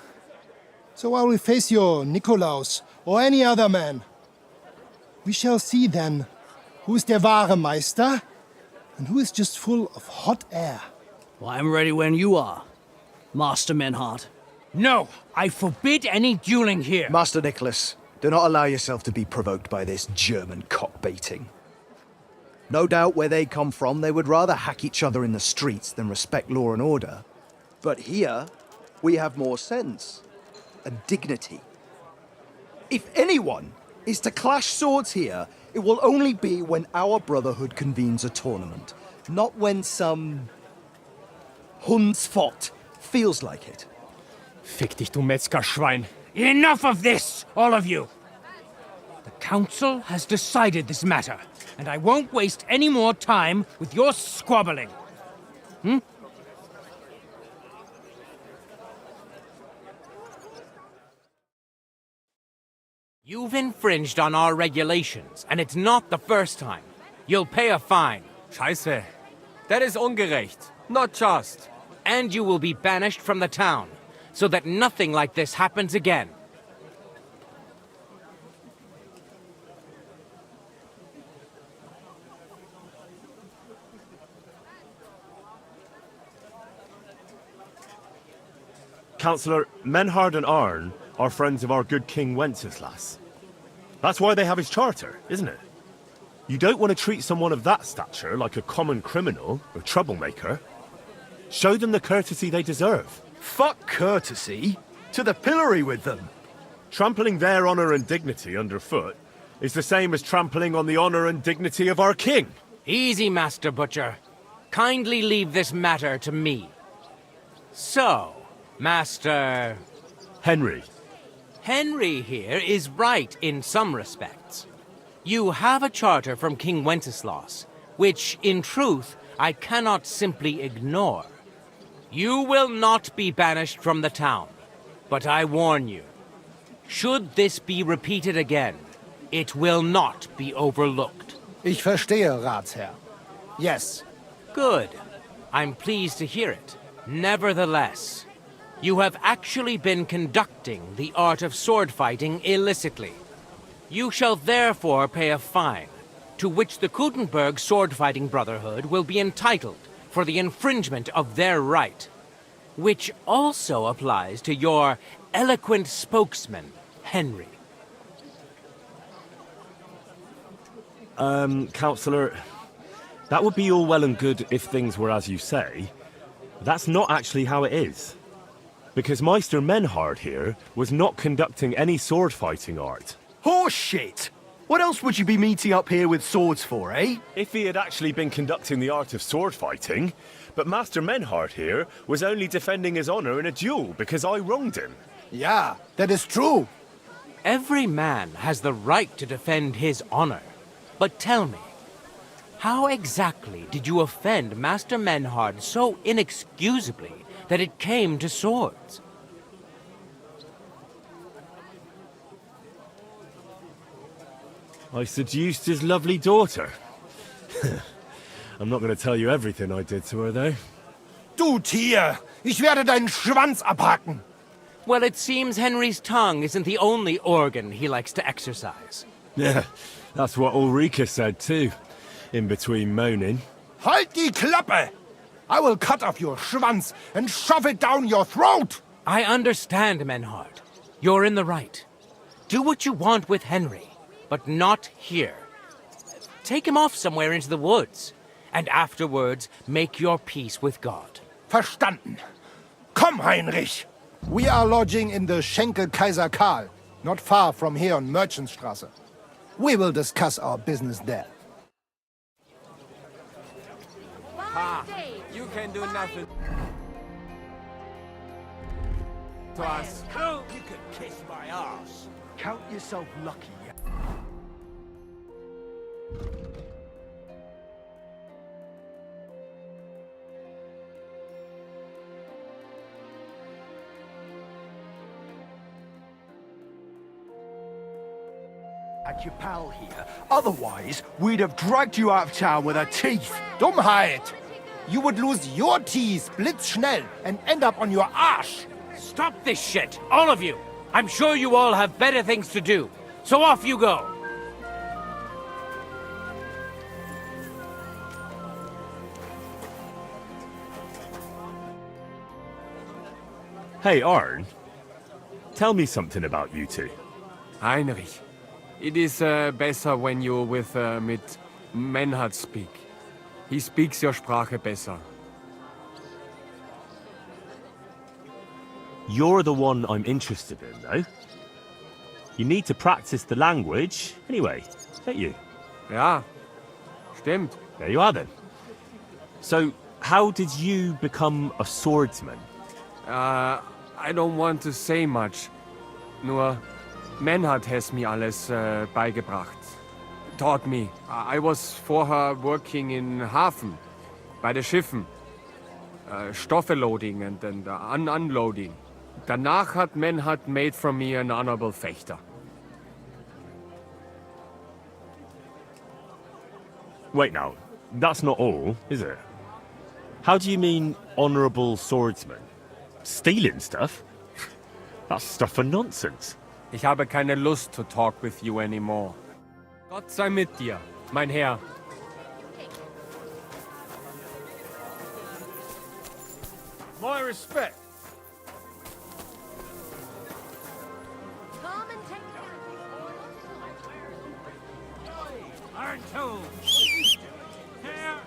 So while we face your Nikolaus or any other man, we shall see then who is der wahre Meister and who is just full of hot air. Well, I'm ready when you are, Master Menhart. No, I forbid any dueling here. Master Nicholas, do not allow yourself to be provoked by this German cockbaiting. No doubt where they come from, they would rather hack each other in the streets than respect law and order. But here, we have more sense and dignity. If anyone is to clash swords here, it will only be when our brotherhood convenes a tournament, not when some Hundsfott feels like it. Fick dich, du Metzgerschwein. Enough of this, all of you! The council has decided this matter, and I won't waste any more time with your squabbling. You've infringed on our regulations, and it's not the first time. You'll pay a fine. Scheiße. That is ungerecht. Not just. And you will be banished from the town, so that nothing like this happens again. Councillor, Menhard and Arn are friends of our good King Wenceslas. That's why they have his charter, isn't it? You don't want to treat someone of that stature like a common criminal or troublemaker. Show them the courtesy they deserve. Fuck courtesy. To the pillory with them. Trampling their honor and dignity underfoot is the same as trampling on the honor and dignity of our king. Easy, Master Butcher. Kindly leave this matter to me. So, Master... Henry. Henry here is right in some respects. You have a charter from King Wenceslas, which, in truth, I cannot simply ignore. You will not be banished from the town, but I warn you, should this be repeated again, it will not be overlooked. Ich verstehe, Ratsherr. Yes. Good. I'm pleased to hear it. Nevertheless, you have actually been conducting the art of sword fighting illicitly. You shall therefore pay a fine, to which the Kuttenberg Sword Fighting Brotherhood will be entitled for the infringement of their right, which also applies to your eloquent spokesman, Henry. Councillor, that would be all well and good if things were as you say. That's not actually how it is. Because Meister Menhard here was not conducting any sword fighting art. Horseshit! What else would you be meeting up here with swords for, eh? If he had actually been conducting the art of sword fighting, but Master Menhard here was only defending his honor in a duel because I wronged him. Yeah, that is true. Every man has the right to defend his honor. But tell me, how exactly did you offend Master Menhard so inexcusably that it came to swords? I seduced his lovely daughter. I'm not going to tell you everything I did to her, though. Du Tier! Ich werde deinen Schwanz abhacken! Well, it seems Henry's tongue isn't the only organ he likes to exercise. Yeah, that's what Ulrika said too, in between moaning. Halt die Klappe! I will cut off your Schwanz and shove it down your throat! I understand, Menhard. You're in the right. Do what you want with Henry, but not here. Take him off somewhere into the woods, and afterwards make your peace with God. Verstanden. Komm, Heinrich. We are lodging in the Schenkel Kaiser Karl, not far from here on Merchantstraße. We will discuss our business there. Ha! You can do nothing to us. Oh, you could kiss my ass. Count yourself lucky. Had your pal here. Otherwise, we'd have dragged you out of town with our teeth. Dummheit! You would lose your teeth blitzschnell and end up on your arsch. Stop this shit, all of you! I'm sure you all have better things to do, so off you go! Hey, Arn. Tell me something about you two. Heinrich, it is besser when you with mit Menhard speak. He speaks your Sprache besser. You're the one I'm interested in, though. You need to practice the language anyway, don't you? Ja, stimmt. There you are then. So, how did you become a swordsman? I don't want to say much. Nur, Menhard has me alles beigebracht. Taught me. I was vorher working in Hafen, bei den Schiffen. Stoffe loading and unloading. Danach hat Menhard made from me an honorable fechter. Wait now, that's not all, is it? How do you mean honorable swordsman? Stealing stuff? That's stuff for nonsense. Ich habe keine Lust to talk with you anymore. Gott sei mit dir, mein Herr. My respect. Come and take Iron Toe. Here.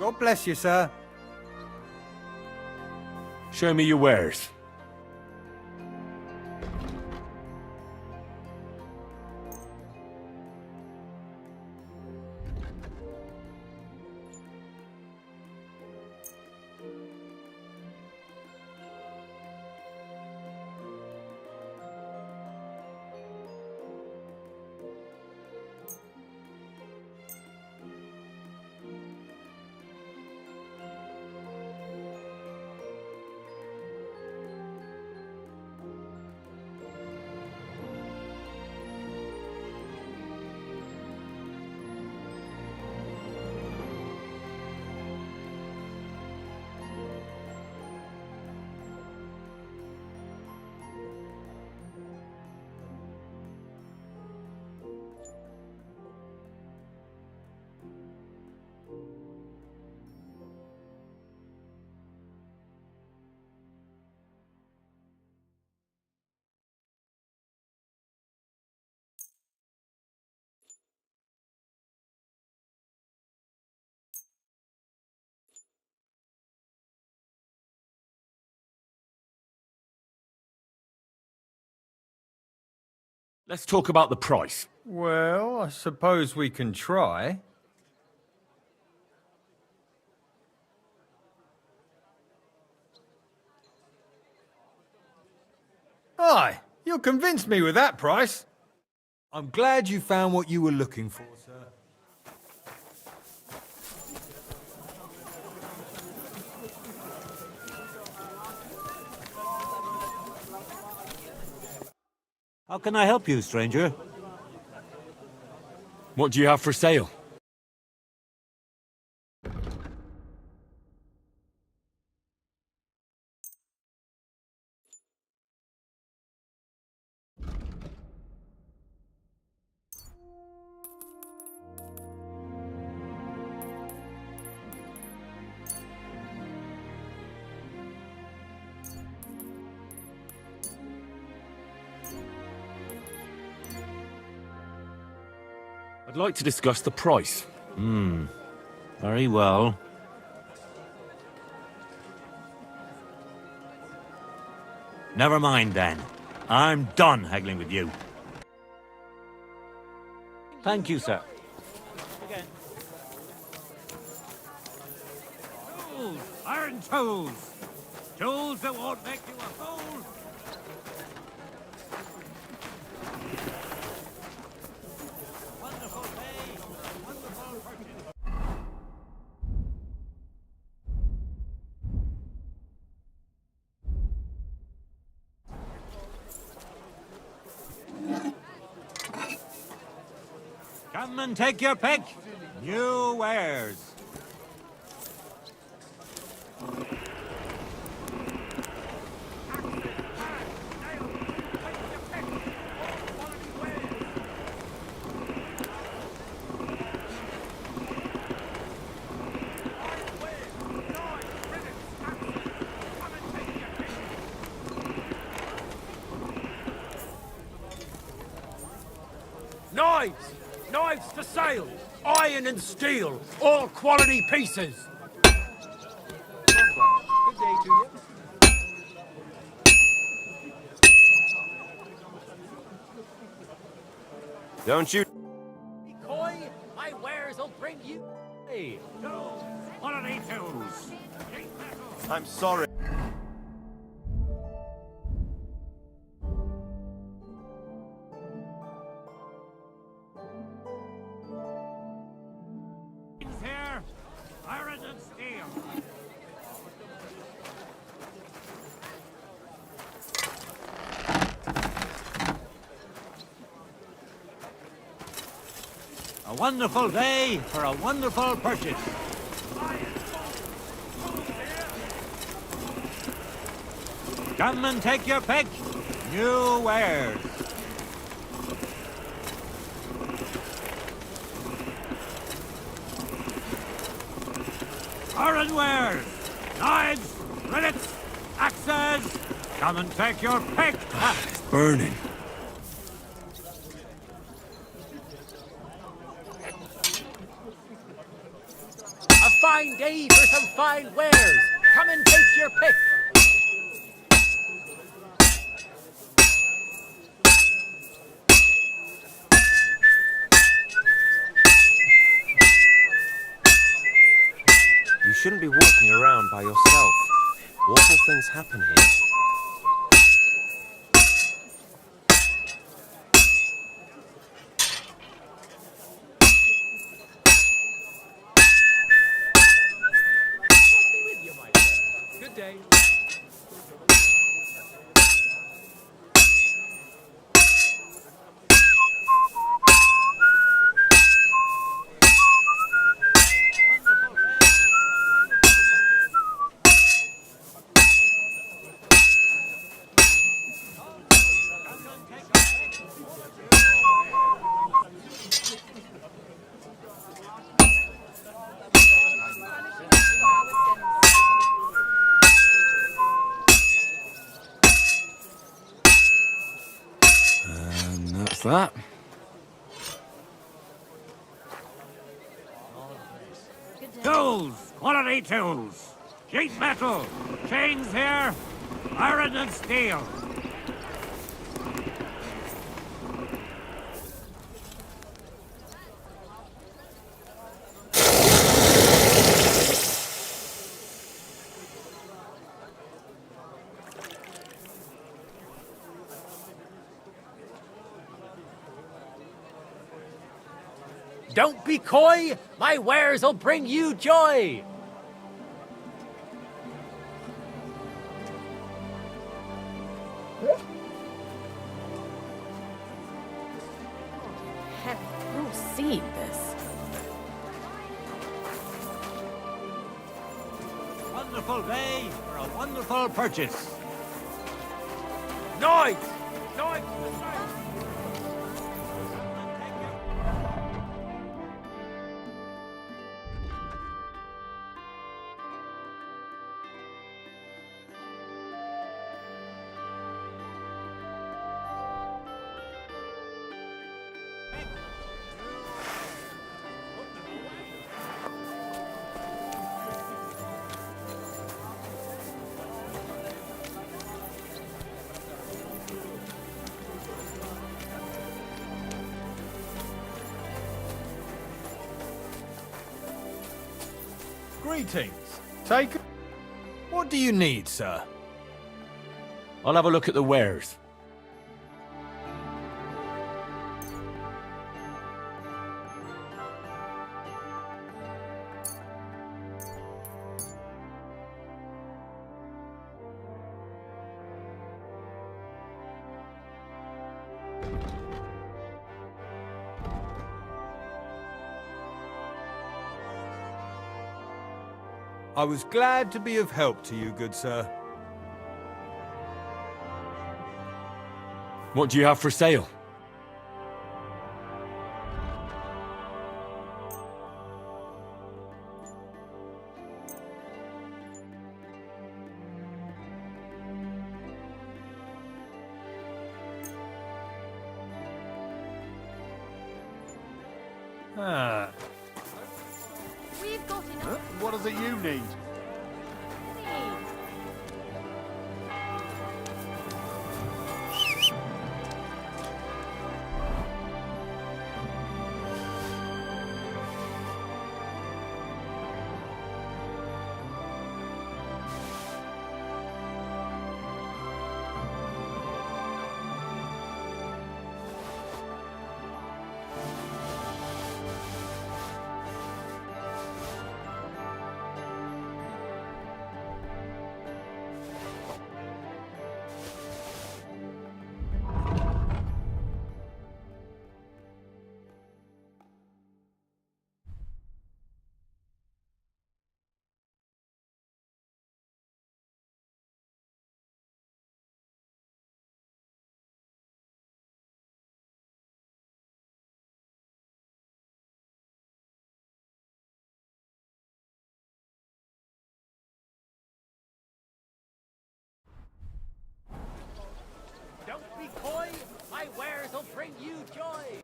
God bless you, sir. Show me your wares. Let's talk about the price. Well, I suppose we can try. Aye, You'll convince me with that price. I'm glad you found what you were looking for, sir. How can I help you, stranger? What do you have for sale? I'd like to discuss the price. Very well. Never mind then. I'm done haggling with you. Thank you, sir. Tools! Iron tools! Tools that won't make you a fool! Wonderful day! Wonderful purchase! Come and take your pick. New wares. Knives! Knives for sale! Iron and steel! All quality pieces! Good day to you. Don't you... Coy, my wares will bring you... Hey, tools! Quality tools! I'm sorry. Here, iron and steel! A wonderful day for a wonderful purchase. Come and take your pick. New wares. Iron wares. Knives, rivets, axes. Come and take your pick. It's burning. A fine day for some fine wares. Come and take your pick. You shouldn't be walking around by yourself. Awful things happen here. Good day. And that's that. Tools, quality tools. Sheet metal, chains here, iron and steel. Don't be coy! My wares will bring you joy! Heck, who's seen this? Wonderful day for a wonderful purchase. Noise! Noise! Greetings. Take. What do you need, sir? I'll have a look at the wares. I was glad to be of help to you, good sir. What do you have for sale? Ah. We've got enough. What is it you need? Don't be coy! My wares will bring you joy!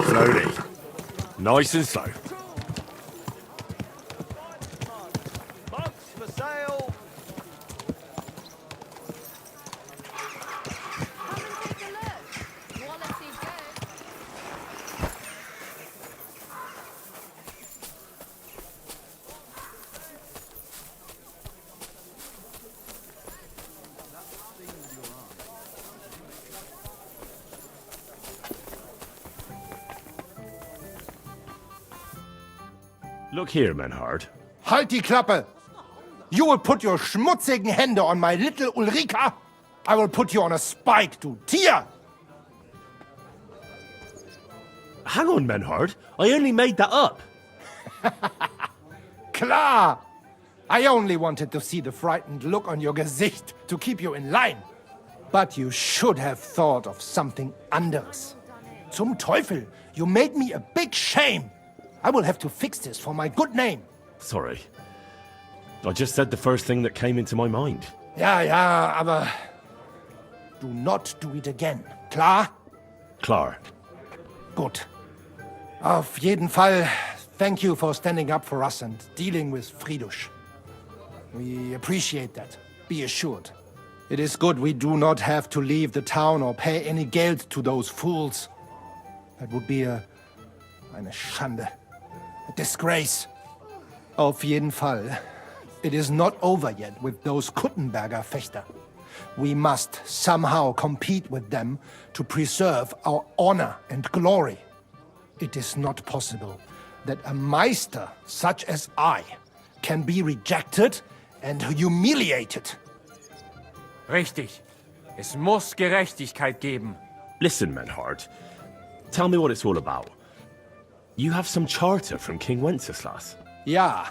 Slowly. Nice and slow. Mugs for sale. Look here, Menhard. Halt die Klappe! You will put your schmutzigen Hände on my little Ulrika. I will put you on a spike, du Tier. Hang on, Menhard. I only made that up. Klar. I only wanted to see the frightened look on your Gesicht to keep you in line. But you should have thought of something anderes. Zum Teufel, you made me a big shame. I will have to fix this for my good name. Sorry. I just said the first thing that came into my mind. Ja, aber do not do it again. Klar? Klar. Gut. Auf jeden Fall, thank you for standing up for us and dealing with Fridush. We appreciate that. Be assured. It is good we do not have to leave the town or pay any Geld to those fools. That would be eine Schande. A disgrace. Auf jeden Fall. It is not over yet with those Kuttenberger Fechter. We must somehow compete with them to preserve our honor and glory. It is not possible that a Meister such as I can be rejected and humiliated. Richtig. Es muss Gerechtigkeit geben. Listen, Menhard. Tell me what it's all about. You have some charter from King Wenceslas. Ja,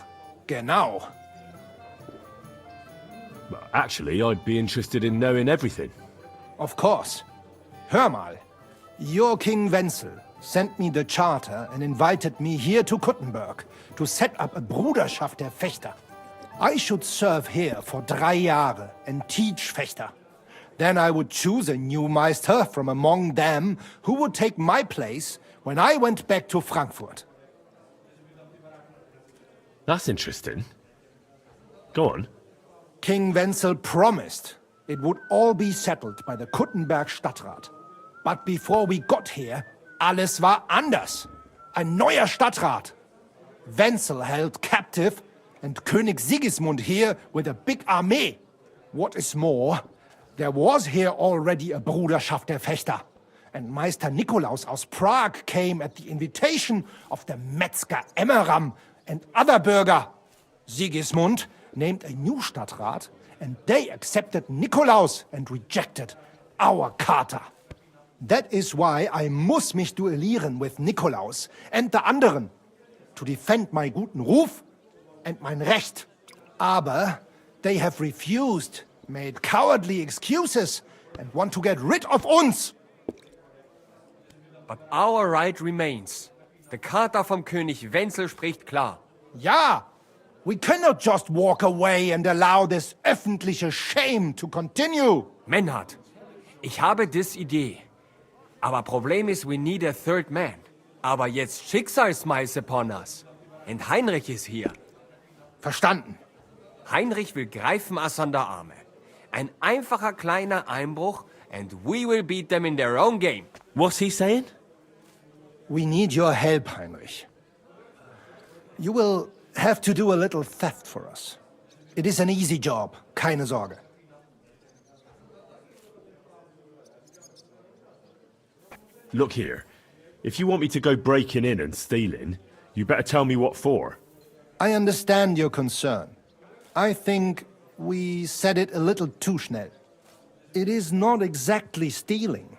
genau. Actually, I'd be interested in knowing everything. Of course. Hör mal. Your King Wenzel sent me the charter and invited me here to Kuttenberg to set up a Bruderschaft der Fechter. I should serve here for 3 Jahre and teach Fechter. Then I would choose a new Meister from among them who would take my place when I went back to Frankfurt. That's interesting. Go on. King Wenzel promised it would all be settled by the Kuttenberg Stadtrat. But before we got here, alles war anders. Ein neuer Stadtrat. Wenzel held captive and König Sigismund here with a big army. What is more, there was here already a Bruderschaft der Fechter. And Meister Nikolaus aus Prague came at the invitation of the Metzger Emmeram and other Bürger. Sigismund named a new Stadtrat, and they accepted Nikolaus and rejected our Charta. That is why I muss mich duellieren with Nikolaus and the anderen, to defend my guten Ruf and mein Recht. Aber they have refused, made cowardly excuses, and want to get rid of uns. But our right remains. The Charta vom König Wenzel spricht klar. Ja, we cannot just walk away and allow this öffentliche shame to continue. Menhard, ich habe dis Idee. Aber Problem ist, we need a third man. Aber jetzt Schicksalsmeis upon us. Und Heinrich ist hier. Verstanden. Heinrich will greifen us an der Arme. Ein einfacher kleiner Einbruch and we will beat them in their own game. What's he saying? We need your help, Heinrich. You will have to do a little theft for us. It is an easy job, keine Sorge. Look here. If you want me to go breaking in and stealing, you better tell me what for. I understand your concern. I think we said it a little too schnell. It is not exactly stealing.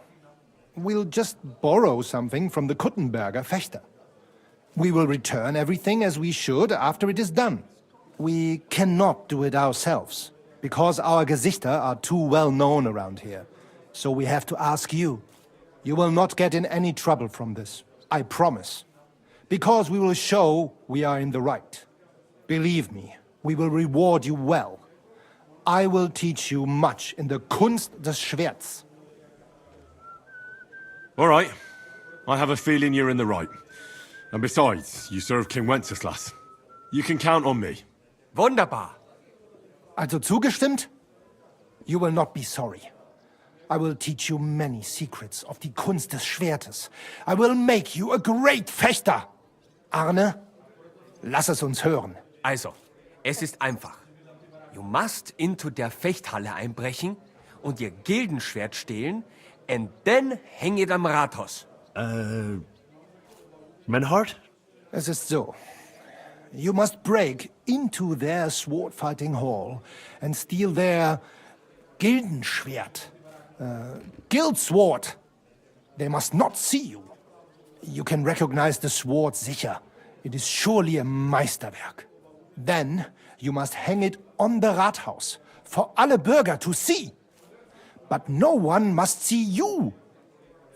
We'll just borrow something from the Kuttenberger Fechter. We will return everything as we should after it is done. We cannot do it ourselves, because our Gesichter are too well known around here. So we have to ask you. You will not get in any trouble from this, I promise. Because we will show we are in the right. Believe me, we will reward you well. I will teach you much in the Kunst des Schwerts. All right. I have a feeling you're in the right. And besides, you serve King Wenceslas. You can count on me. Wunderbar. Also zugestimmt? You will not be sorry. I will teach you many secrets of die Kunst des Schwertes. I will make you a great Fechter. Arne, lass es uns hören. Also, es ist einfach. You must into der Fechthalle einbrechen und ihr Gildenschwert stehlen and then hang it am Rathaus. Menhard? Es ist so. You must break into their sword-fighting hall and steal their Gildenschwert, guild sword. They must not see you. You can recognize the sword sicher. It is surely a Meisterwerk. Then you must hang it on the Rathaus for alle Bürger to see. But no one must see you.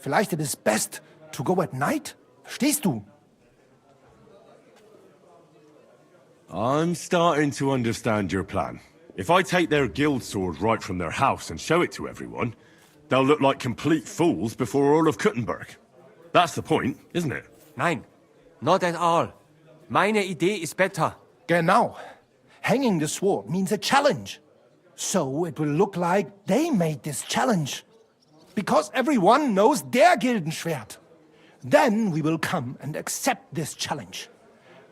Vielleicht it is best to go at night? Verstehst du? I'm starting to understand your plan. If I take their guild sword right from their house and show it to everyone, they'll look like complete fools before all of Kuttenberg. That's the point, isn't it? Nein, not at all. Meine Idee is better. Genau. Hanging the sword means a challenge. So it will look like they made this challenge. Because everyone knows their Gildenschwert. Then we will come and accept this challenge.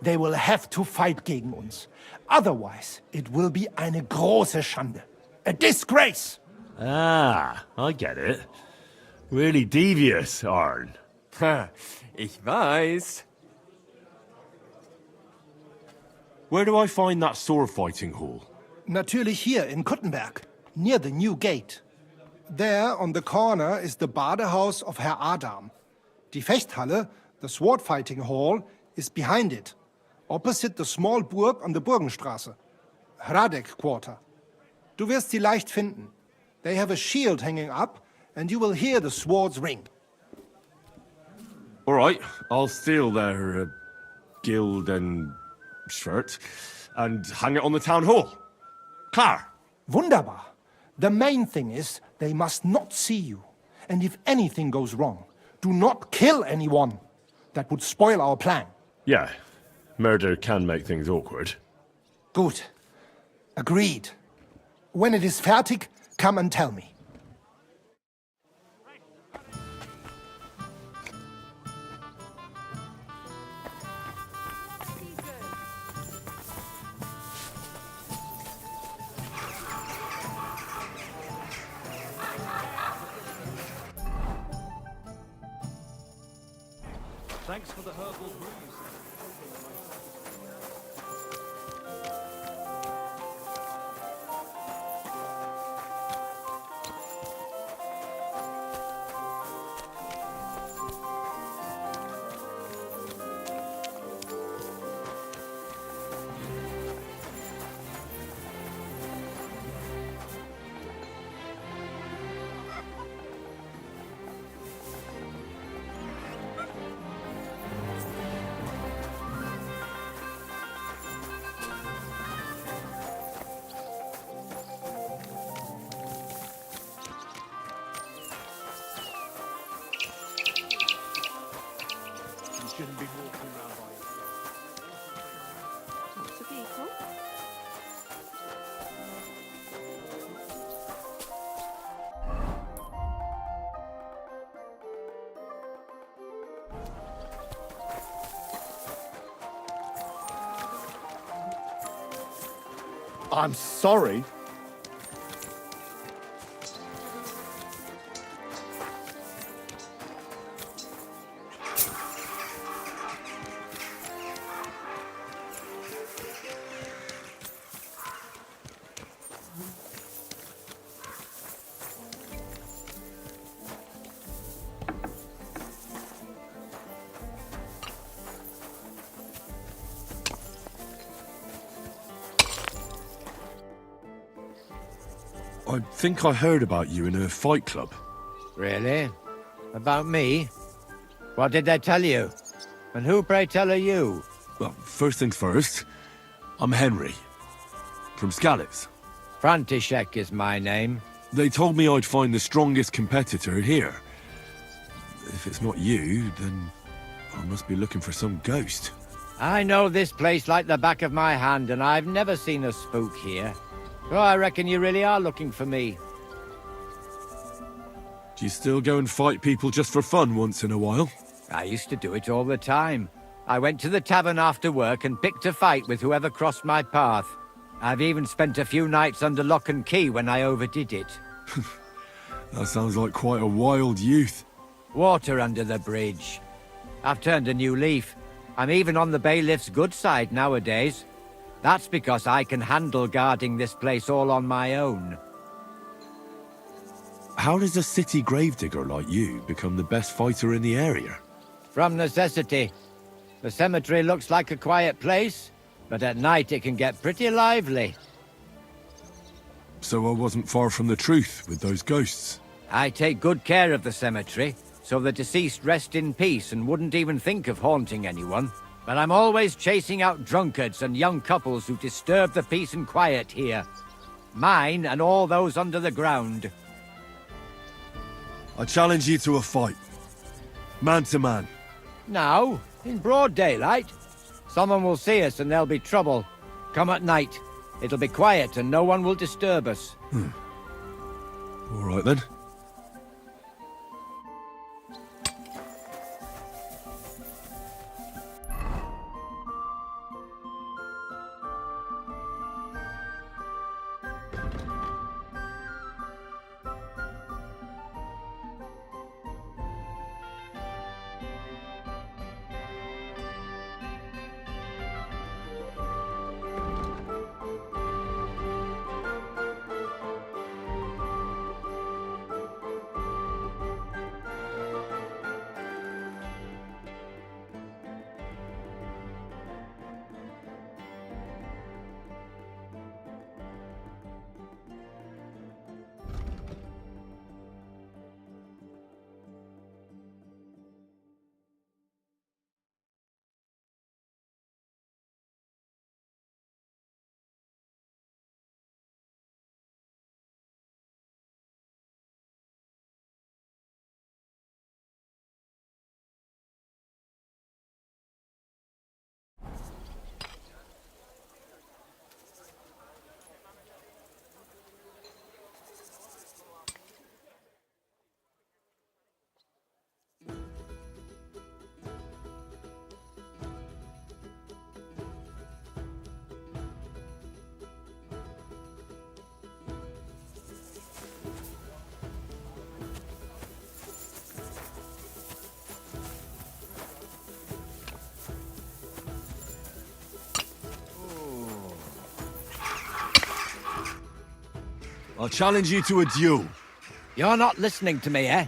They will have to fight gegen uns. Otherwise, it will be eine große Schande. A disgrace! Ah, I get it. Really devious, Arn. Ich weiß. Where do I find that sword fighting hall? Natürlich hier in Kuttenberg, near the new gate. There, on the corner, is the Badehaus of Herr Adam. Die Fechthalle, the sword fighting hall, is behind it. Opposite the small Burg on the Burgenstraße. Hradek Quarter. Du wirst sie leicht finden. They have a shield hanging up, and you will hear the swords ring. All right, I'll steal their guild and shirt and hang it on the town hall. Klar. Wunderbar. The main thing is they must not see you. And if anything goes wrong, do not kill anyone. That would spoil our plan. Yeah, murder can make things awkward. Good. Agreed. When it is fertig, come and tell me. Thanks for the herbal brews. Shouldn't be walking around by yourself. Lots of people. I'm sorry. I think I heard about you in a fight club. Really? About me? What did they tell you? And who, pray tell, are you? Well, first things first, I'm Henry, from Skalitz. František is my name. They told me I'd find the strongest competitor here. If it's not you, then I must be looking for some ghost. I know this place like the back of my hand, and I've never seen a spook here. So I reckon you really are looking for me. Do you still go and fight people just for fun once in a while? I used to do it all the time. I went to the tavern after work and picked a fight with whoever crossed my path. I've even spent a few nights under lock and key when I overdid it. That sounds like quite a wild youth. Water under the bridge. I've turned a new leaf. I'm even on the bailiff's good side nowadays. That's because I can handle guarding this place all on my own. How does a city gravedigger like you become the best fighter in the area? From necessity. The cemetery looks like a quiet place, but at night it can get pretty lively. So I wasn't far from the truth with those ghosts. I take good care of the cemetery, so the deceased rest in peace and wouldn't even think of haunting anyone. But I'm always chasing out drunkards and young couples who disturb the peace and quiet here. Mine and all those under the ground. I challenge you to a fight. Man to man. Now, in broad daylight. Someone will see us and there'll be trouble. Come at night. It'll be quiet and no one will disturb us. All right then. I'll challenge you to a duel. You're not listening to me, eh?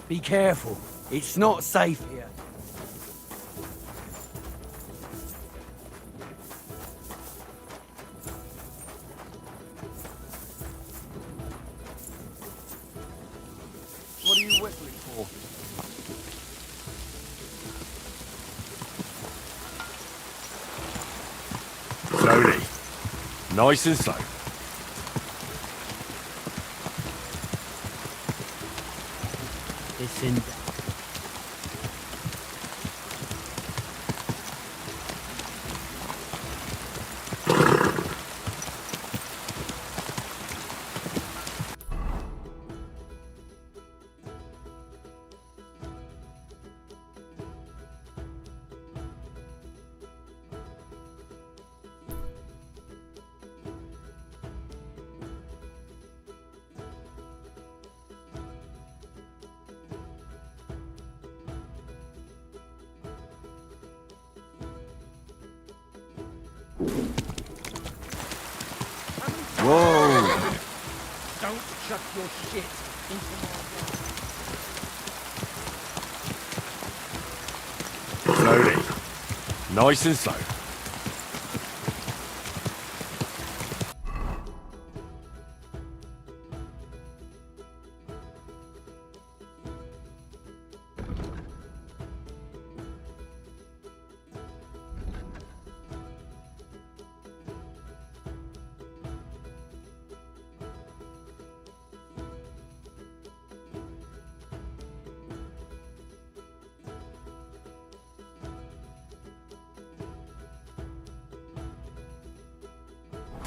Be careful. It's not safe here. What are you whistling for? Slowly. Nice and slow. Listen. Whoa! Don't chuck your shit into my Slowly. Nice and slow.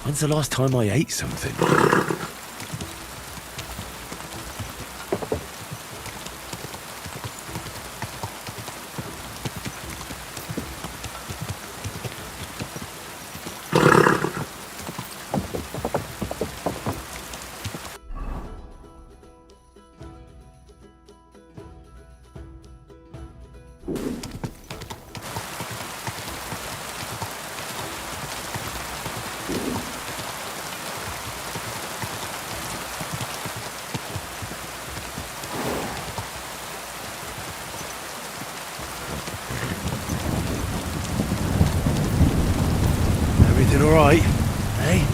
When's the last time I ate something? Everything all right? Hey?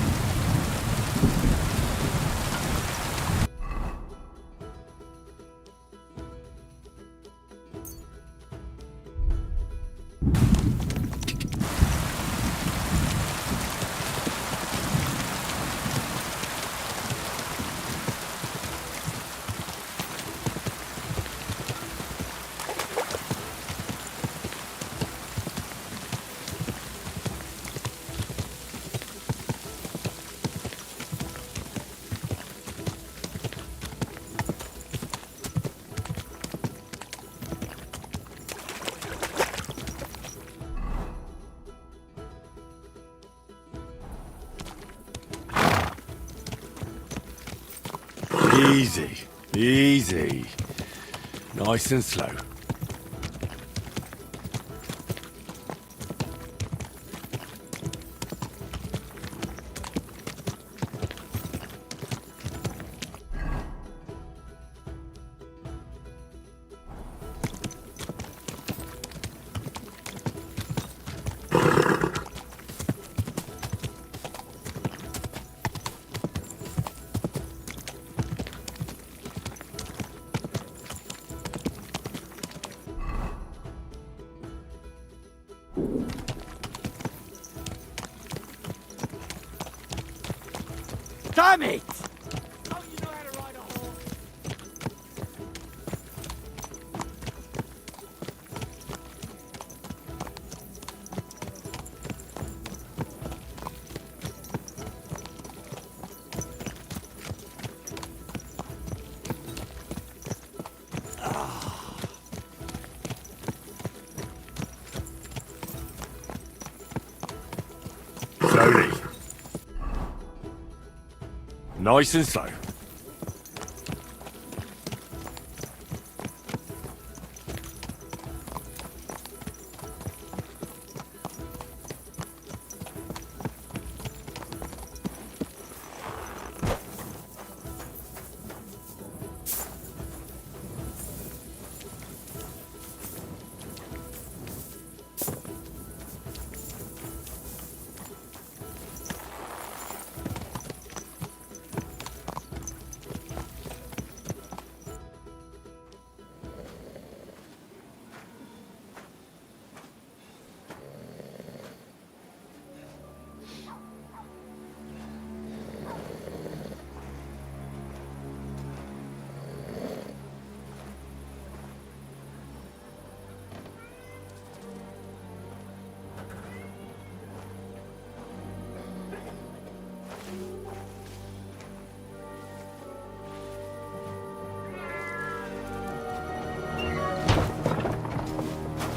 Easy, easy. Nice and slow. Damn it! Slowly. Nice and slow.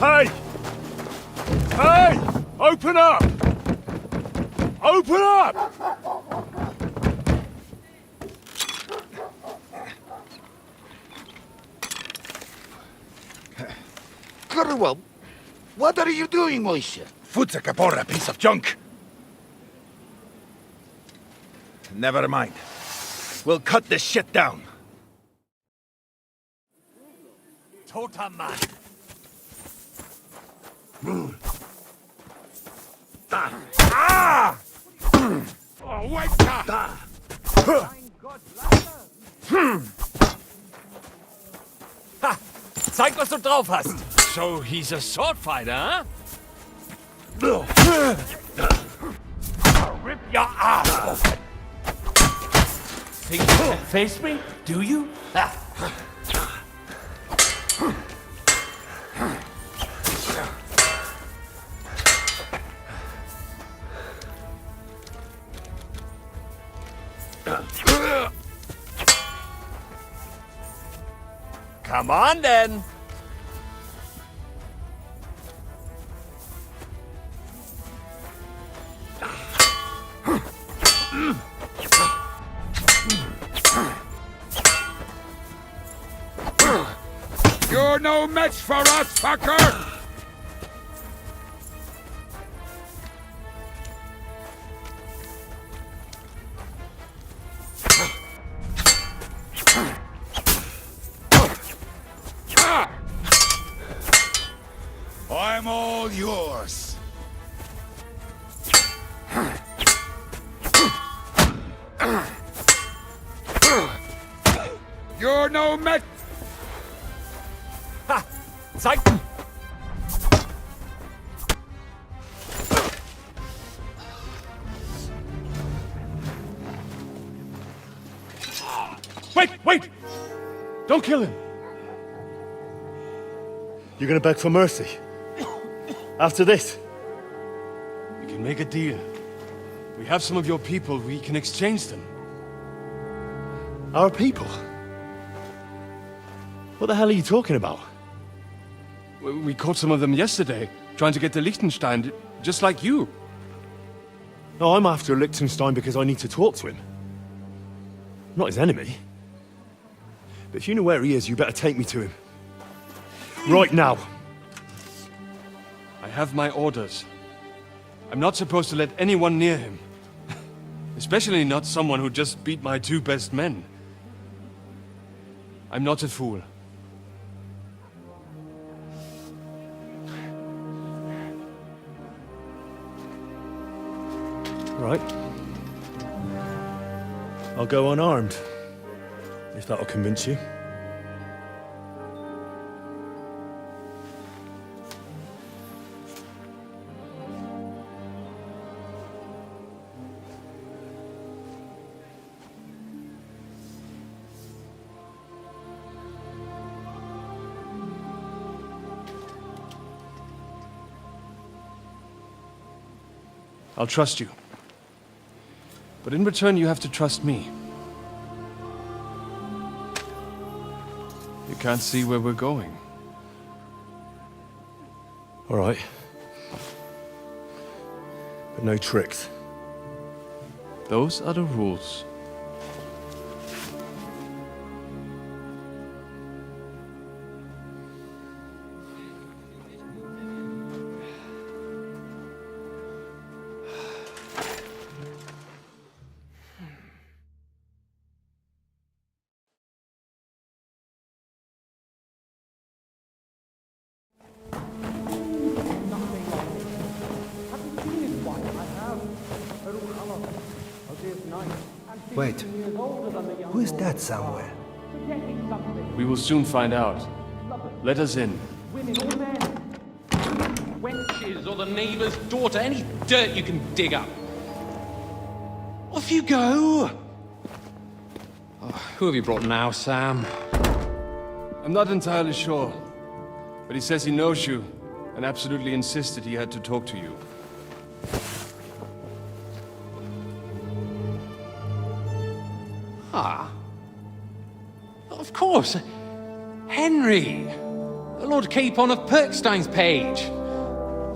Hey! Hey! Open up! Open up! Curwell, what are you doing, Moishe? Foot's a caporra, piece of junk. Never mind. We'll cut this shit down. Toter Mann! Ah! Oh, weiter! Ha! Zeig, was du drauf hast! So he's a sword fighter, huh? Rip your ass open! Think you can face me? Do you? Come on, then. You're no match for us, fucker! I'm all yours. You're no match. Ha! Zeig! Wait! Don't kill him! You're gonna beg for mercy? After this? We can make a deal. We have some of your people, we can exchange them. Our people? What the hell are you talking about? We caught some of them yesterday, trying to get to Liechtenstein, just like you. No, I'm after Liechtenstein because I need to talk to him. I'm not his enemy. But if you know where he is, you better take me to him. Right now. I have my orders. I'm not supposed to let anyone near him. Especially not someone who just beat my 2 best men. I'm not a fool. Right. I'll go unarmed. If that'll convince you. I'll trust you. But in return, you have to trust me. You can't see where we're going. All right. But no tricks. Those are the rules. Wait, who is that somewhere? We will soon find out. Let us in. Wenches or the neighbour's daughter, any dirt you can dig up. Off you go! Oh, who have you brought now, Sam? I'm not entirely sure, but he says he knows you and absolutely insisted he had to talk to you. Ah. Of course. Henry. Lord Capon of Perkstein's page.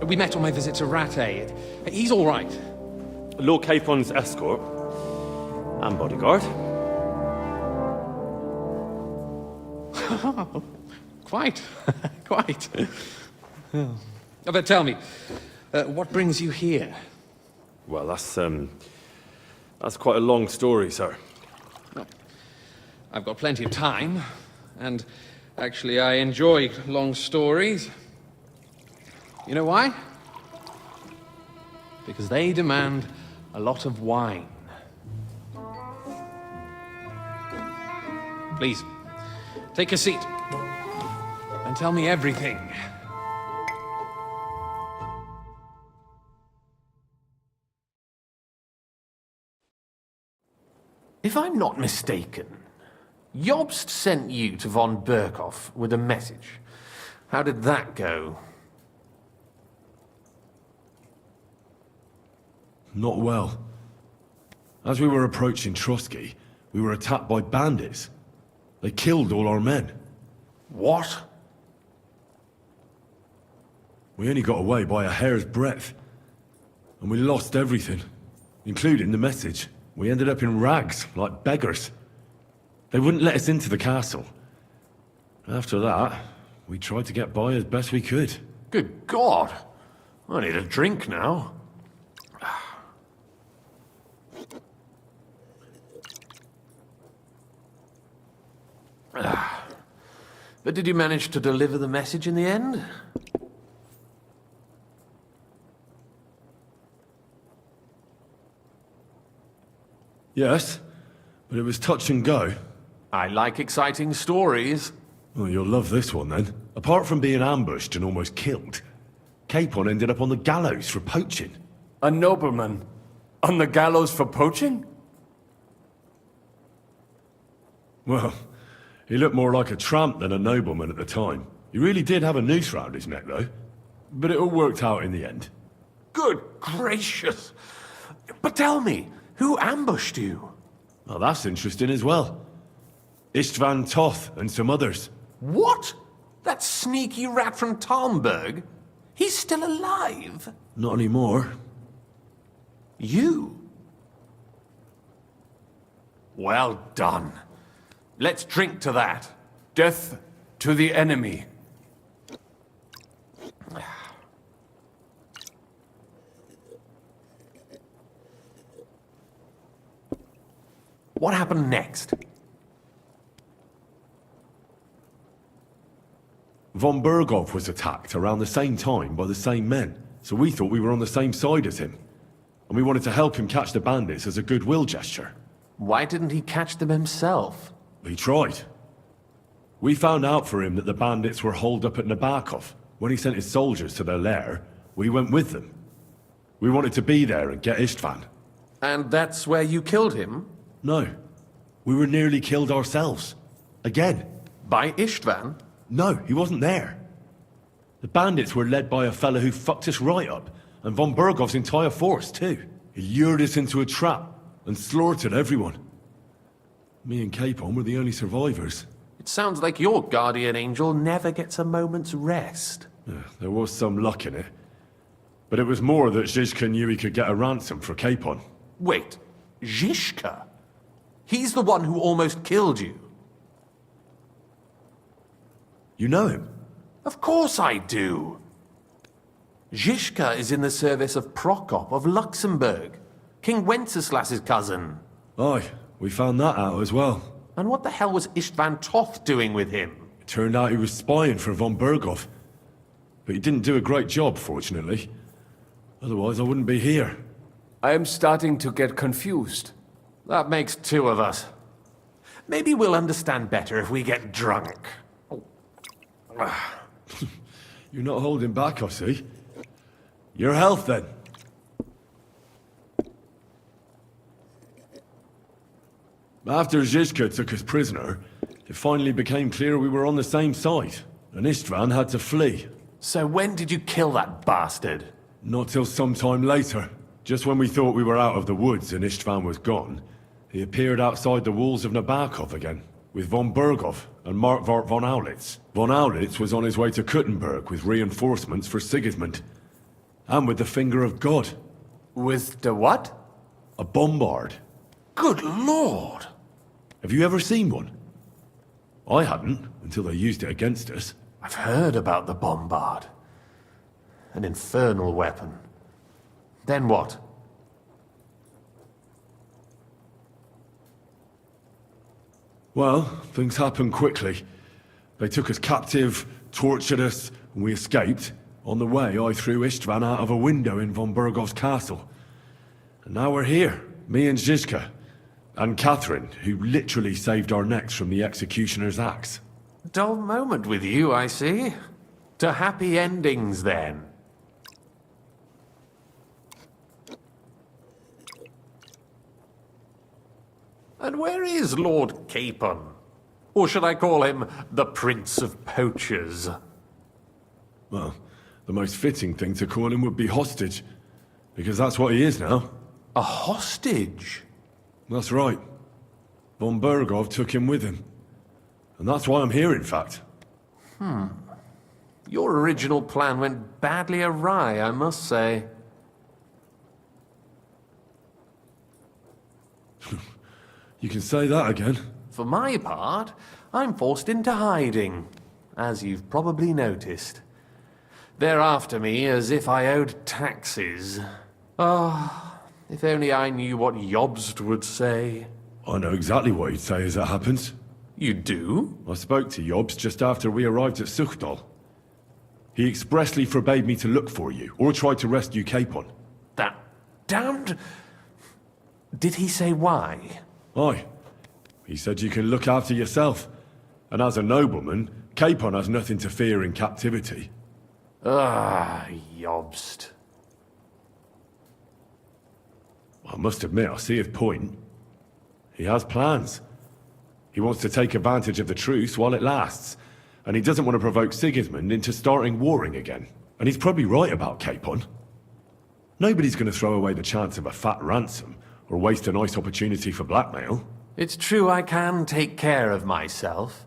We met on my visit to Rattay. He's all right. Lord Capon's escort. And bodyguard. Quite. Quite. Oh, but tell me, what brings you here? Well, that's quite a long story, sir. Well, I've got plenty of time, and actually I enjoy long stories. You know why? Because they demand a lot of wine. Please, take a seat and tell me everything. If I'm not mistaken, Jobst sent you to von Berkhoff with a message. How did that go? Not well. As we were approaching Trotsky, we were attacked by bandits. They killed all our men. What? We only got away by a hair's breadth. And we lost everything, including the message. We ended up in rags, like beggars. They wouldn't let us into the castle. After that, we tried to get by as best we could. Good God! I need a drink now. But did you manage to deliver the message in the end? Yes, but it was touch and go. I like exciting stories. Well, you'll love this one then. Apart from being ambushed and almost killed, Capon ended up on the gallows for poaching. A nobleman? On the gallows for poaching? Well, he looked more like a tramp than a nobleman at the time. He really did have a noose round his neck, though. But it all worked out in the end. Good gracious! But tell me, who ambushed you? Well, that's interesting as well. Istvan Toth and some others. What? That sneaky rat from Talmberg? He's still alive? Not anymore. You? Well done. Let's drink to that. Death to the enemy. What happened next? Von Berghoff was attacked around the same time by the same men, so we thought we were on the same side as him. And we wanted to help him catch the bandits as a goodwill gesture. Why didn't he catch them himself? He tried. We found out for him that the bandits were holed up at Nabokov. When he sent his soldiers to their lair, we went with them. We wanted to be there and get Istvan. And that's where you killed him? No. We were nearly killed ourselves. Again. By Istvan? No, he wasn't there. The bandits were led by a fella who fucked us right up, and von Bergov's entire force, too. He lured us into a trap and slaughtered everyone. Me and Capon were the only survivors. It sounds like your guardian angel never gets a moment's rest. Yeah, there was some luck in it. But it was more that Zizka knew he could get a ransom for Capon. Wait, Zizka? He's the one who almost killed you. You know him? Of course I do. Zizka is in the service of Prokop of Luxembourg, King Wenceslas's cousin. Aye, we found that out as well. And what the hell was Istvan Toth doing with him? It turned out he was spying for von Berghoff. But he didn't do a great job, fortunately. Otherwise I wouldn't be here. I am starting to get confused. That makes two of us. Maybe we'll understand better if we get drunk. You're not holding back, I see. Your health, then. After Zizka took us prisoner, it finally became clear we were on the same side, and Istvan had to flee. So when did you kill that bastard? Not till some time later. Just when we thought we were out of the woods and Istvan was gone, he appeared outside the walls of Nabokov again, with von Berghoff and Markvart von Aulitz. Von Aulitz was on his way to Kuttenberg with reinforcements for Sigismund. And with the finger of God. With the what? A bombard. Good lord! Have you ever seen one? I hadn't, until they used it against us. I've heard about the bombard. An infernal weapon. Then what? Well, things happened quickly. They took us captive, tortured us, and we escaped. On the way, I threw Istvan out of a window in von Bergov's castle. And now we're here, me and Zizka. And Catherine, who literally saved our necks from the executioner's axe. Dull moment with you, I see. To happy endings, then. And where is Lord Capon? Or should I call him the Prince of Poachers? Well, the most fitting thing to call him would be hostage. Because that's what he is now. A hostage? That's right. Von Berghoff took him with him. And that's why I'm here, in fact. Your original plan went badly awry, I must say. You can say that again. For my part, I'm forced into hiding, as you've probably noticed. They're after me as if I owed taxes. Ah, if only I knew what Jobst would say. I know exactly what he'd say as it happens. You do? I spoke to Jobst just after we arrived at Suchdal. He expressly forbade me to look for you, or try to rescue Capon. That damned... Did he say why? Aye. He said you can look after yourself. And as a nobleman, Capon has nothing to fear in captivity. Ah, Jobst. I must admit, I see his point. He has plans. He wants to take advantage of the truce while it lasts. And he doesn't want to provoke Sigismund into starting warring again. And he's probably right about Capon. Nobody's going to throw away the chance of a fat ransom, or waste a nice opportunity for blackmail. It's true I can take care of myself,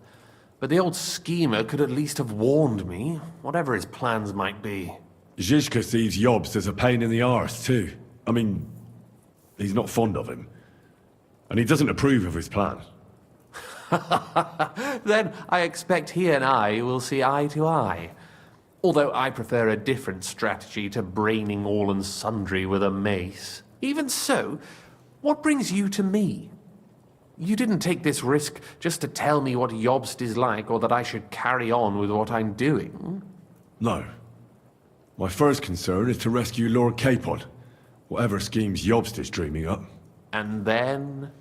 but the old schemer could at least have warned me, whatever his plans might be. Zizka sees Jobst as a pain in the arse, too. I mean, he's not fond of him. And he doesn't approve of his plan. Then I expect he and I will see eye to eye. Although I prefer a different strategy to braining all and sundry with a mace. Even so, what brings you to me? You didn't take this risk just to tell me what Jobst is like, or that I should carry on with what I'm doing. No. My first concern is to rescue Lord Capon, whatever schemes Jobst is dreaming up. And then...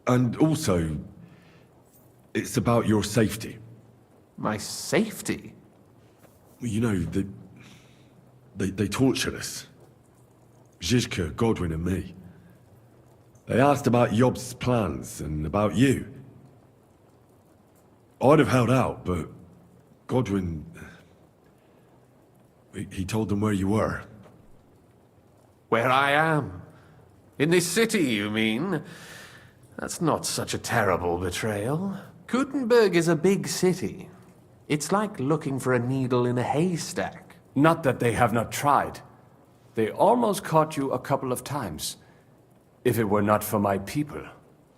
And also, it's about your safety. My safety? You know, they tortured us. Zizka, Godwin and me. They asked about Jobst's plans and about you. I'd have held out, but Godwin... He told them where you were. Where I am? In this city, you mean? That's not such a terrible betrayal. Gutenberg is a big city. It's like looking for a needle in a haystack. Not that they have not tried. They almost caught you a couple of times. If it were not for my people.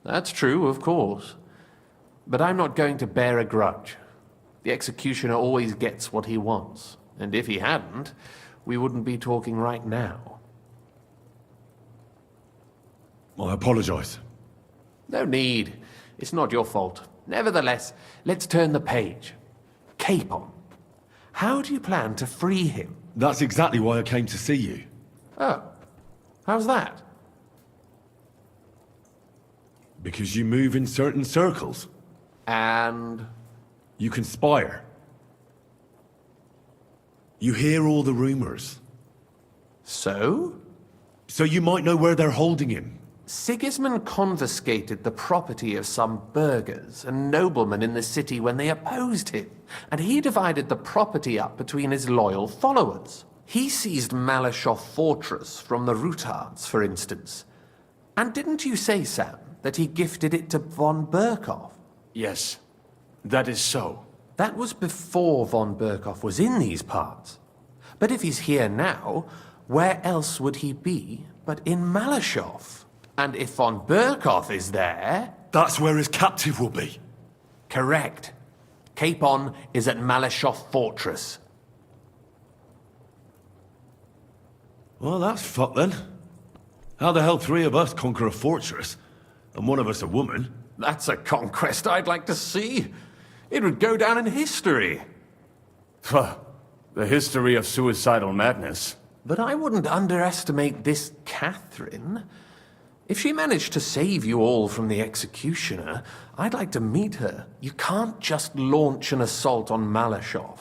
That's true, of course. But I'm not going to bear a grudge. The executioner always gets what he wants. And if he hadn't, we wouldn't be talking right now. I apologize. No need. It's not your fault. Nevertheless, let's turn the page. Capon. How do you plan to free him? That's exactly why I came to see you. Oh. How's that? Because you move in certain circles. And? You conspire. You hear all the rumors. So? So you might know where they're holding him. Sigismund confiscated the property of some burghers and noblemen in the city when they opposed him, and he divided the property up between his loyal followers. He seized Malashov Fortress from the Rutards, for instance. And didn't you say, Sam, that he gifted it to von Berkhoff? Yes, that is so. That was before von Berkhoff was in these parts. But if he's here now, where else would he be but in Malashov? And if von Berkhoff is there... That's where his captive will be. Correct. Capon is at Malashov Fortress. Well, that's fucked then. How the hell three of us conquer a fortress, and one of us a woman? That's a conquest I'd like to see. It would go down in history. The history of suicidal madness. But I wouldn't underestimate this Catherine. If she managed to save you all from the executioner, I'd like to meet her. You can't just launch an assault on Malashov.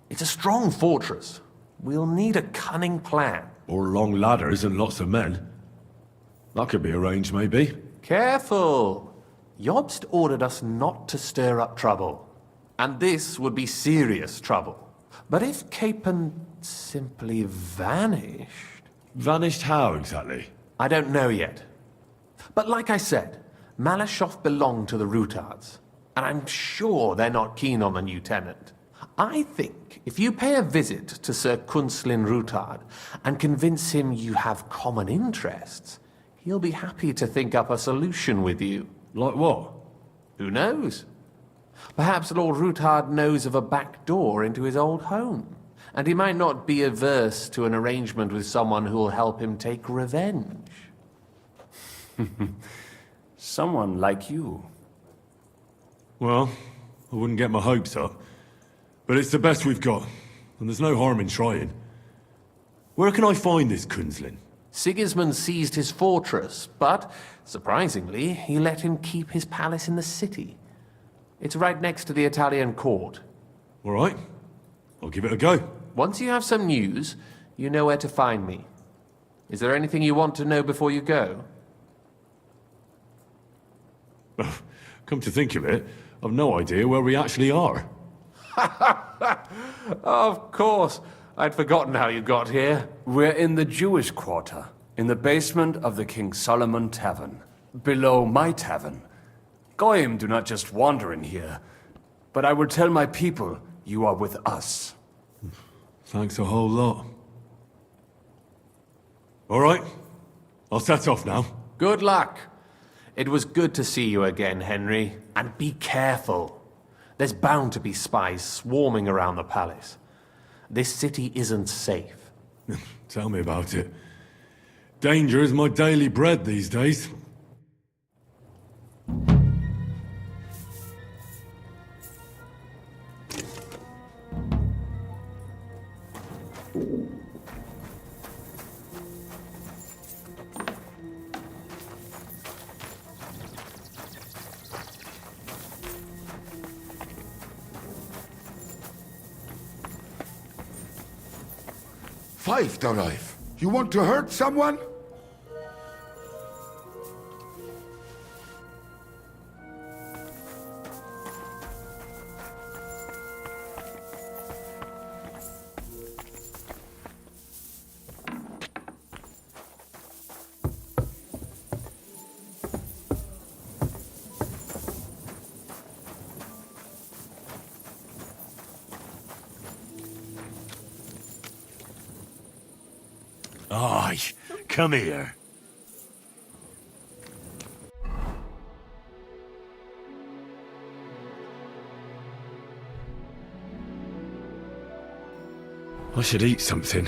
It's a strong fortress. We'll need a cunning plan. Or long ladders and lots of men. That could be arranged, maybe. Careful! Jobst ordered us not to stir up trouble. And this would be serious trouble. But if Capon simply vanished... Vanished how, exactly? I don't know yet. But like I said, Malashov belonged to the Rutards, and I'm sure they're not keen on the new tenant. I think if you pay a visit to Sir Kunslin Rutard and convince him you have common interests, he'll be happy to think up a solution with you. Like what? Who knows? Perhaps Lord Rutard knows of a back door into his old home, and he might not be averse to an arrangement with someone who will help him take revenge. Someone like you. Well, I wouldn't get my hopes up. But it's the best we've got, and there's no harm in trying. Where can I find this Kunslin? Sigismund seized his fortress, but, surprisingly, he let him keep his palace in the city. It's right next to the Italian court. All right. I'll give it a go. Once you have some news, you know where to find me. Is there anything you want to know before you go? Come to think of it, I've no idea where we actually are. Of course. I'd forgotten how you got here. We're in the Jewish quarter, in the basement of the King Solomon Tavern, below my tavern. Goyim do not just wander in here, but I will tell my people you are with us. Thanks a whole lot. All right, I'll set off now. Good luck. It was good to see you again, Henry. And be careful. There's bound to be spies swarming around the palace. This city isn't safe. Tell me about it. Danger is my daily bread these days. Five alive. You want to hurt someone? Aye, come here. I should eat something.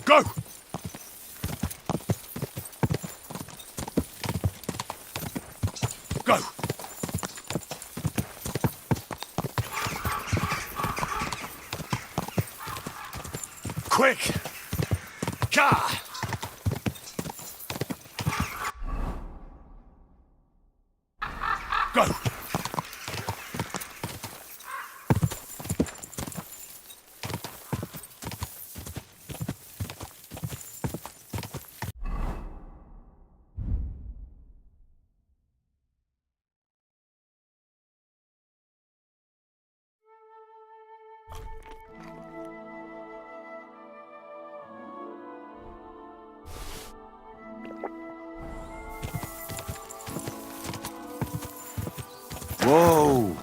Go! Go! Quick! Ka! Go! Whoa!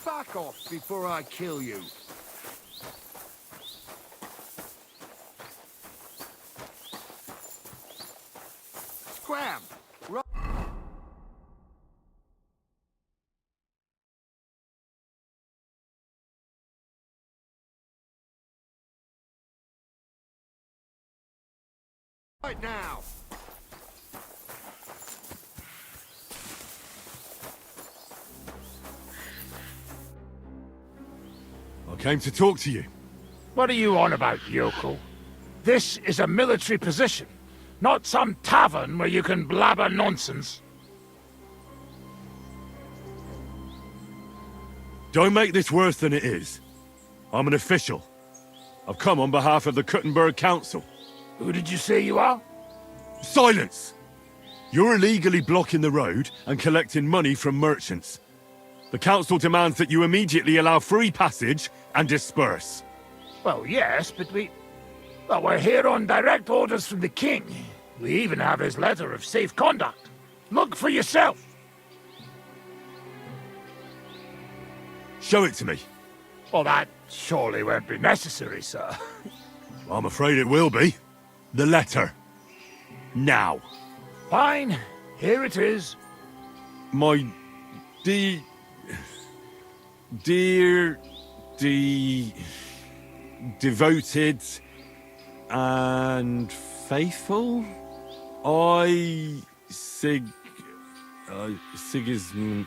Back off before I kill you. Scram! Right now! I came to talk to you. What are you on about, yokel? This is a military position, not some tavern where you can blabber nonsense. Don't make this worse than it is. I'm an official. I've come on behalf of the Kuttenberg Council. Who did you say you are? Silence! You're illegally blocking the road and collecting money from merchants. The council demands that you immediately allow free passage and disperse. Well, yes, but well, we're here on direct orders from the king. We even have his letter of safe conduct. Look for yourself. Show it to me. Well, that surely won't be necessary, sir. I'm afraid it will be. The letter. Now. Fine. Here it is. My dear, devoted and faithful, Sigismund.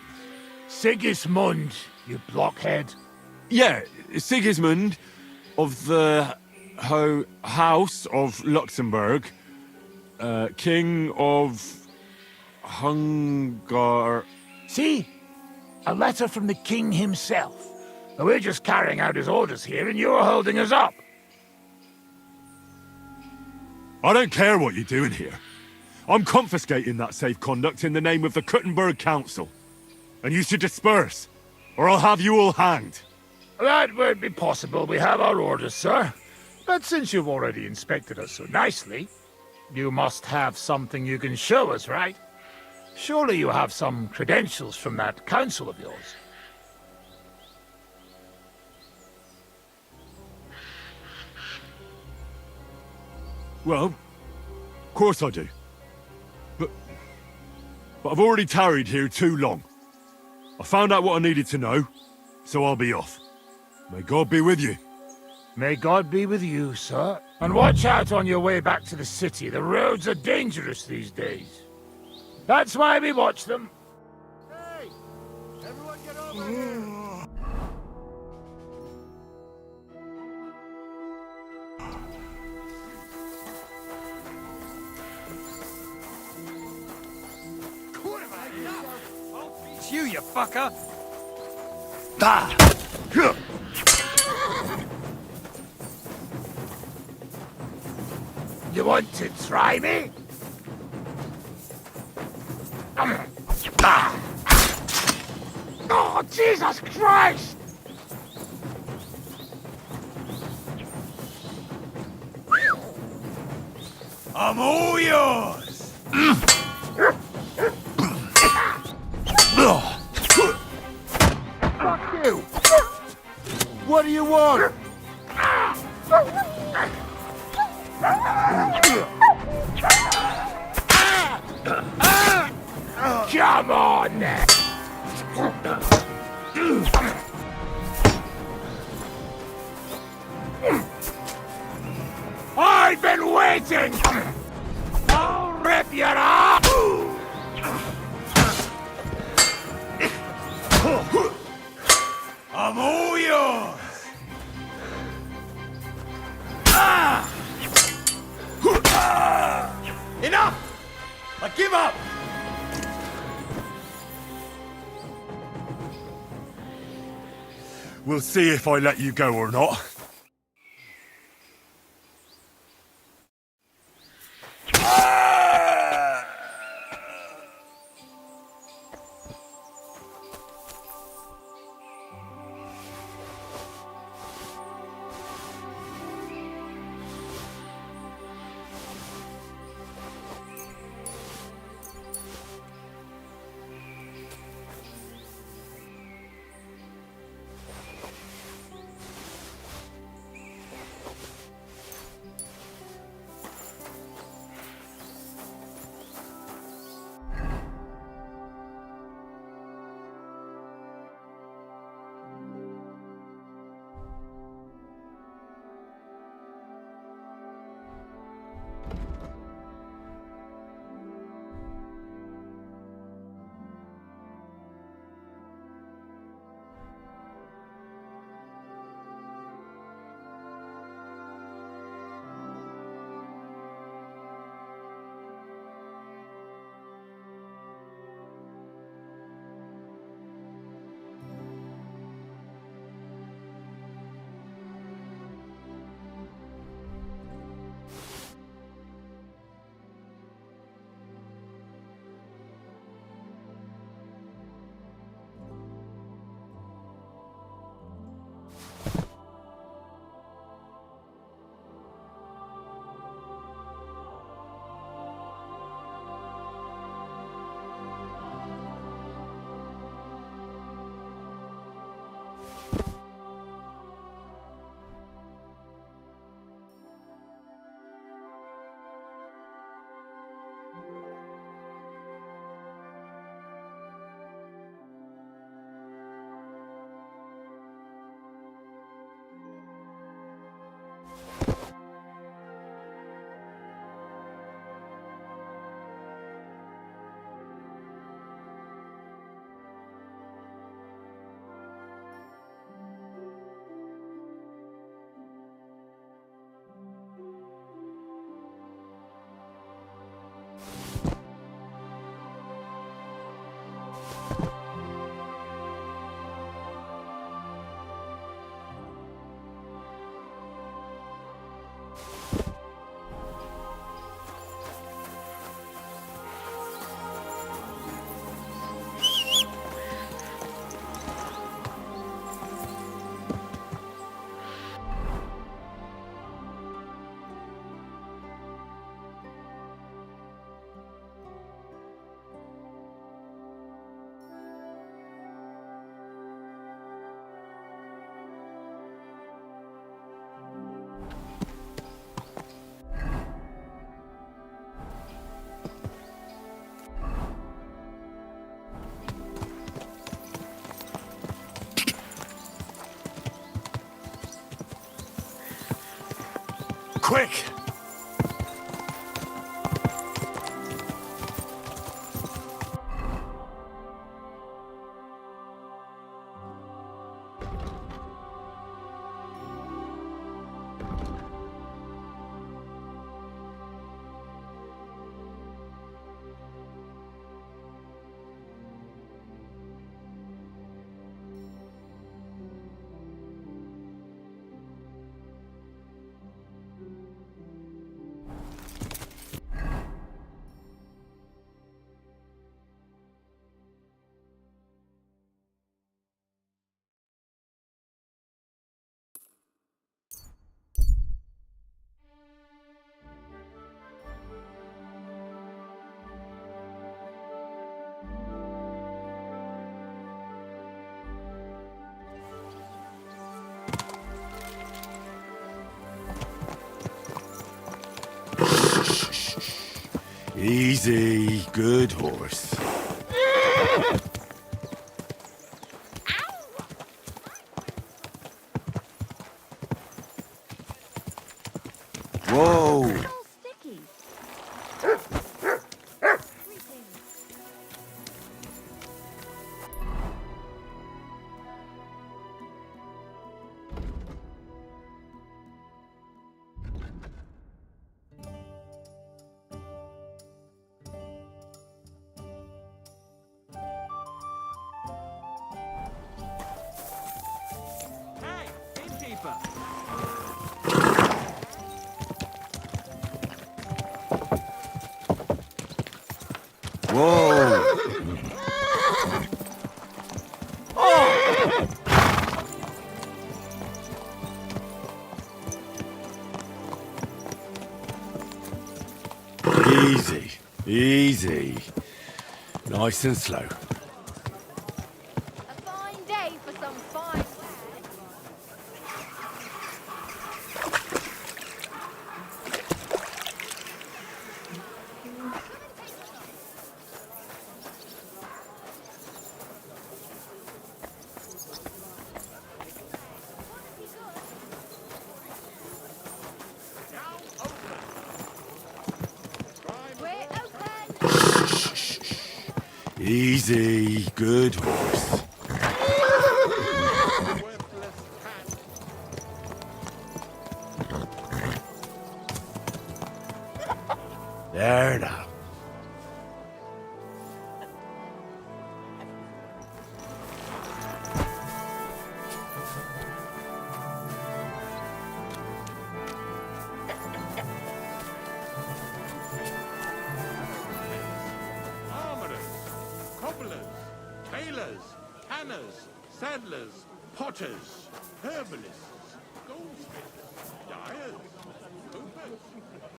Sigismund, you blockhead. Yeah, Sigismund of the House of Luxembourg, King of Hungary. See? A letter from the king himself. We're just carrying out his orders here, and you're holding us up. I don't care what you're doing here. I'm confiscating that safe conduct in the name of the Kuttenberg Council. And you should disperse, or I'll have you all hanged. That won't be possible. We have our orders, sir. But since you've already inspected us so nicely, you must have something you can show us, right? Surely you have some credentials from that council of yours. Well, of course I do. But I've already tarried here too long. I found out what I needed to know, so I'll be off. May God be with you. May God be with you, sir. And watch out on your way back to the city. The roads are dangerous these days. That's why we watch them. Hey! Everyone get over here! It's you, you fucker! Ah! You want to try me? Oh, Jesus Christ! I'm all yours! want? Come on, then. I've been waiting! I'll rip you up! I'm all yours! Enough! I give up! We'll see if I let you go or not. Quick! Easy, good horse. Whoa! Whoa! Easy, easy. Nice and slow. A fine day for some fine Easy, good horse. There now. Cobblers, tailors, tanners, saddlers, potters, herbalists, goldsmiths, dyers, coopers,